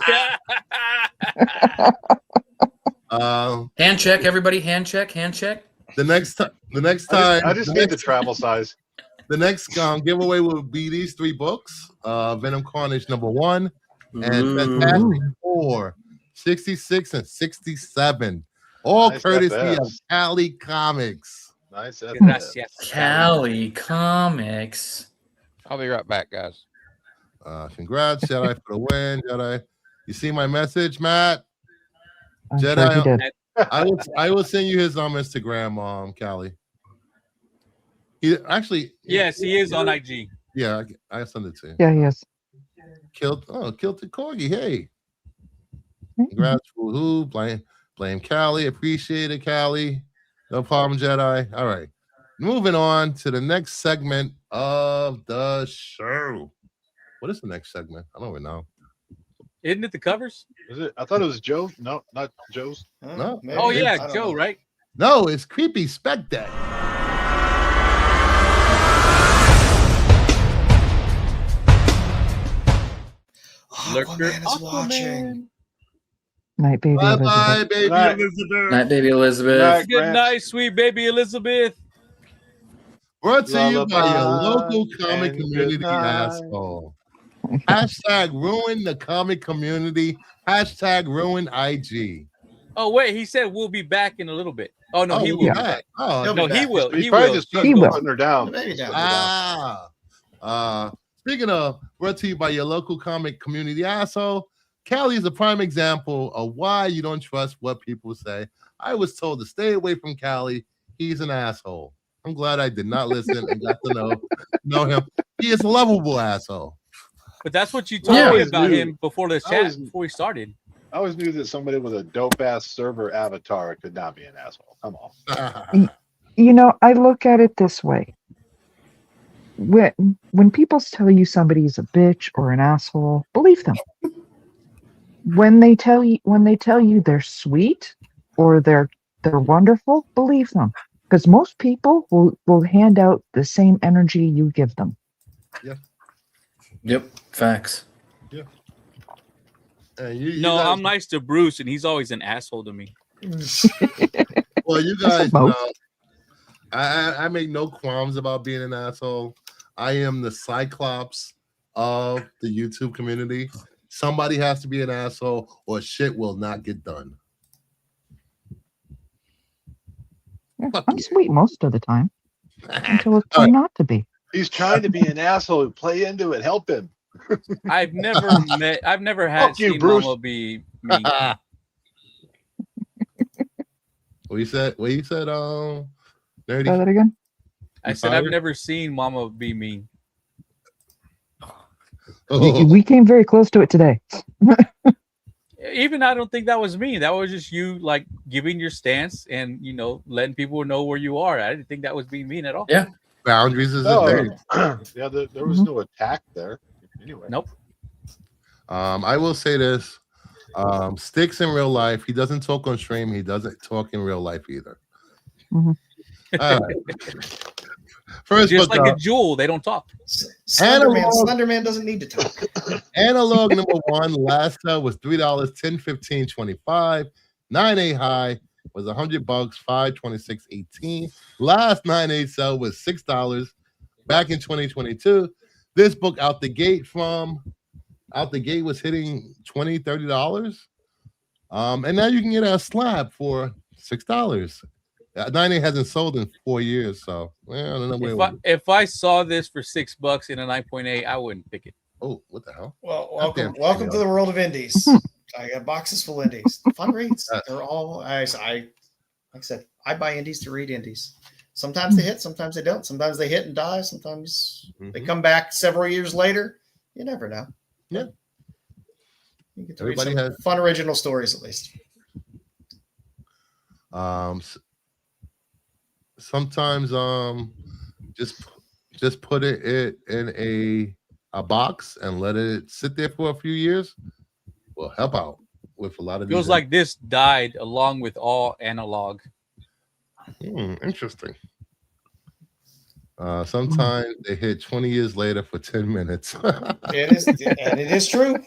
Speaker 3: Hand check, everybody. Hand check. Hand check.
Speaker 1: The next time,
Speaker 6: I just need the travel size.
Speaker 1: the next giveaway will be these 3 books: Venom Carnage #1 and Fantastic Four 66 and 67, all
Speaker 6: Nice
Speaker 1: courtesy
Speaker 6: FS.
Speaker 1: of Cali Comics.
Speaker 6: Nice.
Speaker 2: Gracias.
Speaker 3: Cali Comics.
Speaker 4: I'll be right back, guys.
Speaker 1: Congrats, Jedi, for the win, Jedi. You see my message, Matt?
Speaker 7: I'm sure
Speaker 1: Jedi,
Speaker 7: he did.
Speaker 1: I will send you his Instagram, Cali. He actually,
Speaker 2: Yes, he is on IG.
Speaker 1: yeah, I send it to you.
Speaker 7: Yeah, he is.
Speaker 1: Killed the corgi. Hey, congrats, woohoo! Blame Cali. Appreciate it, Cali. No problem, Jedi. All right, moving on to the next segment of the show. What is the next segment? I don't even know.
Speaker 2: Isn't it the covers?
Speaker 6: Is it? I thought it was Joe. No, not Joe's.
Speaker 1: No.
Speaker 5: Maybe.
Speaker 2: Oh
Speaker 5: I
Speaker 2: yeah,
Speaker 5: don't
Speaker 2: Joe,
Speaker 5: know.
Speaker 2: right?
Speaker 1: No, it's Creepy Spec Day.
Speaker 5: Aquaman is watching.
Speaker 7: Night, baby.
Speaker 1: Bye
Speaker 7: Elizabeth.
Speaker 1: bye, baby
Speaker 6: Night.
Speaker 1: Elizabeth.
Speaker 3: Night, baby Elizabeth.
Speaker 6: Night.
Speaker 2: Good night, sweet baby Elizabeth.
Speaker 1: Brought to you by your
Speaker 6: Lullaby
Speaker 1: local comic
Speaker 6: and
Speaker 1: community
Speaker 6: goodnight.
Speaker 1: asshole. Hashtag ruin the comic community. Hashtag ruin IG.
Speaker 2: Oh wait, he said we'll be back in a little bit. Oh no, he
Speaker 1: we'll
Speaker 2: will.
Speaker 1: be
Speaker 2: Be
Speaker 1: back.
Speaker 2: back.
Speaker 1: Oh,
Speaker 5: He'll
Speaker 2: No,
Speaker 5: be
Speaker 2: he
Speaker 5: back.
Speaker 2: will.
Speaker 6: He's
Speaker 2: He
Speaker 6: probably
Speaker 2: will.
Speaker 6: just
Speaker 7: He will.
Speaker 6: putting her down.
Speaker 5: Maybe down.
Speaker 1: Speaking of, brought to you by your local comic community asshole. Callie is a prime example of why you don't trust what people say. I was told to stay away from Callie. He's an asshole. I'm glad I did not listen and got to know him. He is a lovable asshole.
Speaker 2: But that's what you told
Speaker 6: Yeah.
Speaker 2: me about
Speaker 6: Dude.
Speaker 2: him before the
Speaker 6: I
Speaker 2: chat,
Speaker 6: was-
Speaker 2: before we started.
Speaker 6: I always knew that somebody with a dope ass server avatar could not be an asshole. Come on.
Speaker 7: You know, I look at it this way. When people tell you somebody's a bitch or an asshole, believe them. When they tell you they're sweet or they're wonderful, believe them. Because most people will hand out the same energy you give them.
Speaker 3: Yep. Facts.
Speaker 1: You
Speaker 2: No,
Speaker 1: guys,
Speaker 2: I'm nice to Bruce, and he's always an asshole to me.
Speaker 1: well, you guys
Speaker 7: Most.
Speaker 1: know I make no qualms about being an asshole. I am the Cyclops of the YouTube community. Somebody has to be an asshole or shit will not get done.
Speaker 7: Yeah,
Speaker 1: Fuck
Speaker 7: I'm
Speaker 1: yeah.
Speaker 7: sweet most of the time until it's
Speaker 1: All
Speaker 7: time not to be.
Speaker 6: He's trying to be an asshole. Play into it. Help him.
Speaker 2: I've never had
Speaker 6: Fuck you,
Speaker 2: seen
Speaker 6: Bruce.
Speaker 2: Mama be me.
Speaker 1: What you said? Nerdy?
Speaker 7: Say that again.
Speaker 2: I said I've never seen Mama be me.
Speaker 1: Oh,
Speaker 7: We came very close to it today.
Speaker 2: Even I don't think that was me. That was just you like giving your stance and letting people know where you are. I didn't think that was being mean at all.
Speaker 3: Yeah.
Speaker 1: boundaries is
Speaker 6: Oh,
Speaker 1: a thing.
Speaker 6: yeah, there was no attack there. Anyway.
Speaker 2: Nope.
Speaker 1: I will say this. Sticks in real life. He doesn't talk on stream. He doesn't talk in real life either.
Speaker 7: Mhm.
Speaker 1: All right. First
Speaker 2: Just
Speaker 1: book
Speaker 2: like a
Speaker 1: up.
Speaker 2: jewel, they don't talk.
Speaker 5: Slenderman doesn't need to talk.
Speaker 1: Analog number one. Last sale was $3, 10, 15, 25. 9A high was $100, 526.18. Last 9A sale was $6 back in 2022. This book out the gate was hitting $20, $30. And now you can get a slab for $6. 9A hasn't sold in 4 years, so well, I don't know
Speaker 2: if I saw this for $6 in a 9.8, I wouldn't pick it.
Speaker 1: Oh, what the hell?
Speaker 5: Well, welcome to the world of indies. I got boxes full of indies. Fun reads. They're all like I said, I buy indies to read indies. Sometimes they hit, sometimes they don't. Sometimes they hit and die. Sometimes they come back several years later. You never know.
Speaker 1: Yeah.
Speaker 5: You get to read some fun original stories at least.
Speaker 1: Sometimes just put it in a box and let it sit there for a few years will help out with a lot of these.
Speaker 2: Feels like this died along with all analog.
Speaker 1: Interesting. Sometimes they hit 20 years later for 10 minutes.
Speaker 5: It is true.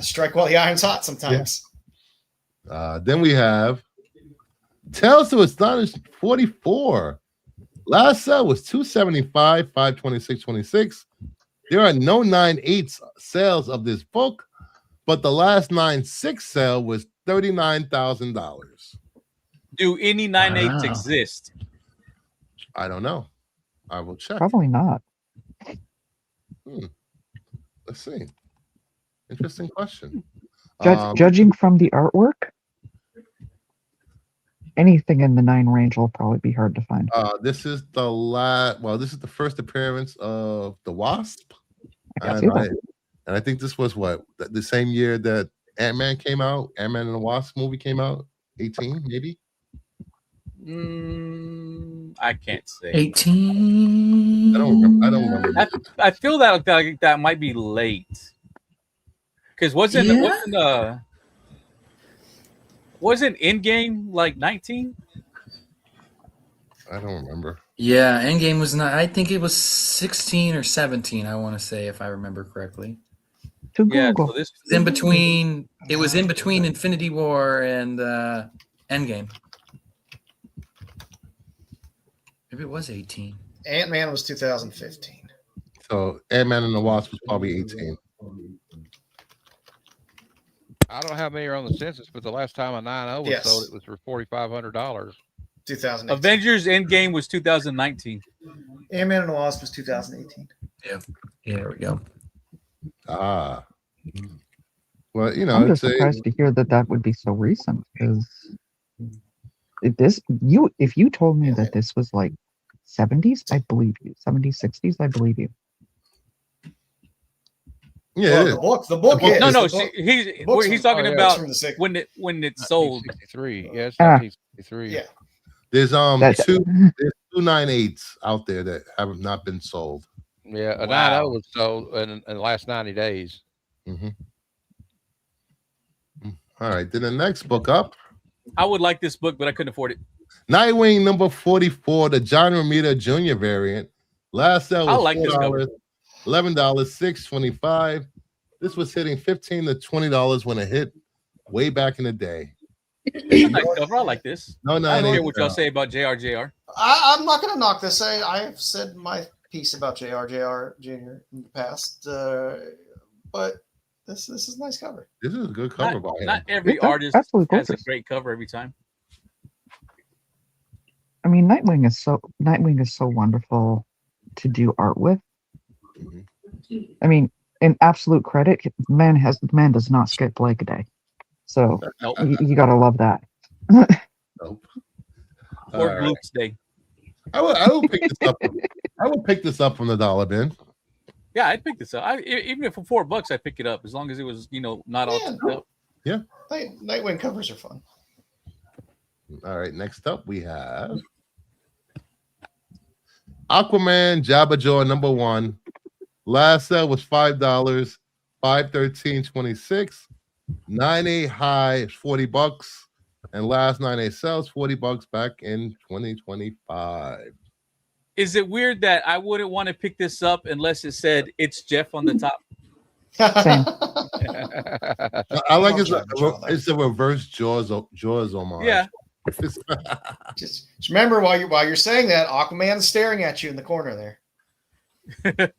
Speaker 5: Strike while the iron's hot sometimes.
Speaker 1: Yeah. Then we have Tales to Astonish 44. Last sale was $275, 526.26. There are no 9.8 sales of this book, but the last 9.6 sale was $39,000.
Speaker 2: Do any 9.8s exist?
Speaker 1: I don't know. I will check.
Speaker 7: Probably not.
Speaker 1: Let's see. Interesting question.
Speaker 7: Judging from the artwork, anything in the 9 range will probably be hard to find.
Speaker 1: This is the first appearance of the Wasp. And I think this was the same year that Ant-Man came out. Ant-Man and the Wasp movie came out. 18, maybe.
Speaker 2: I can't say.
Speaker 3: 18.
Speaker 1: I don't remember.
Speaker 2: I feel that might be late. Because wasn't Endgame like 19?
Speaker 1: I don't remember.
Speaker 3: Yeah, Endgame was not. I think it was 16 or 17. I want to say, if I remember correctly.
Speaker 2: Yeah, so this
Speaker 3: was in between. It was in between Infinity War and Endgame. Maybe it was 18.
Speaker 5: Ant-Man was 2015.
Speaker 1: So Ant-Man and the Wasp was probably 18.
Speaker 4: I don't know how many are on the census, but the last time a 9.0 was sold, it was for $4,500.
Speaker 5: 2018.
Speaker 2: Avengers Endgame was 2019.
Speaker 5: Ant-Man and the Wasp was 2018.
Speaker 3: Yeah, there we go.
Speaker 1: Well,
Speaker 7: I'm just surprised to hear that would be so recent. Because if you told me that this was like 70s, I believe you. 70s, 60s, I believe you.
Speaker 1: Yeah,
Speaker 5: the book is.
Speaker 2: No, he's talking about when it sold.
Speaker 4: 63. Yes, 1963.
Speaker 5: Yeah.
Speaker 1: There's two 9.8s out there that have not been sold.
Speaker 4: Yeah, a 9.0 was sold in the last 90 days.
Speaker 1: All right, then the next book up.
Speaker 2: I would like this book, but I couldn't afford it.
Speaker 1: Nightwing number 44, the John Romita Jr. variant. Last sale was $4, $11, $6.25. This was hitting $15 to $20 when it hit way back in the day.
Speaker 2: Nice cover. I like this.
Speaker 1: No,
Speaker 2: I don't care what y'all say about JR.
Speaker 5: I'm not going to knock this. I've said my piece about JR Jr. in the past, but this is a nice cover.
Speaker 1: This is a good cover by him.
Speaker 2: Not every artist has a great cover every time.
Speaker 7: I mean, Nightwing is so wonderful to do art with. I mean, in absolute credit, man does not skip Blake a day. So you gotta love that.
Speaker 1: Nope.
Speaker 2: Or Luke's Day.
Speaker 1: I will pick this up. I will pick this up from the dollar bin.
Speaker 2: Yeah, I'd pick this up. Even if for $4, I'd pick it up as long as it was, not all.
Speaker 1: Yeah.
Speaker 5: Nightwing covers are fun.
Speaker 1: All right. Next up, we have Aquaman Jabberjaw number 1. Last sale was $5, $513.26. 9A high is $40, and last 9A sells $40 back in 2025.
Speaker 2: Is it weird that I wouldn't want to pick this up unless it said it's Jeff on the top?
Speaker 7: Same.
Speaker 1: I like it's a reverse Jaws homage.
Speaker 2: Yeah.
Speaker 5: Just remember while you're saying that, Aquaman's staring at you in the corner there.
Speaker 7: Different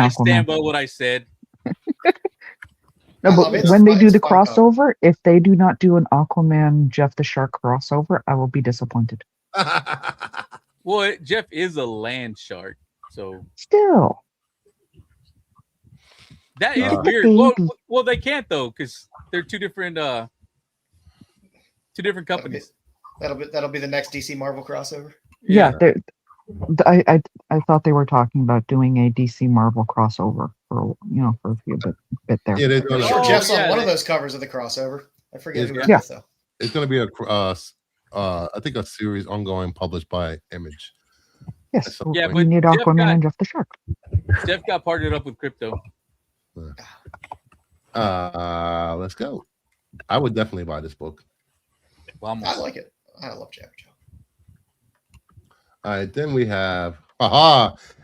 Speaker 2: I
Speaker 7: Aquaman.
Speaker 2: stand by what I said.
Speaker 7: No, but when they do the crossover, if they do not do an Aquaman Jeff the Shark crossover, I will be disappointed.
Speaker 2: Well, Jeff is a land shark, so
Speaker 7: still.
Speaker 2: That is weird. Well, they can't though, because they're two different companies.
Speaker 5: That'll be the next DC Marvel crossover.
Speaker 7: Yeah, I thought they were talking about doing a DC Marvel crossover for a few bit there.
Speaker 1: Yeah,
Speaker 5: I'm sure Jeff's on one of those covers of the crossover. I forget who it is though.
Speaker 1: It's going to be I think a series ongoing published by Image.
Speaker 7: Yes, yeah, we need Aquaman and Jeff the Shark.
Speaker 2: Jeff got partnered up with Crypto.
Speaker 1: Let's go. I would definitely buy this book.
Speaker 5: Well, I like it. I love Jeff.
Speaker 1: All right, then we have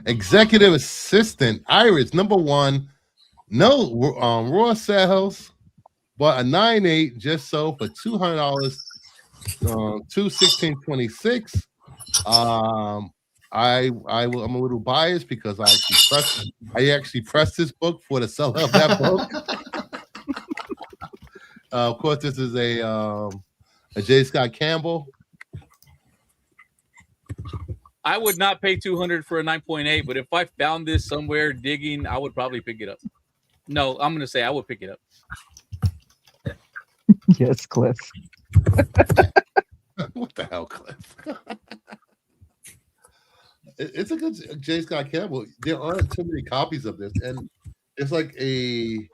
Speaker 1: Executive Assistant Iris #1. No raw sales, but a 9.8 just sold for $200. $216.26. I'm a little biased because I actually pressed this book for the seller of that book. Of course, this is a J. Scott Campbell.
Speaker 2: I would not pay $200 for a 9.8, but if I found this somewhere digging, I would probably pick it up. No, I'm going to say I would pick it up.
Speaker 7: Yes, Cliff.
Speaker 1: What the hell, Cliff? It's a good J. Scott Campbell. There aren't too many copies of this, and it's like a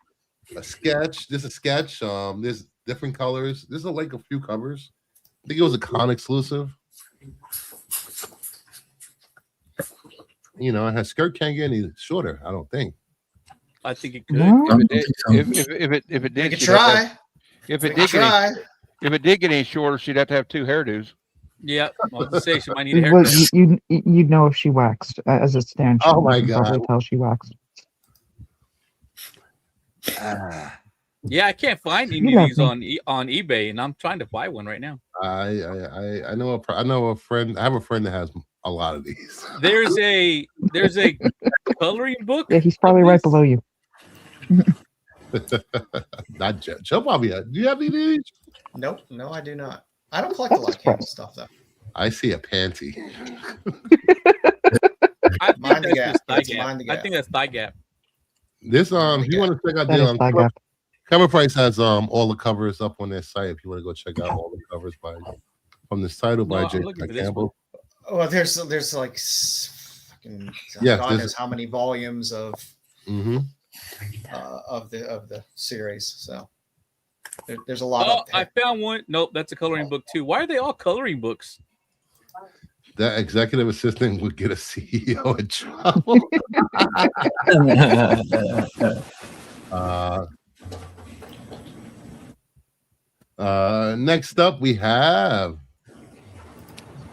Speaker 1: sketch. There's a sketch. There's different colors. There's like a few covers. I think it was a con exclusive. And her skirt can't get any shorter. I don't think.
Speaker 2: I think it could.
Speaker 4: If it did,
Speaker 5: try.
Speaker 4: If it did get any shorter, she'd have to have 2 hairdos.
Speaker 2: Yeah, I was gonna say she might need a haircut.
Speaker 7: You'd know if she waxed as it stands.
Speaker 1: Oh my God!
Speaker 7: Probably tell she waxed.
Speaker 2: Yeah, I can't find any of these on eBay, and I'm trying to buy one right now.
Speaker 1: I know a friend. I have a friend that has a lot of these.
Speaker 2: There's a coloring book.
Speaker 7: Yeah, he's probably right below you.
Speaker 1: Not Jeff. Joe probably do you have any of these?
Speaker 5: Nope, no, I do not. I don't collect a lot of Campbell stuff though.
Speaker 1: I see a panty.
Speaker 2: I think that's Thigh Gap.
Speaker 1: This if you want to check out the Cover Price has all the covers up on their site. If you want to go check out all the covers from this title by J. Campbell.
Speaker 5: Well, there's like fucking God knows how many volumes of the series. So there's a lot.
Speaker 2: Oh, I found one. Nope, that's a coloring book too. Why are they all coloring books?
Speaker 1: That executive assistant would get a CEO in trouble. Next up, we have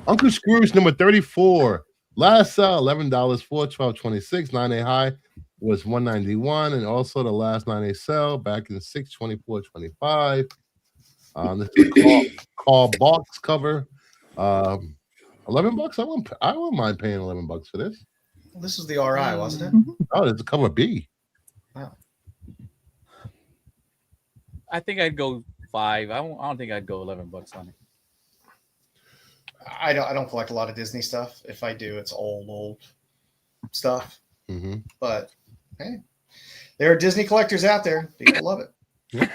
Speaker 1: Uncle Scrooge #34. Last sell $11 for $12.26. 9A high was $191, and also the last 9A sell back in $624.25. This is call box cover. $11. I wouldn't mind paying $11 for this.
Speaker 5: Well, this was the RI, wasn't it?
Speaker 1: Oh, it's a cover B.
Speaker 5: Wow.
Speaker 2: I think I'd go 5. I don't think I'd go $11 on it.
Speaker 5: I don't collect a lot of Disney stuff. If I do, it's old stuff. But hey, there are Disney collectors out there. People love it.
Speaker 1: Yeah.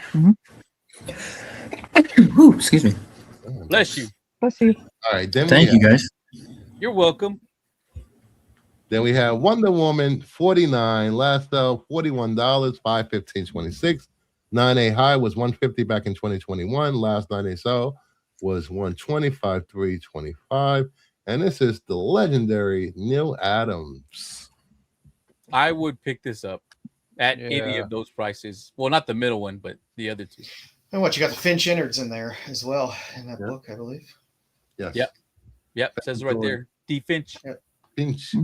Speaker 10: Ooh, excuse me.
Speaker 2: Bless you.
Speaker 7: Bless you.
Speaker 1: All right. Then
Speaker 10: Thank you, guys.
Speaker 2: You're welcome.
Speaker 1: Then we have Wonder Woman 49. Last sell $41, $515.26. 9A high was $150 back in 2021. Last 9A sell was $125, $325. And this is the legendary Neil Adams.
Speaker 2: I would pick this up. at any of those prices. Well, not the middle one, but the other two.
Speaker 5: And what, you got the Finch innards in there as well in that book, I believe.
Speaker 1: Yes.
Speaker 2: Yep. It says right there. D. Finch.
Speaker 5: Yep.
Speaker 1: Finch.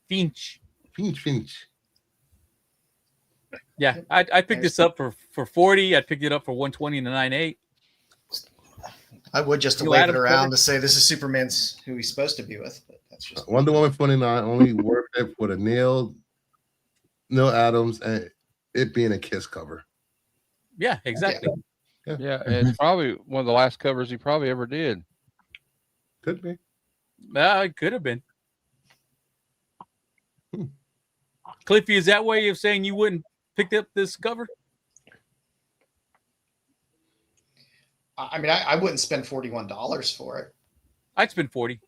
Speaker 2: Finch.
Speaker 1: Finch.
Speaker 2: Yeah, I picked this up for 40. I picked it up for 120 and a 9.8.
Speaker 5: I would just to wave it around to say this is Superman's who he's supposed to be with, but that's just
Speaker 1: Wonder Woman 49 only worth it for the Neil Adams and it being a Kiss cover.
Speaker 2: Yeah, exactly.
Speaker 4: Yeah, and it's probably one of the last covers he probably ever did.
Speaker 1: Could be.
Speaker 2: It could have been. Cliffy, is that way of saying you wouldn't pick up this cover?
Speaker 5: I mean, I wouldn't spend $41 for it.
Speaker 2: I'd spend 40.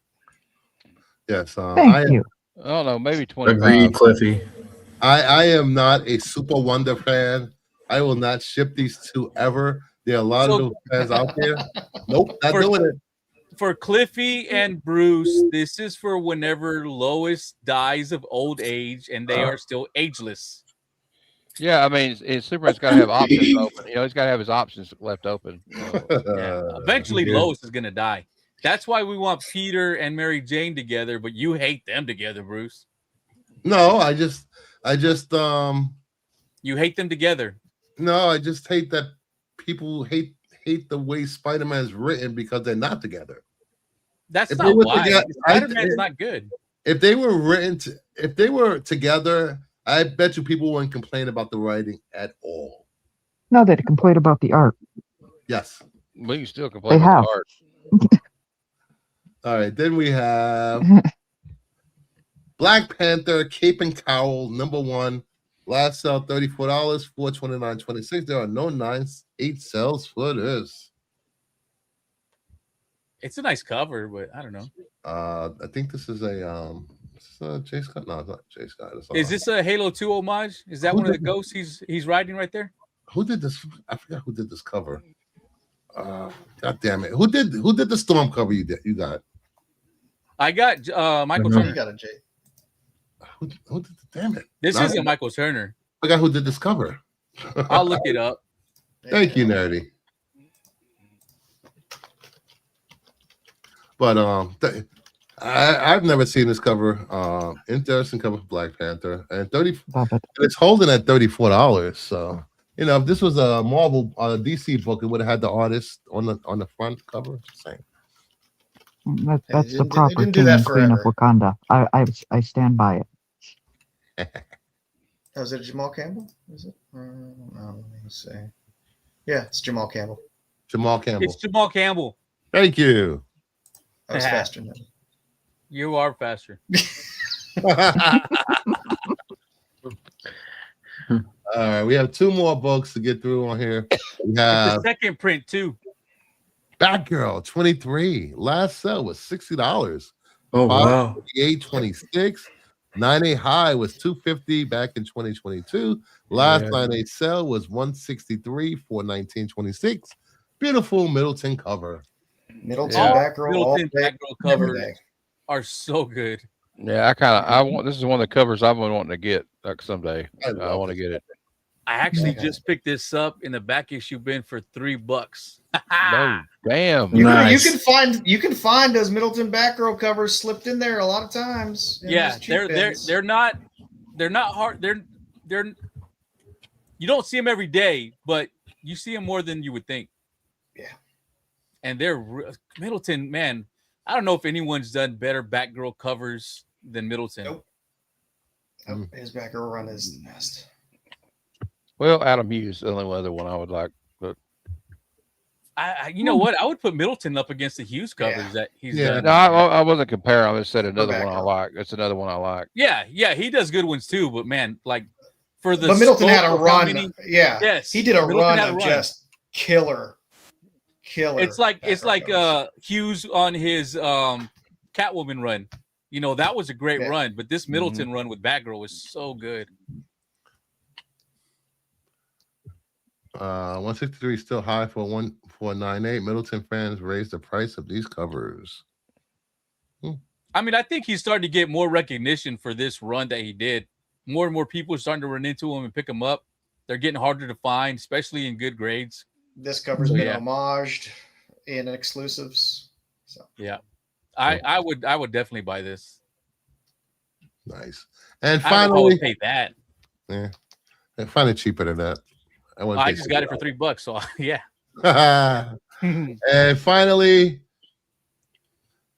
Speaker 1: Yes.
Speaker 7: Thank you.
Speaker 4: I don't know, maybe 25.
Speaker 10: Agreed, Cliffy.
Speaker 1: I am not a Super Wonder fan. I will not ship these two ever. There are a lot of those fans out there. Nope, not doing it.
Speaker 2: For Cliffy and Bruce, this is for whenever Lois dies of old age and they are still ageless.
Speaker 4: Yeah, I mean, Superman's got to have options open. He's got to have his options left open.
Speaker 2: Eventually, Lois is going to die. That's why we want Peter and Mary Jane together, but you hate them together, Bruce.
Speaker 1: No, I just
Speaker 2: you hate them together.
Speaker 1: No, I just hate that people hate the way Spider-Man is written because they're not together.
Speaker 2: That's not why. Spider-Man's not good.
Speaker 1: If they were together, I bet you people wouldn't complain about the writing at all.
Speaker 7: No, they'd complain about the art.
Speaker 1: Yes.
Speaker 4: We can still complain about the art.
Speaker 1: All right, then we have Black Panther Cape and Cowl #1. Last sale $34, $429.26. There are no 9.8 sales for this.
Speaker 2: It's a nice cover, but I don't know.
Speaker 1: I think this is a Jay Scott. No, it's not Jay Scott.
Speaker 2: Is this a Halo 2 homage? Is that one of the ghosts he's riding right there?
Speaker 1: Who did this? I forgot who did this cover. God damn it! Who did the Storm cover you got?
Speaker 2: I got Michael Turner.
Speaker 5: You got a Jay.
Speaker 1: Who did damn it?
Speaker 2: This isn't Michael Turner.
Speaker 1: I forgot who did this cover.
Speaker 2: I'll look it up.
Speaker 1: Thank you, Nerdy. But I've never seen this cover. Interesting cover for Black Panther, and it's holding at $34. So if this was a Marvel DC book, it would have had the artist on the front cover. Just saying.
Speaker 7: That's the proper king and queen of Wakanda. I stand by it.
Speaker 5: Oh, is it Jamal Campbell? Is it? No, let me see. Yeah, it's Jamal Campbell.
Speaker 1: Jamal Campbell.
Speaker 2: It's Jamal Campbell.
Speaker 1: Thank you.
Speaker 5: I was faster than
Speaker 2: you are faster.
Speaker 1: All right, we have two more books to get through on here. We have
Speaker 2: the second print too.
Speaker 1: Batgirl 23. Last sale was $60.
Speaker 10: Oh wow.
Speaker 1: 8.26. 9.8 high was $250 back in 2022. Last 9.8 sale was $163 for 19.26. Beautiful Middleton cover.
Speaker 5: Middleton Batgirl
Speaker 2: covers are so good.
Speaker 4: Yeah, I want this is one of the covers I've been wanting to get someday. I want to get it.
Speaker 2: I actually just picked this up in the back issue bin for $3.
Speaker 4: No, damn.
Speaker 5: You can find those Middleton Batgirl covers slipped in there a lot of times.
Speaker 2: Yeah, they're not hard. They're you don't see them every day, but you see them more than you would think.
Speaker 5: Yeah, and
Speaker 2: they're Middleton, man. I don't know if anyone's done better Batgirl covers than Middleton.
Speaker 5: Nope. His Batgirl run is the best.
Speaker 4: Well, Adam Hughes is the only other one I would like, but
Speaker 2: you know what? I would put Middleton up against the Hughes covers that he's done.
Speaker 4: No, I wasn't comparing. I just said another one I like. That's another one I like.
Speaker 2: Yeah, he does good ones too. But man, like for the
Speaker 5: Middleton had a run.
Speaker 2: Yes,
Speaker 5: he did a run of just killer.
Speaker 2: It's like Hughes on his Catwoman run. That was a great run, but this Middleton run with Batgirl was so good.
Speaker 1: 163 is still high for 1.98. Middleton fans raised the price of these covers.
Speaker 2: I mean, I think he's starting to get more recognition for this run that he did. more and more people are starting to run into them and pick them up. They're getting harder to find, especially in good grades.
Speaker 5: This cover's been homaged in exclusives. So
Speaker 2: yeah, I would definitely buy this.
Speaker 1: Nice. And
Speaker 2: I don't know if I
Speaker 1: finally,
Speaker 2: would pay that.
Speaker 1: Yeah, I find it cheaper than that.
Speaker 2: I just got it for $3, so yeah.
Speaker 1: And finally,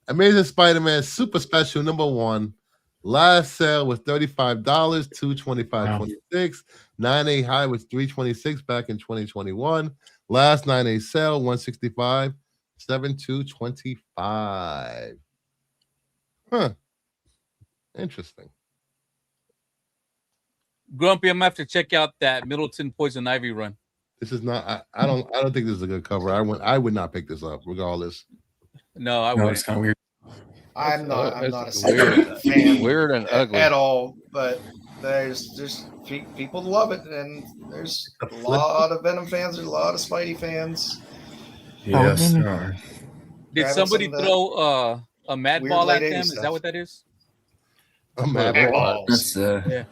Speaker 1: Amazing Spider-Man Super Special #1. Last sale was $35, $225.26. 9A high was $326 back in 2021. Last 9A sale, $165, $72.25. Huh. Interesting.
Speaker 2: Grumpy, I'm gonna have to check out that Middleton Poison Ivy run.
Speaker 1: This is not. I don't think this is a good cover. I would not pick this up regardless.
Speaker 2: No, I wouldn't.
Speaker 10: It's kind of weird.
Speaker 5: I'm not a fan
Speaker 4: weird and ugly
Speaker 5: at all. But there's people love it, and there's a lot of Venom fans. There's a lot of Spidey fans.
Speaker 10: Yes.
Speaker 2: Did somebody throw a mad ball at them? Is that what that is?
Speaker 1: A mad ball.
Speaker 10: That's
Speaker 2: yeah.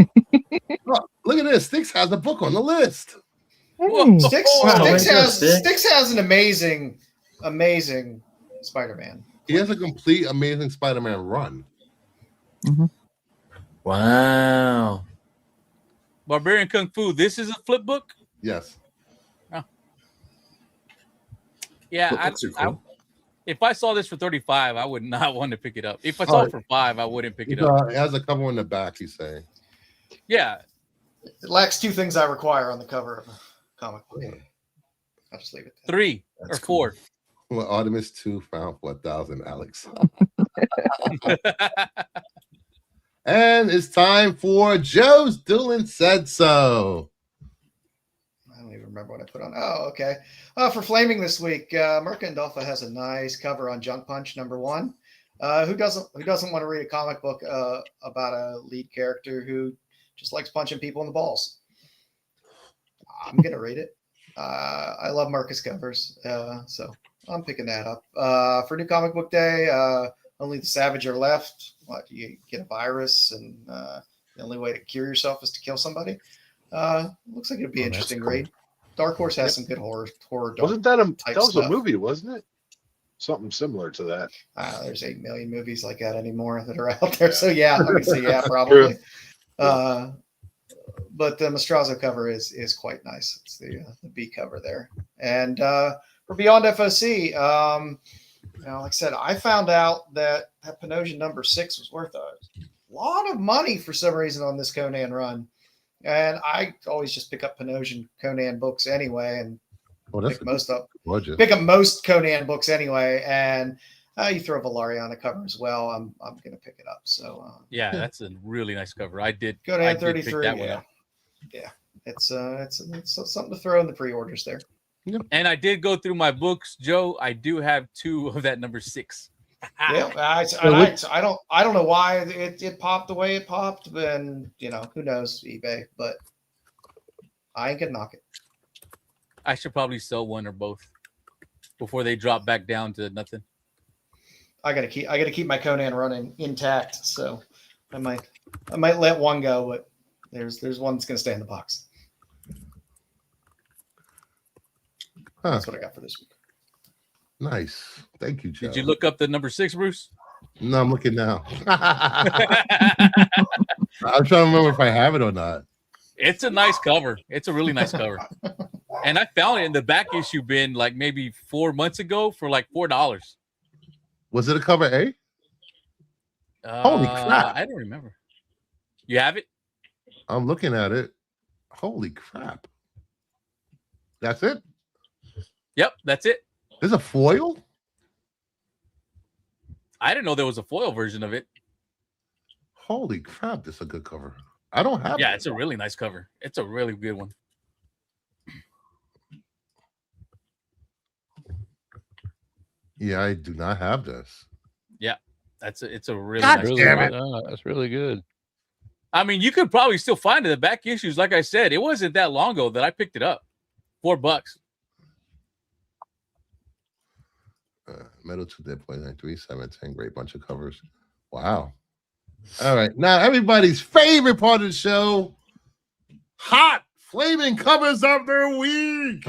Speaker 1: Look at this. Sticks has a book on the list.
Speaker 5: Sticks has an amazing Spider-Man.
Speaker 1: He has a complete Amazing Spider-Man run.
Speaker 10: Wow.
Speaker 2: Barbarian Kung Fu. This is a flip book?
Speaker 1: Yes.
Speaker 2: Oh. Yeah, if I saw this for $35, I would not want to pick it up. If I saw it for $5, I wouldn't pick it up.
Speaker 1: It has a cover in the back, he's saying.
Speaker 2: Yeah.
Speaker 5: It lacks 2 things I require on the cover of a comic book. I'll just leave it there.
Speaker 2: 3 or 4.
Speaker 1: Well, Artemis 2 found 4,000, Alex. And it's time for Joe's Doolin Said So.
Speaker 5: I don't even remember what I put on. Oh, okay. For Flaming this week, Merca and Dolpha has a nice cover on Junk Punch #1. Who doesn't want to read a comic book about a lead character who just likes punching people in the balls? I'm gonna read it. I love Merca's covers, so I'm picking that up. For New Comic Book Day, Only the Savage are left. What, you get a virus, and the only way to cure yourself is to kill somebody? Looks like it'd be interesting read. Dark Horse has some good horror.
Speaker 6: Wasn't that was a movie, wasn't it? Something similar to that.
Speaker 5: There's 8 million movies like that anymore that are out there. So yeah, I would say yeah, probably. But the Mastrazo cover is quite nice. It's the B cover there. And for Beyond FOC, like I said, I found out that Panosian #6 was worth a lot of money for some reason on this Conan run. And I always just pick up Panosian Conan books anyway, and pick up most Conan books anyway. And you throw Valari on the cover as well. I'm gonna pick it up. So
Speaker 2: yeah, that's a really nice cover. I did
Speaker 5: Conan 33.
Speaker 2: Pick that one up.
Speaker 5: Yeah, it's something to throw in the pre-orders there.
Speaker 1: Yep.
Speaker 2: And I did go through my books, Joe. I do have 2 of that #6.
Speaker 5: Yeah, I don't know why it popped the way it popped, and who knows, eBay, but I ain't gonna knock it.
Speaker 2: I should probably sell one or both before they drop back down to nothing.
Speaker 5: I gotta keep my Conan running intact, so I might let one go, but there's one that's gonna stay in the box. That's what I got for this week.
Speaker 1: Nice. Thank you, Joe.
Speaker 2: Did you look up the #6, Bruce?
Speaker 1: No, I'm looking now. I'm trying to remember if I have it or not.
Speaker 2: It's a nice cover. It's a really nice cover. And I found it in the back issue bin like maybe 4 months ago for like $4.
Speaker 1: Was it a cover A? Holy crap.
Speaker 2: I don't remember. You have it?
Speaker 1: I'm looking at it. Holy crap. That's it?
Speaker 2: Yep, that's it.
Speaker 1: There's a foil?
Speaker 2: I didn't know there was a foil version of it.
Speaker 1: Holy crap, this is a good cover. I don't have
Speaker 2: it. It's a really nice cover. It's a really good one.
Speaker 1: Yeah, I do not have this.
Speaker 2: Yeah, it's a really nice cover.
Speaker 4: That's really good.
Speaker 2: I mean, you could probably still find it. The back issues, like I said, it wasn't that long ago that I picked it up. $4.
Speaker 1: Metal 2 Dead Point 937, 10 great bunch of covers. Wow. All right. Now, everybody's favorite part of the show, hot flaming covers of the week.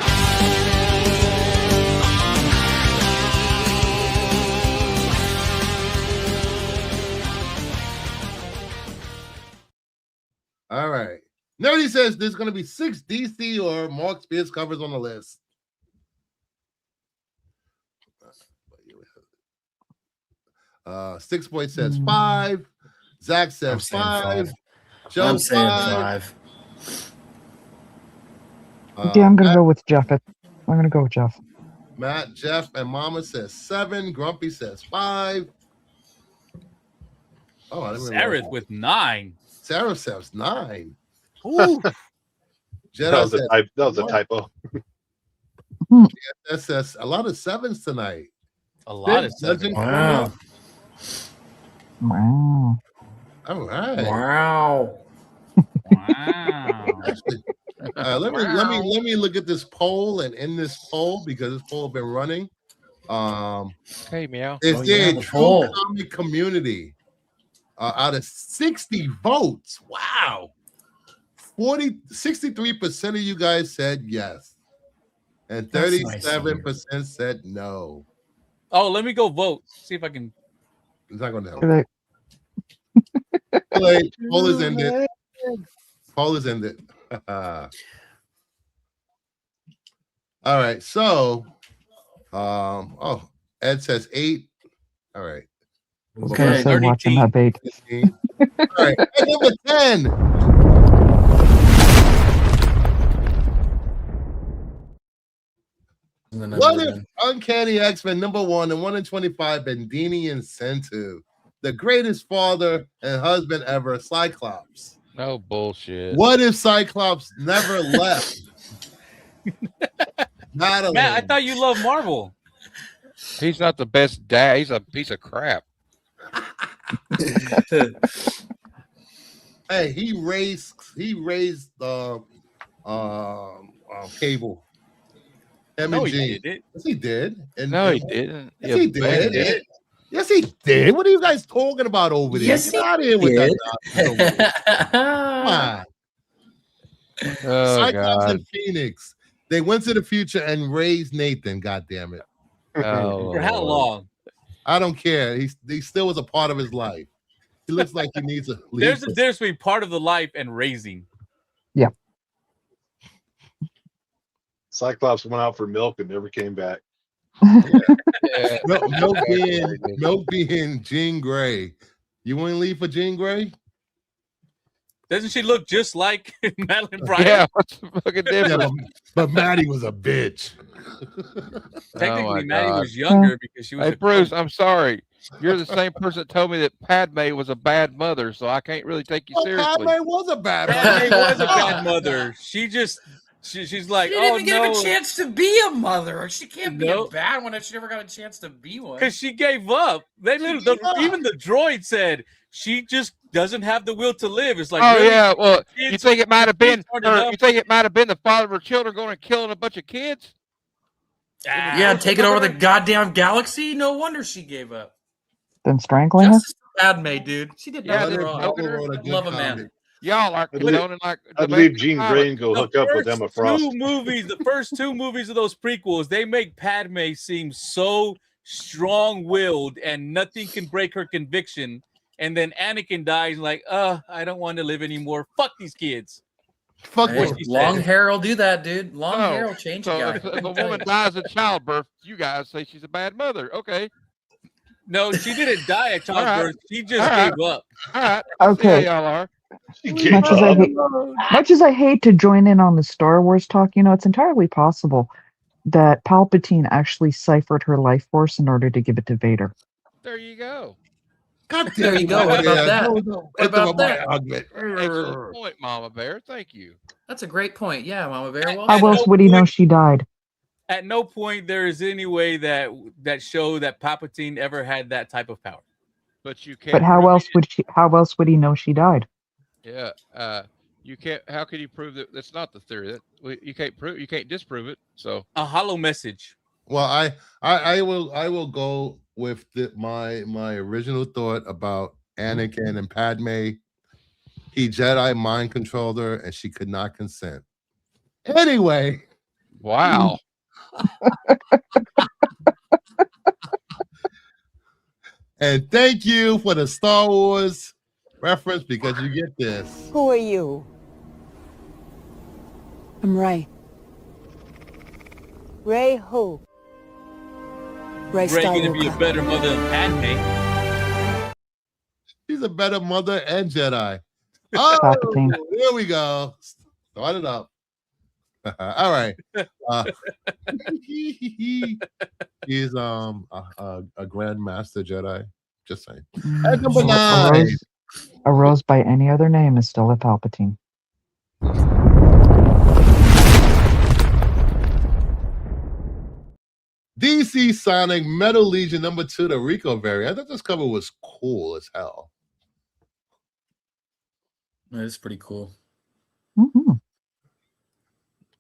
Speaker 1: All right. Nerdy says there's going to be 6 DC or Mark Spears covers on the list. Six Boy says 5. Zach says 5. Joe
Speaker 3: I'm saying
Speaker 1: 5.
Speaker 3: 5.
Speaker 7: Yeah, I'm gonna go with Jeff. I'm gonna go with Jeff.
Speaker 1: Matt, Jeff, and Mama says 7. Grumpy says 5. Oh, I didn't
Speaker 2: Sarah with 9.
Speaker 1: Sarah says 9.
Speaker 2: Ooh.
Speaker 6: That was a typo.
Speaker 1: That says a lot of 7s tonight.
Speaker 2: A lot of 7s.
Speaker 3: Wow.
Speaker 7: Wow.
Speaker 1: All right.
Speaker 3: Wow.
Speaker 2: Wow.
Speaker 1: Let me look at this poll and end this poll because this poll has been running.
Speaker 4: Hey, meow.
Speaker 1: Is there a true comic community? Out of 60 votes, wow, 63% of you guys said yes, and 37% said no.
Speaker 2: Oh, let me go vote. See if I can.
Speaker 1: It's not going to help. Poll is ended. Poll is ended. All right. So, Ed says 8. All right.
Speaker 3: Okay.
Speaker 7: So watching that bait.
Speaker 1: All right. Number 10. What if Uncanny X-Men #1 and 1 in 25 Bendini Incentive, the greatest father and husband ever, Cyclops?
Speaker 4: No bullshit.
Speaker 1: What if Cyclops never left?
Speaker 2: Matt, I thought you loved Marvel.
Speaker 4: He's not the best dad. He's a piece of crap.
Speaker 1: Hey, he raised Cable.
Speaker 2: No, he did.
Speaker 1: Yes, he did.
Speaker 4: No, he didn't.
Speaker 1: Yes, he did. Yes, he did. What are you guys talking about over there?
Speaker 3: Yes,
Speaker 1: Get out of here with that. Come on.
Speaker 4: Oh,
Speaker 1: Cyclops
Speaker 4: God.
Speaker 1: and Phoenix. They went to the future and raised Nathan. God damn it.
Speaker 4: Oh,
Speaker 2: For how long?
Speaker 1: I don't care. He still was a part of his life. He looks like he needs a.
Speaker 2: There's a difference between part of the life and raising.
Speaker 7: Yeah.
Speaker 6: Cyclops went out for milk and never came back.
Speaker 4: Yeah.
Speaker 1: Milk being Jean Grey. You want to leave for Jean Grey?
Speaker 2: Doesn't she look just like Madeline Bryant?
Speaker 4: Yeah, what's the fucking difference?
Speaker 1: But Maddie was a bitch.
Speaker 2: Technically, Maddie was younger because she was.
Speaker 4: Hey, Bruce, I'm sorry. You're the same person that told me that Padme was a bad mother, so I can't really take you seriously.
Speaker 1: Padme was a bad mother.
Speaker 2: Padme was a bad mother. She's like,
Speaker 3: She didn't even give him a chance to be a mother. She can't be a bad one if she never got a chance to be one.
Speaker 2: Because she gave up. Even the droid said she just doesn't have the will to live. It's like,
Speaker 4: oh
Speaker 2: really?
Speaker 4: Yeah, well, you think it might have been her? You think it might have been the father of her children going and killing a bunch of kids?
Speaker 3: Yeah, taking over the goddamn galaxy. No wonder she gave up.
Speaker 7: Then strangling her.
Speaker 3: Padme, dude. She did nothing wrong.
Speaker 1: I
Speaker 3: love a man.
Speaker 4: Y'all are condoning like.
Speaker 6: I'd leave Jean Grey and go hook up with Emma Frost.
Speaker 2: The first 2 movies of those prequels, they make Padme seem so strong-willed and nothing can break her conviction. And then Anakin dies like, I don't want to live anymore. Fuck these kids.
Speaker 1: Fuck
Speaker 3: Hey, long hair will do that, dude. Long hair will change a guy.
Speaker 4: If a woman dies in childbirth, you guys say she's a bad mother. Okay.
Speaker 2: No, she didn't die at childbirth. She just gave up.
Speaker 4: All right.
Speaker 7: Okay.
Speaker 4: Y'all are.
Speaker 7: Much as I hate to join in on the Star Wars talk, it's entirely possible that Palpatine actually ciphered her life force in order to give it to Vader.
Speaker 4: There you go.
Speaker 1: God
Speaker 3: There you go. What about that? What about that?
Speaker 4: Excellent point, Mama Bear. Thank you.
Speaker 3: That's a great point. Yeah, Mama Bear. Well,
Speaker 7: How else would he know she died?
Speaker 2: At no point there is any way that show that Palpatine ever had that type of power.
Speaker 4: But you can't.
Speaker 7: But how else would he know she died?
Speaker 4: Yeah. You can't. How can you prove that? That's not the theory. You can't prove. You can't disprove it. So
Speaker 2: a hollow message.
Speaker 1: Well, I will go with my original thought about Anakin and Padme. He Jedi mind controlled her, and she could not consent. Anyway.
Speaker 4: Wow.
Speaker 1: And thank you for the Star Wars reference because you get this.
Speaker 11: Who are you? I'm Ray. Ray who? Ray
Speaker 2: gonna be a better mother than Padme.
Speaker 1: She's a better mother and Jedi. Oh, here we go. Start it up. All right. He's a Grand Master Jedi. Just saying. At number 9.
Speaker 7: A rose by any other name is still a Palpatine.
Speaker 1: DC Sonic Metal Legion number 2, the Rico variant. I thought this cover was cool as hell.
Speaker 3: It's pretty cool.
Speaker 7: Mm-hmm.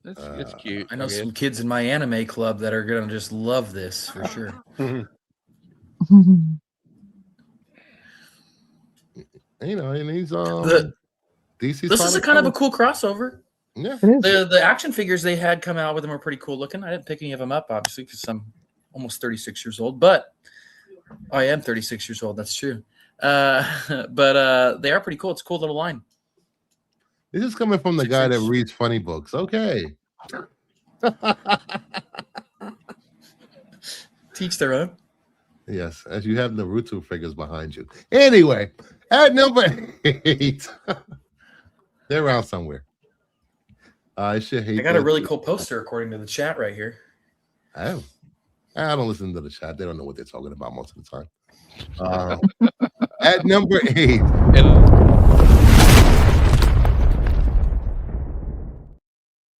Speaker 4: It's cute.
Speaker 3: I know some kids in my anime club that are gonna just love this for sure.
Speaker 1: You know, and he's
Speaker 3: DC. This
Speaker 1: Sonic
Speaker 3: is a kind of a cool crossover.
Speaker 1: Yeah,
Speaker 3: the action figures they had come out with them are pretty cool looking. I didn't pick any of them up, obviously, because I'm almost 36 years old. But I am 36 years old. That's true. But they are pretty cool. It's a cool little line.
Speaker 1: This is coming from the guy that reads funny books. Okay.
Speaker 3: Teach their own.
Speaker 1: Yes, as you have Naruto figures behind you. Anyway, at number 8, they're around somewhere. I should hate.
Speaker 3: I got a really cool poster according to the chat right here.
Speaker 1: I don't listen to the chat. They don't know what they're talking about most of the time. At number 8.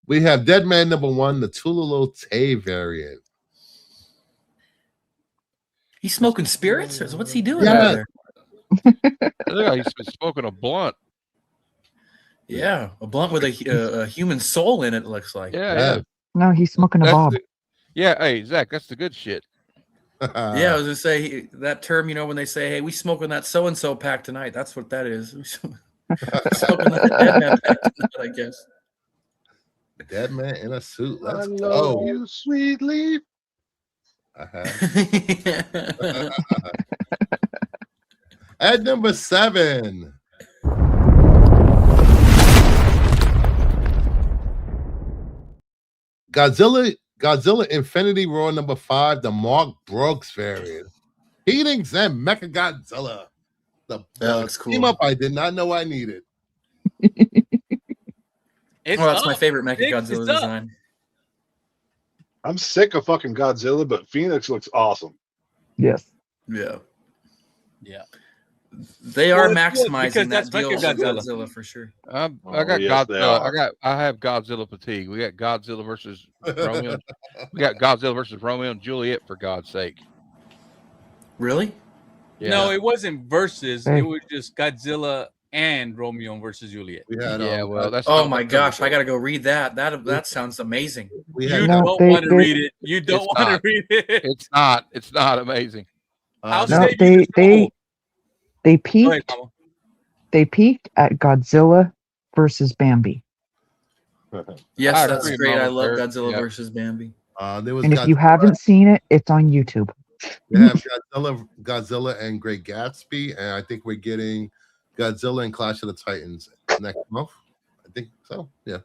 Speaker 1: We have Dead Man number 1, the Tululu Tay variant.
Speaker 3: He's smoking spirits? Or what's he doing
Speaker 1: Yeah.
Speaker 3: out there?
Speaker 4: Yeah, he's been smoking a blunt.
Speaker 3: Yeah, a blunt with a human soul in it, looks like.
Speaker 4: Yeah.
Speaker 7: No, he's smoking a bob.
Speaker 4: Yeah, hey, Zach, that's the good shit.
Speaker 3: Yeah, I was gonna say that term, you know, when they say, "Hey, we smoking that so and so pack tonight," that's what that is. Smoking that Dead Man pack tonight, I guess.
Speaker 1: Dead Man in a suit. Let's
Speaker 6: I
Speaker 1: go.
Speaker 6: love you, sweetly.
Speaker 1: At number 7. Godzilla Infinity Roar number 5, the Mark Brooks variant. Heatings and Mecha Godzilla. The
Speaker 3: looks cool.
Speaker 1: team up I did not know I needed.
Speaker 3: That's my favorite Mecha Godzilla design.
Speaker 6: I'm sick of fucking Godzilla, but Phoenix looks awesome.
Speaker 7: Yes.
Speaker 3: Yeah. Yeah. They are maximizing that deal with
Speaker 2: Godzilla.
Speaker 3: Godzilla for sure.
Speaker 4: I got Godzilla. I have Godzilla fatigue. We got Godzilla versus Romeo. We got Godzilla versus Romeo and Juliet, for God's sake.
Speaker 3: Really?
Speaker 4: Yeah.
Speaker 2: No, it wasn't versus. It was just Godzilla and Romeo versus Juliet.
Speaker 4: Well, that's.
Speaker 3: Oh my gosh, I gotta go read that. That sounds amazing.
Speaker 2: You don't want to read it. You don't want to read it.
Speaker 4: It's not. It's not amazing.
Speaker 7: They peaked. They peaked at Godzilla versus Bambi.
Speaker 3: Yes, that's great. I love Godzilla versus Bambi.
Speaker 7: And if you haven't seen it, it's on YouTube.
Speaker 1: We have Godzilla and Great Gatsby, and I think we're getting Godzilla and Clash of the Titans next month. I think so. Yeah,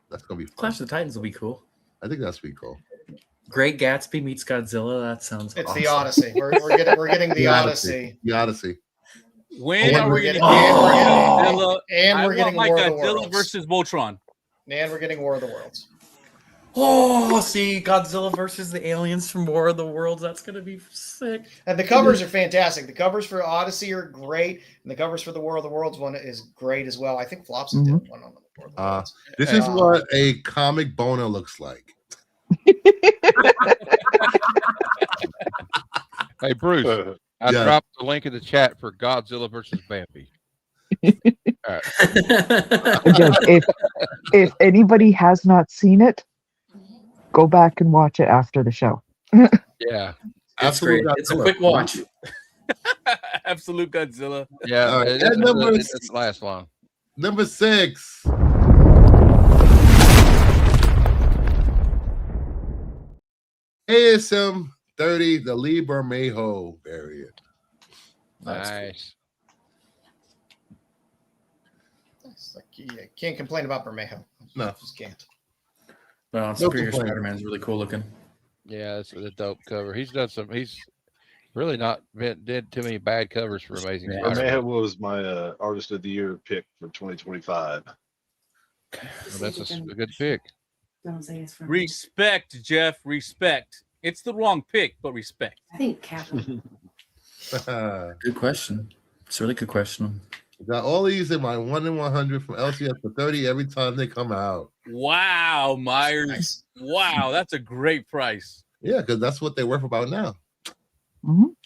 Speaker 1: that's gonna be fun.
Speaker 3: Clash of the Titans will be cool.
Speaker 1: I think that's be cool.
Speaker 3: Great Gatsby meets Godzilla. That sounds.
Speaker 5: It's
Speaker 3: awesome.
Speaker 5: the Odyssey. We're getting the Odyssey.
Speaker 1: The Odyssey.
Speaker 2: When are we getting Godzilla?
Speaker 5: And we're getting War of the
Speaker 2: Godzilla
Speaker 5: Worlds
Speaker 2: versus Voltron.
Speaker 5: And we're getting War of the Worlds.
Speaker 3: Oh, see Godzilla versus the aliens from War of the Worlds. That's gonna be sick.
Speaker 5: And the covers are fantastic. The covers for Odyssey are great, and the covers for the War of the Worlds one is great as well. I think Flops did one on the War of the Worlds.
Speaker 1: This is what a comic boner looks like.
Speaker 4: Hey, Bruce, I dropped the link in the chat for Godzilla versus Bambi. All right.
Speaker 7: Again, if anybody has not seen it, go back and watch it after the show.
Speaker 4: Yeah,
Speaker 3: it's great. It's a quick watch.
Speaker 2: Absolute Godzilla.
Speaker 4: Yeah,
Speaker 1: All right,
Speaker 4: it
Speaker 1: and
Speaker 4: doesn't last long.
Speaker 1: Number 6. ASM 30, the Lee Bermejo variant.
Speaker 4: Nice.
Speaker 5: It's like, you can't complain about Bermejo.
Speaker 1: No.
Speaker 5: Just can't.
Speaker 3: Well, Superior Spider-Man is really cool looking.
Speaker 4: Yeah, it's a dope cover. He's done some. He's really not did too many bad covers for Amazing Spider-Man.
Speaker 6: Bermejo was my Artist of the Year pick for 2025.
Speaker 4: Well, that's a good pick.
Speaker 12: Don't say it's from
Speaker 2: Respect, Jeff. Respect. It's the wrong pick, but respect.
Speaker 12: I think Catwoman.
Speaker 3: Good question. It's a really good question.
Speaker 1: Got all these in my 1 in 100 from LCS for 30 every time they come out.
Speaker 2: Wow, Myers.
Speaker 5: Nice.
Speaker 2: Wow, that's a great price.
Speaker 1: Yeah, because that's what they're worth about now.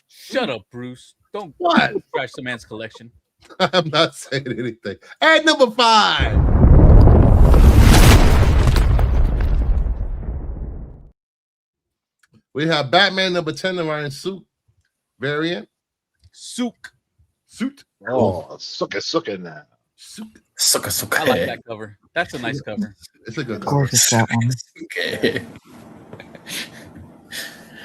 Speaker 2: Shut up, Bruce. Don't trash the man's collection.
Speaker 1: I'm not saying anything. At number 5. We have Batman number 10, the Ryan Suit variant.
Speaker 2: Sook.
Speaker 1: Suit.
Speaker 6: Oh, sucka now.
Speaker 3: Sucka.
Speaker 2: I like that cover. That's a nice cover.
Speaker 1: It's a good cover.
Speaker 7: Gorgeous Catwoman.
Speaker 3: Okay.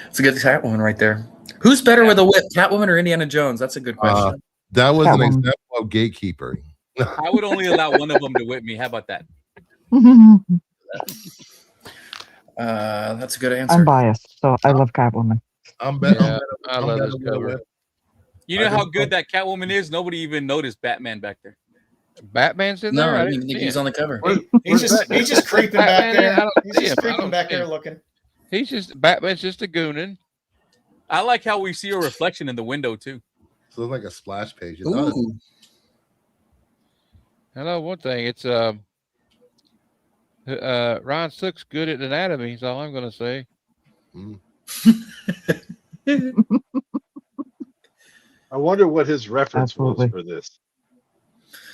Speaker 3: It's a good Catwoman right there. Who's better with a whip, Catwoman or Indiana Jones? That's a good question.
Speaker 1: That was an
Speaker 7: Catwoman.
Speaker 1: example of gatekeeping.
Speaker 2: I would only allow one of them to whip me. How about that?
Speaker 3: That's a good answer.
Speaker 7: I'm biased, so I love Catwoman.
Speaker 1: I'm betting.
Speaker 4: Yeah, I love this cover.
Speaker 2: You know how good that Catwoman is? Nobody even noticed Batman back there.
Speaker 4: Batman's in
Speaker 3: No,
Speaker 4: there.
Speaker 3: I
Speaker 4: I
Speaker 3: didn't
Speaker 4: didn't
Speaker 3: even think
Speaker 4: see
Speaker 3: he was
Speaker 4: him.
Speaker 3: on the cover.
Speaker 5: He's just creeping back
Speaker 4: Batman, I
Speaker 5: there.
Speaker 4: don't
Speaker 5: He's
Speaker 4: see
Speaker 5: just
Speaker 4: him. I
Speaker 5: creeping
Speaker 4: don't
Speaker 5: back
Speaker 4: see
Speaker 5: there
Speaker 4: him.
Speaker 5: looking.
Speaker 4: Batman's just a goonin.
Speaker 2: I like how we see a reflection in the window too.
Speaker 1: So it's like a splash page.
Speaker 3: Ooh.
Speaker 4: Hello, one thing. It's Ryan Sook's good at anatomy. Is all I'm going to say.
Speaker 6: I wonder what his reference
Speaker 7: Absolutely.
Speaker 6: was for this.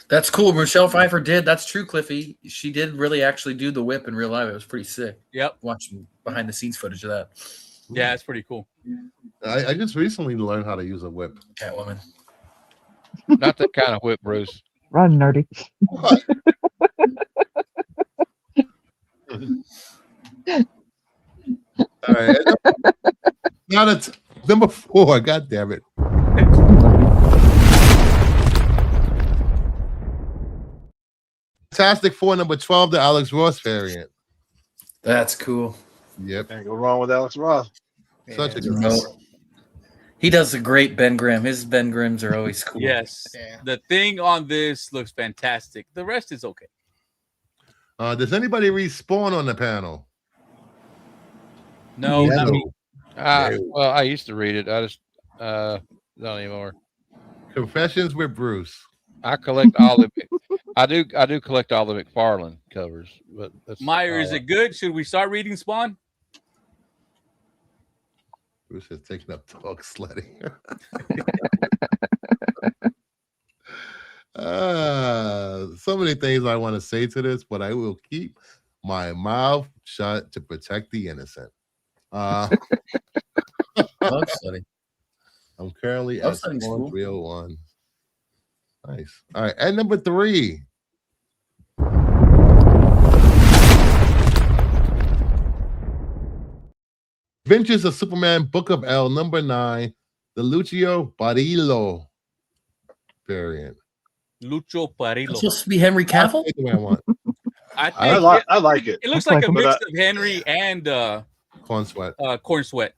Speaker 3: That's cool. Michelle Pfeiffer did. That's true, Cliffy. She did really actually do the whip in real life. It was pretty sick.
Speaker 2: Yep.
Speaker 3: Watching behind the scenes footage of that.
Speaker 2: Yeah, it's pretty cool.
Speaker 1: I just recently learned how to use a whip.
Speaker 3: Catwoman.
Speaker 4: Not that kind of whip, Bruce.
Speaker 7: Run, nerdy.
Speaker 1: All right. Now that's number 4. God damn it. Fantastic Four number 12, the Alex Ross variant.
Speaker 3: That's cool.
Speaker 1: Yep.
Speaker 6: Can't go wrong with Alex Ross.
Speaker 1: Such a good
Speaker 3: No. He does a great Ben Grimm. His Ben Grimms are always cool.
Speaker 2: Yes.
Speaker 5: Yeah.
Speaker 2: The thing on this looks fantastic. The rest is okay.
Speaker 1: Does anybody read Spawn on the panel?
Speaker 2: No, not me.
Speaker 4: Well, I used to read it. I just not anymore.
Speaker 1: Confessions with Bruce.
Speaker 4: I collect all the. I do collect all the McFarlane covers, but that's
Speaker 2: Meyer, is it good? Should we start reading Spawn?
Speaker 1: Bruce is taking up dog sledding. So many things I want to say to this, but I will keep my mouth shut to protect the innocent.
Speaker 3: Dog sledding.
Speaker 1: I'm currently
Speaker 3: Dog
Speaker 1: at
Speaker 3: sledding's
Speaker 1: Spawn
Speaker 3: cool.
Speaker 1: 301. Nice. All right, at number 3. Adventures of Superman, Book of L, number 9, the Lucio Barillo variant.
Speaker 2: Lucho
Speaker 3: It's
Speaker 2: Parillo.
Speaker 3: supposed to be Henry Cavill?
Speaker 1: That's the way I want.
Speaker 2: I think
Speaker 6: I like it.
Speaker 2: it looks
Speaker 7: Looks
Speaker 2: like
Speaker 7: like
Speaker 2: a
Speaker 7: him.
Speaker 2: mix
Speaker 6: But
Speaker 2: of Henry and
Speaker 1: Corn Sweat.
Speaker 2: Corn Sweat.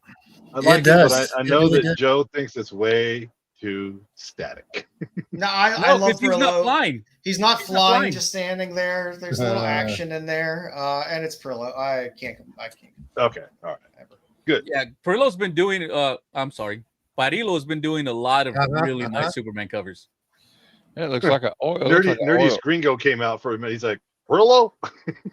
Speaker 6: I like it,
Speaker 3: does.
Speaker 6: but I
Speaker 3: It
Speaker 6: know
Speaker 3: really
Speaker 6: that
Speaker 3: does.
Speaker 6: Joe thinks it's way too static.
Speaker 5: No, I
Speaker 2: No,
Speaker 5: love
Speaker 2: because he's not
Speaker 5: Brillo.
Speaker 2: flying.
Speaker 5: He's not
Speaker 2: He's not
Speaker 5: flying,
Speaker 2: flying.
Speaker 5: just standing there. There's a little action in there, and it's Brillo. I can't.
Speaker 6: Okay, all right. Good.
Speaker 2: Yeah, Parillo's been doing. I'm sorry, Parillo's been doing a lot of really nice Superman covers.
Speaker 4: It looks like a oil. It looks like a
Speaker 6: Nerdy's
Speaker 4: oil.
Speaker 6: Gringo came out for a minute. He's like, Brillo?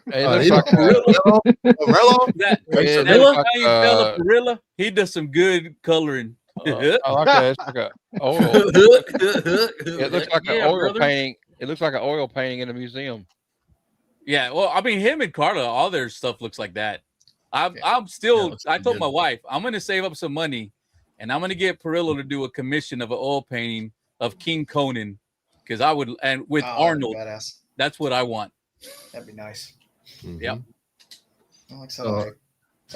Speaker 4: It looks
Speaker 1: he
Speaker 4: like
Speaker 1: Parillo?
Speaker 2: That
Speaker 4: it
Speaker 2: that
Speaker 4: looks like,
Speaker 2: Italian fella Parilla, he does some good coloring.
Speaker 4: I like that. It's like a oil. It looks like an
Speaker 2: Yeah,
Speaker 4: oil
Speaker 2: brother.
Speaker 4: painting. It looks like an oil painting in a museum.
Speaker 2: Yeah, well, I mean, him and Carla, all their stuff looks like that. I'm
Speaker 3: Yeah,
Speaker 2: still.
Speaker 3: looks
Speaker 2: I
Speaker 3: pretty
Speaker 2: told
Speaker 3: good.
Speaker 2: my wife I'm going to save up some money and I'm gonna get Perillo to do a commission of an oil painting of King Conan, because I would, and with Arnold.
Speaker 5: Badass.
Speaker 2: That's what I want.
Speaker 5: That'd be nice.
Speaker 2: Yep.
Speaker 5: I like so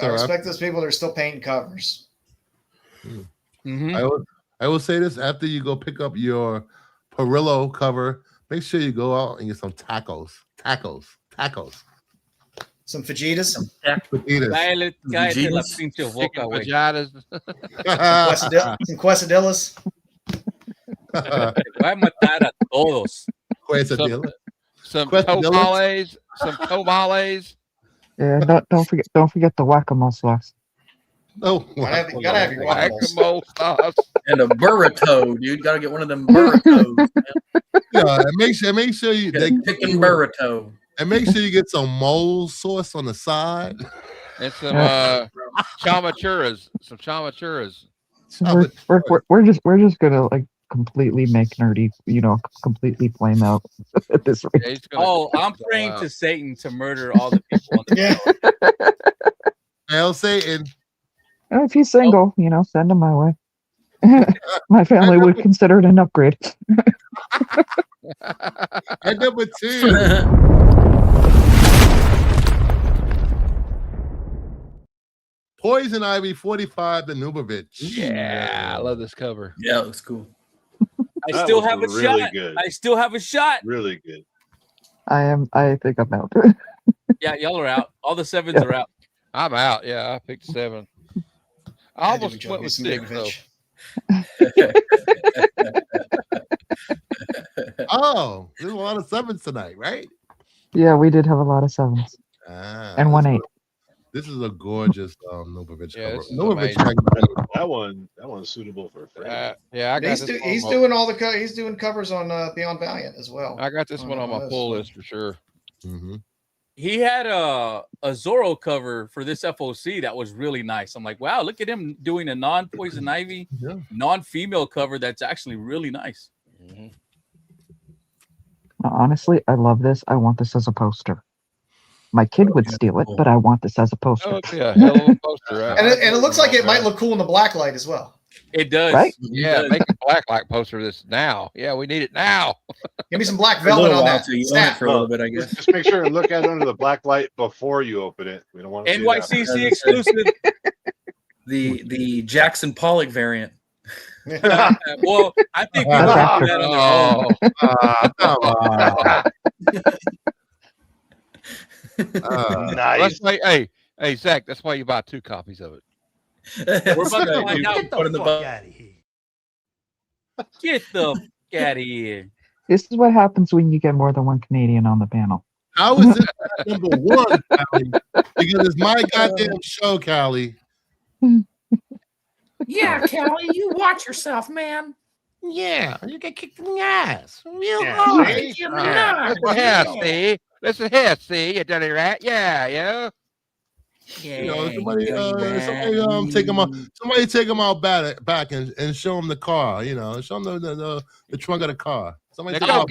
Speaker 5: I respect those people that are still painting covers.
Speaker 1: I will say this: after you go pick up your Perillo cover, make sure you go out and get some tacos.
Speaker 5: Some fajitas.
Speaker 2: Cállate la pinche boca, güey.
Speaker 5: Some quesadillas.
Speaker 2: Voy a matar a todos.
Speaker 4: Some tamales. Some tamales.
Speaker 7: Yeah, don't forget the guacamole sauce.
Speaker 5: Oh, gotta have your
Speaker 4: guacamole sauce
Speaker 3: and a burrito, dude. Gotta get one of them burritos.
Speaker 1: Yeah, and make sure you
Speaker 3: chicken burrito,
Speaker 1: and make sure you get some mole sauce on the side
Speaker 4: and some chimichurras. Some chimichurras.
Speaker 7: So we're just gonna like completely make nerdy, completely flame out at this rate.
Speaker 2: I'm praying to Satan to murder all the people on the
Speaker 1: Hail Satan.
Speaker 7: If he's single, send him my way. My family would consider it an upgrade.
Speaker 1: And number 2. Poison Ivy 45, the Nubovich.
Speaker 4: Yeah, I love this cover.
Speaker 3: Yeah, it looks cool.
Speaker 2: I still have a shot. I still have a shot.
Speaker 6: Really good.
Speaker 7: I think I'm out.
Speaker 2: Yeah, y'all are out. All the 7s are out.
Speaker 4: I'm out. Yeah, I picked 7. I almost went with 6 though.
Speaker 1: Oh, there's a lot of 7s tonight, right?
Speaker 7: Yeah, we did have a lot of 7s. And 1 8.
Speaker 1: This is a gorgeous Nubovich cover.
Speaker 6: That one's suitable for a friend.
Speaker 4: Yeah, I got
Speaker 5: he's doing all the he's doing covers on Beyond Valiant as well.
Speaker 4: I got this one on my pull list for sure.
Speaker 2: He had a Zorro cover for this FOC that was really nice. I'm like, wow, look at him doing a non-Poison Ivy, non-female cover that's actually really nice.
Speaker 7: Honestly, I love this. I want this as a poster. My kid would steal it, but I want this as a poster.
Speaker 4: Oh, yeah, hell of a poster.
Speaker 5: And it looks like it might look cool in the black light as well.
Speaker 2: It does.
Speaker 7: Right?
Speaker 4: Yeah, make a black light poster of this now. Yeah, we need it now.
Speaker 5: Give me some black velvet on that.
Speaker 3: For a little bit, I guess.
Speaker 6: Just make sure and look at it under the black light before you open it. We don't want to
Speaker 2: NYCC exclusive.
Speaker 3: The Jackson Pollock variant.
Speaker 2: Well, I think we can do that on
Speaker 6: nice.
Speaker 4: That's why, hey, Zach, that's why you buy 2 copies of it.
Speaker 2: We're about to find out.
Speaker 8: Get the fuck out of here.
Speaker 2: Get the fuck out of here.
Speaker 7: This is what happens when you get more than one Canadian on the panel.
Speaker 1: How is this number 1, Callie? Because it's my goddamn show, Callie.
Speaker 13: Yeah, Callie, you watch yourself, man.
Speaker 9: Yeah, you get kicked in the ass. Real
Speaker 13: hard.
Speaker 4: Listen here, see, you dirty rat. Yeah.
Speaker 1: Somebody take him out. Somebody take him out back and show him the car. Show him the trunk of the car. Somebody
Speaker 4: now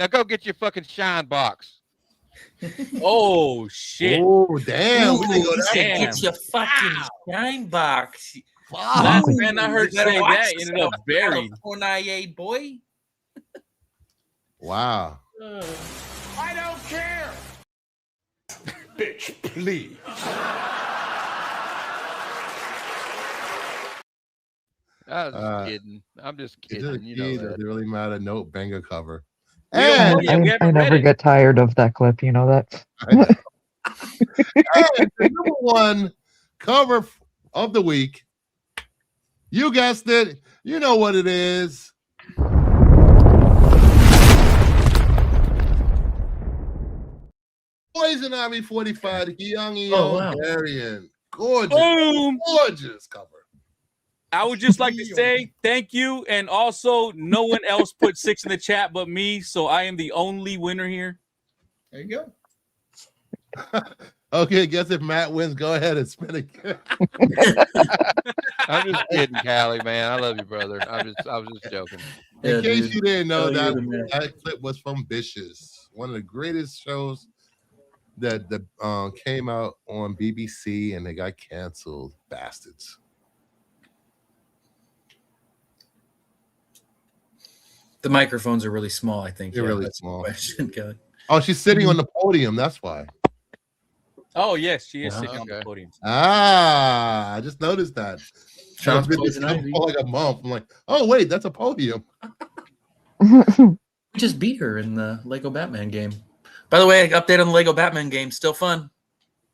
Speaker 4: go get your fucking shine box.
Speaker 2: Oh shit!
Speaker 1: Oh damn!
Speaker 13: Get your fucking shine box.
Speaker 2: Last man I heard say that ended up buried.
Speaker 13: California boy.
Speaker 1: Wow.
Speaker 8: I don't care. Bitch, please.
Speaker 4: I was just kidding. I'm just kidding.
Speaker 1: It really matter. Note banger cover.
Speaker 7: And I never get tired of that clip. You know that.
Speaker 1: And the number 1 cover of the week. You guessed it. You know what it is. Poison Ivy 45, the young variant. Gorgeous.
Speaker 2: Boom.
Speaker 1: Gorgeous cover.
Speaker 2: I would just like to say thank you. And also, no one else put 6 in the chat but me. So I am the only winner here.
Speaker 5: There you go.
Speaker 1: Okay, I guess if Matt wins, go ahead and spin it.
Speaker 4: I'm just kidding, Callie, man. I love you, brother. I was just joking.
Speaker 1: In case you didn't know, that clip was from Vicious, one of the greatest shows that came out on BBC, and they got canceled. Bastards.
Speaker 3: The microphones are really small, I think.
Speaker 1: They're really
Speaker 3: that's the
Speaker 1: small.
Speaker 3: question, Kelly.
Speaker 1: Oh, she's sitting on the podium. That's why.
Speaker 2: Oh yes, she is
Speaker 3: Yeah,
Speaker 2: sitting on the podium.
Speaker 1: Ah, I just noticed that.
Speaker 3: Sean's
Speaker 1: I've been
Speaker 3: Poison
Speaker 1: this
Speaker 3: Ivy.
Speaker 1: for like a month. I'm like, oh wait, that's a podium.
Speaker 3: We just beat her in the Lego Batman game. By the way, update on the Lego Batman game. Still fun.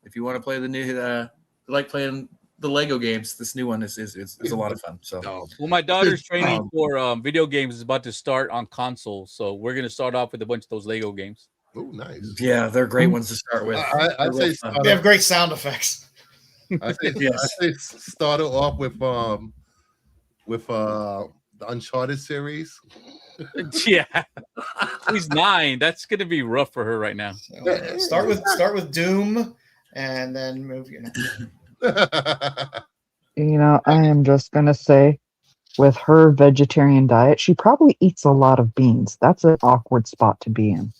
Speaker 3: If you want to play the new, like playing the Lego games, this new one is a lot of fun. So,
Speaker 2: well, my daughter's training for video games is about to start on console, so we're gonna start off with a bunch of those Lego games.
Speaker 1: Oh, nice.
Speaker 3: Yeah, they're great ones to start with.
Speaker 1: I'd say
Speaker 5: they have great sound effects.
Speaker 1: I say start it off with the Uncharted series.
Speaker 2: Yeah, she's 9. That's gonna be rough for her right now.
Speaker 5: So, start with Doom, and then move.
Speaker 7: I am just gonna say, with her vegetarian diet, she probably eats a lot of beans. That's an awkward spot to be in.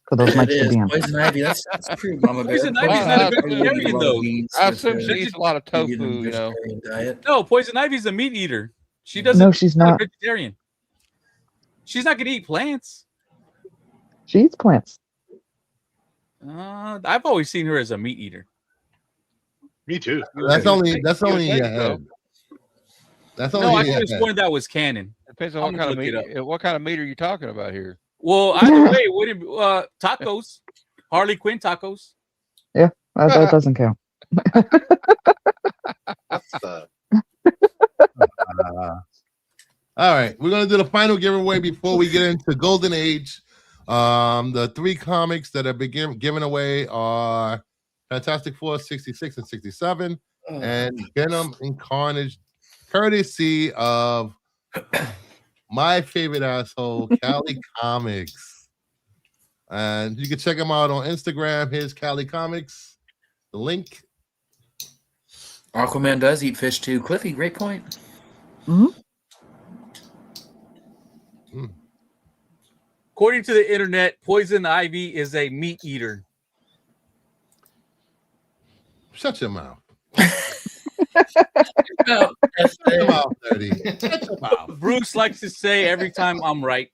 Speaker 7: For those mics to be in.
Speaker 3: Poison Ivy, that's true, Mama Bear.
Speaker 2: Poison Ivy's not a vegetarian though.
Speaker 4: I assume she eats a lot of tofu.
Speaker 3: Diet.
Speaker 2: No, Poison Ivy's a meat eater. She doesn't.
Speaker 7: No, she's not
Speaker 2: a vegetarian. She's not gonna eat plants.
Speaker 7: She eats plants.
Speaker 2: I've always seen her as a meat eater.
Speaker 6: Me too.
Speaker 1: That's only. That's
Speaker 2: No,
Speaker 1: only.
Speaker 2: I could have sworn that was canon.
Speaker 4: Depends on what kind of meat. What kind of meat are you talking about here?
Speaker 2: Well, either way, tacos, Harley Quinn tacos.
Speaker 7: Yeah, that doesn't count.
Speaker 1: All right, we're gonna do the final giveaway before we get into Golden Age. The 3 comics that are given away are Fantastic Four 66 and 67, and Venom and Carnage, courtesy of my favorite asshole, Cali Comics. And you can check him out on Instagram. Here's Cali Comics. The link.
Speaker 3: Aquaman does eat fish too. Cliffy, great point.
Speaker 2: According to the internet, Poison Ivy is a meat eater.
Speaker 1: Shut your mouth.
Speaker 2: Bruce likes to say every time I'm right.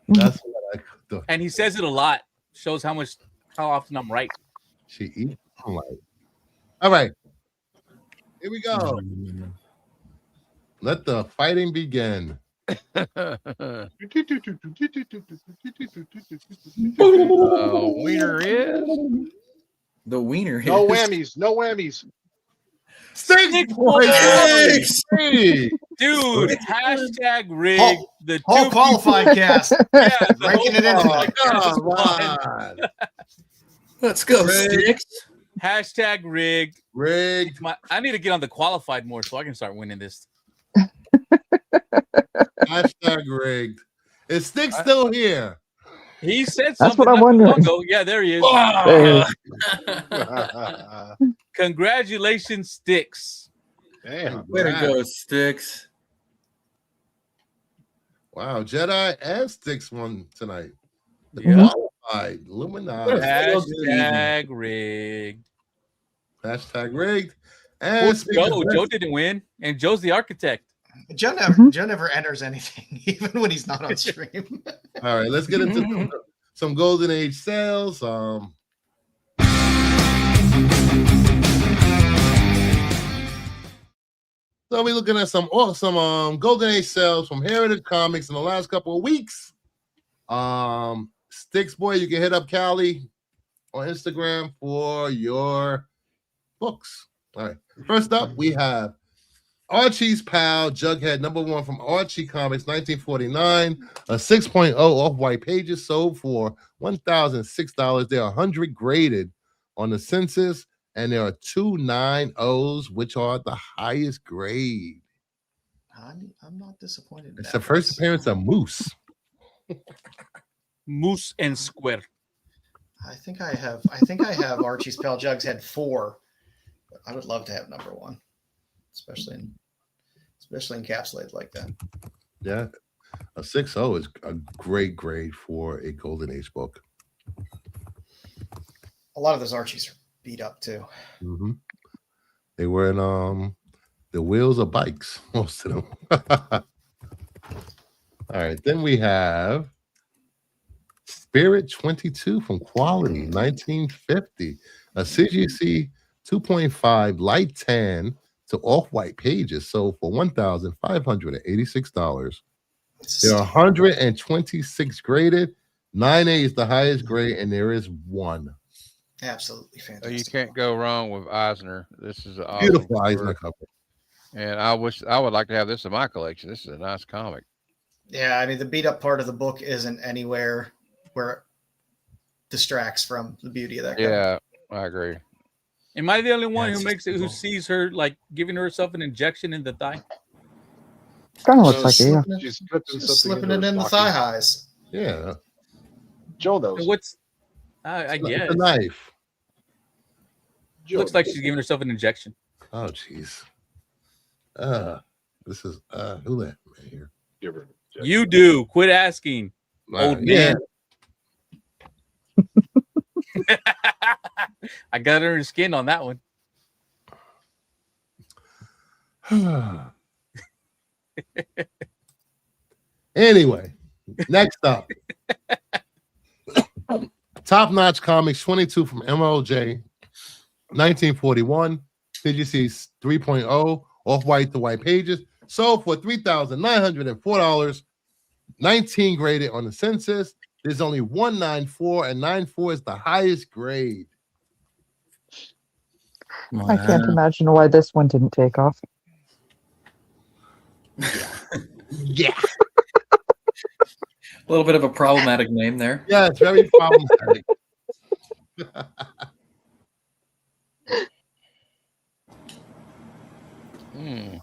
Speaker 1: That's what I do.
Speaker 2: And he says it a lot. Shows how often I'm right.
Speaker 1: She eats right. All right. Here we go. Let the fighting begin.
Speaker 4: Wiener is
Speaker 3: the wiener.
Speaker 6: No whammies. No whammies.
Speaker 1: Stick
Speaker 2: points. Dude, hashtag rig. The
Speaker 5: whole qualified cast.
Speaker 2: Yeah,
Speaker 5: breaking it into
Speaker 3: Let's go, Sticks.
Speaker 2: Hashtag rigged.
Speaker 1: Rigged.
Speaker 2: I need to get on the qualified more so I can start winning this.
Speaker 1: Hashtag rigged. Is Stick still here?
Speaker 2: He said
Speaker 7: That's
Speaker 2: something
Speaker 7: what I'm
Speaker 2: not too long
Speaker 7: wondering.
Speaker 2: ago. Yeah, there he is.
Speaker 7: There
Speaker 2: Congratulations, Sticks.
Speaker 6: Damn.
Speaker 3: Way to go, Sticks.
Speaker 1: Wow, Jedi and Sticks won tonight. The
Speaker 2: Yeah.
Speaker 1: qualified Illuminati.
Speaker 2: Hashtag rigged.
Speaker 1: Hashtag rigged. And
Speaker 2: Joe didn't win, and Joe's the architect.
Speaker 5: Joe never enters anything, even when he's not on stream.
Speaker 1: All right, let's get into some Golden Age sales. So we're looking at some awesome Golden Age sales from Heritage Comics in the last couple of weeks. Sticks boy, you can hit up Cali on Instagram for your books. All right. First up, we have Archie's Pal, Jughead, #1 from Archie Comics, 1949. A 6.0 off-white pages sold for $1,006. They're 100 graded on the census, and there are 2 9.0s, which are the highest grade.
Speaker 5: I'm not disappointed.
Speaker 1: It's the first appearance of Moose.
Speaker 2: Moose and Square.
Speaker 5: I think I have Archie's Pal Jughead 4. But I would love to have #1. Especially encapsulated like that.
Speaker 1: Yeah, a 6.0 is a great grade for a Golden Age book.
Speaker 5: A lot of those Archies are beat up too.
Speaker 1: Mm-hmm. They were in the wheels of bikes, most of them. All All right, then we have Spirit 22 from Quality, 1950. A CGC 2.5 light tan to off-white pages sold for $1,586. There are 126 graded. 9A is the highest grade, and there is one.
Speaker 5: Absolutely fantastic.
Speaker 4: You can't go wrong with Eisner. This is an awesome
Speaker 1: Beautiful
Speaker 4: cover.
Speaker 1: Eisner cover.
Speaker 4: And I would like to have this in my collection. This is a nice comic.
Speaker 5: Yeah, I mean, the beat up part of the book isn't anywhere where it distracts from the beauty of that cover.
Speaker 4: Yeah, I agree.
Speaker 2: Am I the only one who sees her like giving herself an injection in the thigh?
Speaker 7: Kind of looks like it, yeah.
Speaker 6: She's
Speaker 5: slipping it in the thigh highs.
Speaker 1: Yeah.
Speaker 6: Joe knows.
Speaker 2: What's I guess
Speaker 1: a knife.
Speaker 2: Looks like she's giving herself an injection.
Speaker 1: Oh, jeez. This is who that man here?
Speaker 2: You do. Quit asking. Old man. I got her skin on that one.
Speaker 1: Anyway, next up. Top Notch Comics 22 from MLJ, 1941. CGC 3.0, off-white to white pages. Sold for $3,904. 19 graded on the census. There's only 194, and 94 is the highest grade.
Speaker 7: Wow. I can't imagine why this one didn't take off.
Speaker 1: Yeah.
Speaker 3: A little bit of a problematic name there.
Speaker 1: Yeah, it's very problematic.
Speaker 4: I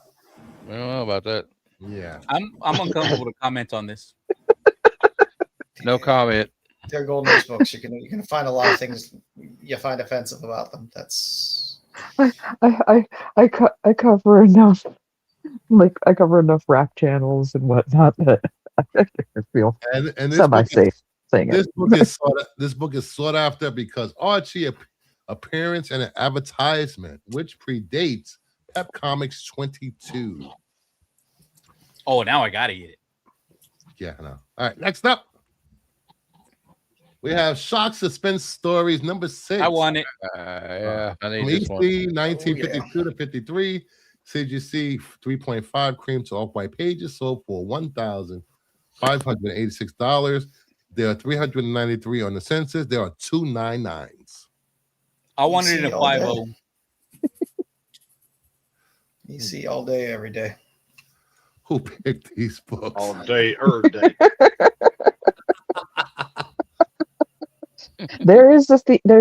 Speaker 4: don't know about that.
Speaker 1: Yeah.
Speaker 2: I'm uncomfortable to comment on this.
Speaker 4: No comment.
Speaker 5: They're Golden Age books. You can find a lot of things you find offensive about them. That's
Speaker 7: I cover enough, like I cover enough rap channels and whatnot that I feel
Speaker 1: and
Speaker 7: semi-safe saying
Speaker 1: this
Speaker 7: it.
Speaker 1: This book is sought after because Archie appearance and an advertisement which predates Pep Comics 22.
Speaker 2: Oh, now I gotta get it.
Speaker 1: Yeah, I know. All right, next up. We have Shock Suspense Stories number 6.
Speaker 2: I want it.
Speaker 4: Yeah, I need
Speaker 1: from
Speaker 4: this one.
Speaker 1: EC 1952 to 53. CGC 3.5 cream to off-white pages sold for $1,586. There are 393 on the census. There are 299s.
Speaker 2: I wanted it in a 5.0.
Speaker 5: EC all day, every day.
Speaker 1: Who picked these books?
Speaker 6: All day, every day.
Speaker 7: There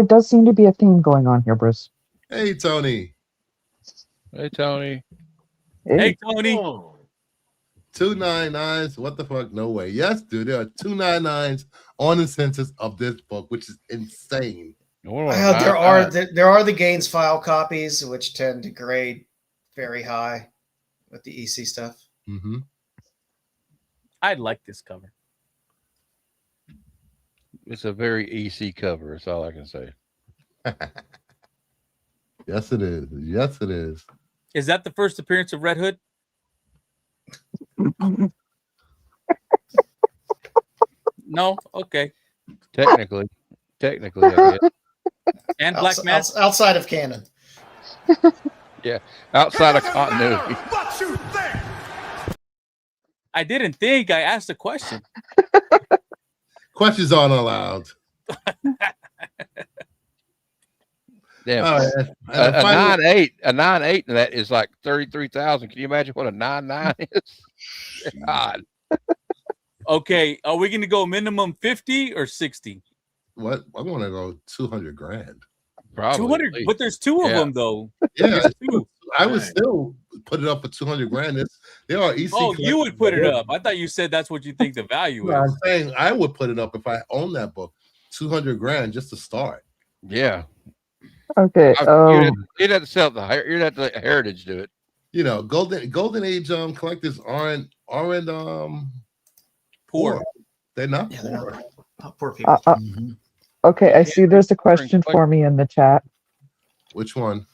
Speaker 7: does seem to be a theme going on here, Bruce.
Speaker 1: Hey, Tony.
Speaker 4: Hey, Tony.
Speaker 2: Hey, Tony.
Speaker 1: 299s. What the fuck? No way. Yes, dude. There are 299s on the census of this book, which is insane.
Speaker 5: There are the Gaines file copies, which tend to grade very high with the EC stuff.
Speaker 1: Mm-hmm.
Speaker 2: I'd like this cover.
Speaker 4: It's a very EC cover. That's all I can say.
Speaker 1: Yes, it is. Yes, it is.
Speaker 2: Is that the first appearance of Red Hood? No? Okay.
Speaker 4: Technically. I guess.
Speaker 2: And Black Mask?
Speaker 5: Outside of canon.
Speaker 4: Yeah, outside of continuity.
Speaker 8: What you think?
Speaker 2: I didn't think. I asked a question.
Speaker 1: Questions aren't allowed.
Speaker 4: Yeah, a 9.8, a 9.8, and that is like 33,000. Can you imagine what a 9.9 is? God.
Speaker 2: Okay, are we going to go minimum 50 or 60?
Speaker 1: What? I'm going to go 200 grand.
Speaker 4: Probably.
Speaker 2: 200, but there's two of them though.
Speaker 1: Yeah, I would still put it up for 200 grand. There are EC.
Speaker 2: Oh, you would put it up. I thought you said that's what you think the value
Speaker 1: No,
Speaker 2: is.
Speaker 1: I'm saying I would put it up if I own that book. 200 grand just to start.
Speaker 4: Yeah.
Speaker 7: Okay.
Speaker 4: You'd have to sell the. You'd have to let Heritage do it.
Speaker 1: You know, golden age collectors aren't poor. They're not poor.
Speaker 5: They're not poor people.
Speaker 7: Okay, I see there's a question for me in the chat.
Speaker 1: Which one?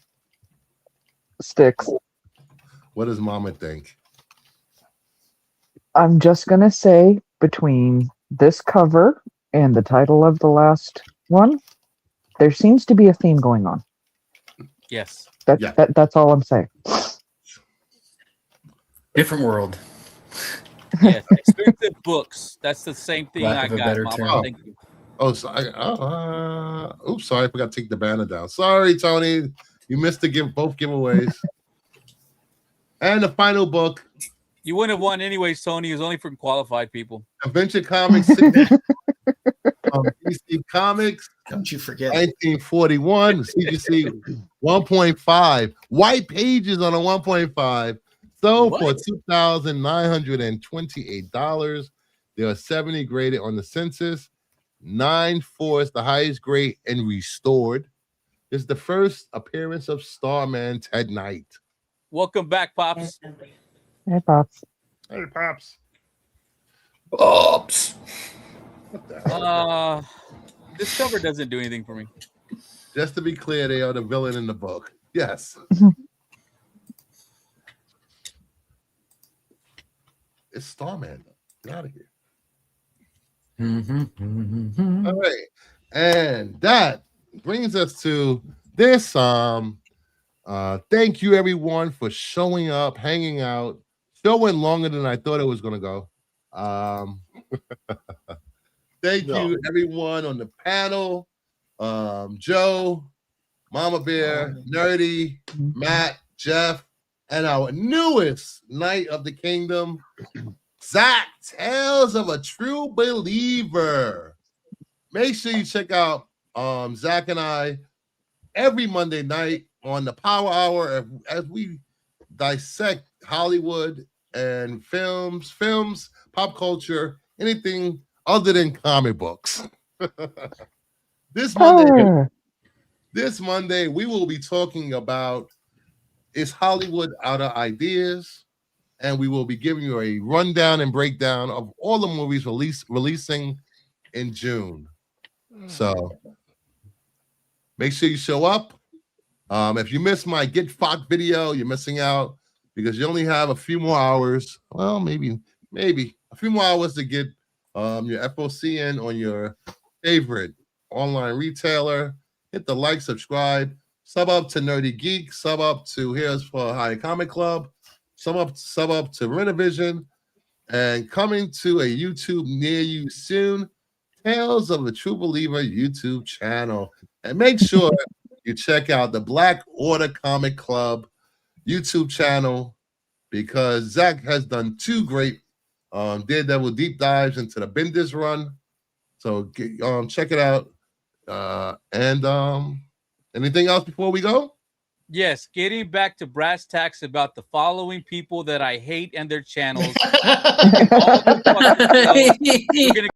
Speaker 7: Sticks.
Speaker 1: What does Mama think?
Speaker 7: I'm just gonna say between this cover and the title of the last one, there seems to be a theme going on.
Speaker 2: Yes.
Speaker 7: That's all I'm saying.
Speaker 3: Different world.
Speaker 2: Yes, expensive books. That's the same thing
Speaker 3: Lack
Speaker 2: I
Speaker 3: of a
Speaker 2: got,
Speaker 3: better
Speaker 2: Mama.
Speaker 3: term.
Speaker 2: Thank you.
Speaker 1: Oh, sorry. Oops, sorry. I forgot to take the banner down. Sorry, Tony. You missed both giveaways. And the final book.
Speaker 2: You wouldn't have won anyways, Tony. It was only for qualified people.
Speaker 1: Adventure Comics. DC Comics.
Speaker 5: Don't you forget.
Speaker 1: 1941. CGC 1.5. White pages on a 1.5. So for $2,928. There are 70 graded on the census. 9.4 is the highest grade and restored. It's the first appearance of Starman Ted Knight.
Speaker 2: Welcome back, Pops.
Speaker 7: Hey, Pops.
Speaker 1: Hey, Pops.
Speaker 3: Pops.
Speaker 1: What the hell?
Speaker 2: This cover doesn't do anything for me.
Speaker 1: Just to be clear, they are the villain in the book. Yes. It's Starman. Get out of here. All right. And that brings us to this. Thank you everyone for showing up, hanging out. Show went longer than I thought it was gonna go. Thank you everyone on the panel. Joe, Mama Bear, Nerdy, Matt, Jeff, and our newest Knight of the Kingdom, Zach, Tales of a True Believer. Make sure you check out Zach and I every Monday night on the Power Hour as we dissect Hollywood and films, pop culture, anything other than comic books. This Monday, we will be talking about is Hollywood out of ideas? And we will be giving you a rundown and breakdown of all the movies releasing in June. So make sure you show up. If you missed my Get Fucked video, you're missing out because you only have a few more hours. Well, maybe a few more hours to get your FOC in on your favorite online retailer. Hit the like, subscribe, sub up to Nerdy Geek, sub up to Here's for High Comic Club, sub up to Renovision, and coming to a YouTube near you soon, Tales of a True Believer YouTube channel. And make sure you check out the Black Order Comic Club YouTube channel because Zach has done 2 great Daredevil deep dives into the Bendis run. So check it out. And anything else before we go?
Speaker 2: Yes, getting back to brass tacks about the following people that I hate and their channels. We're gonna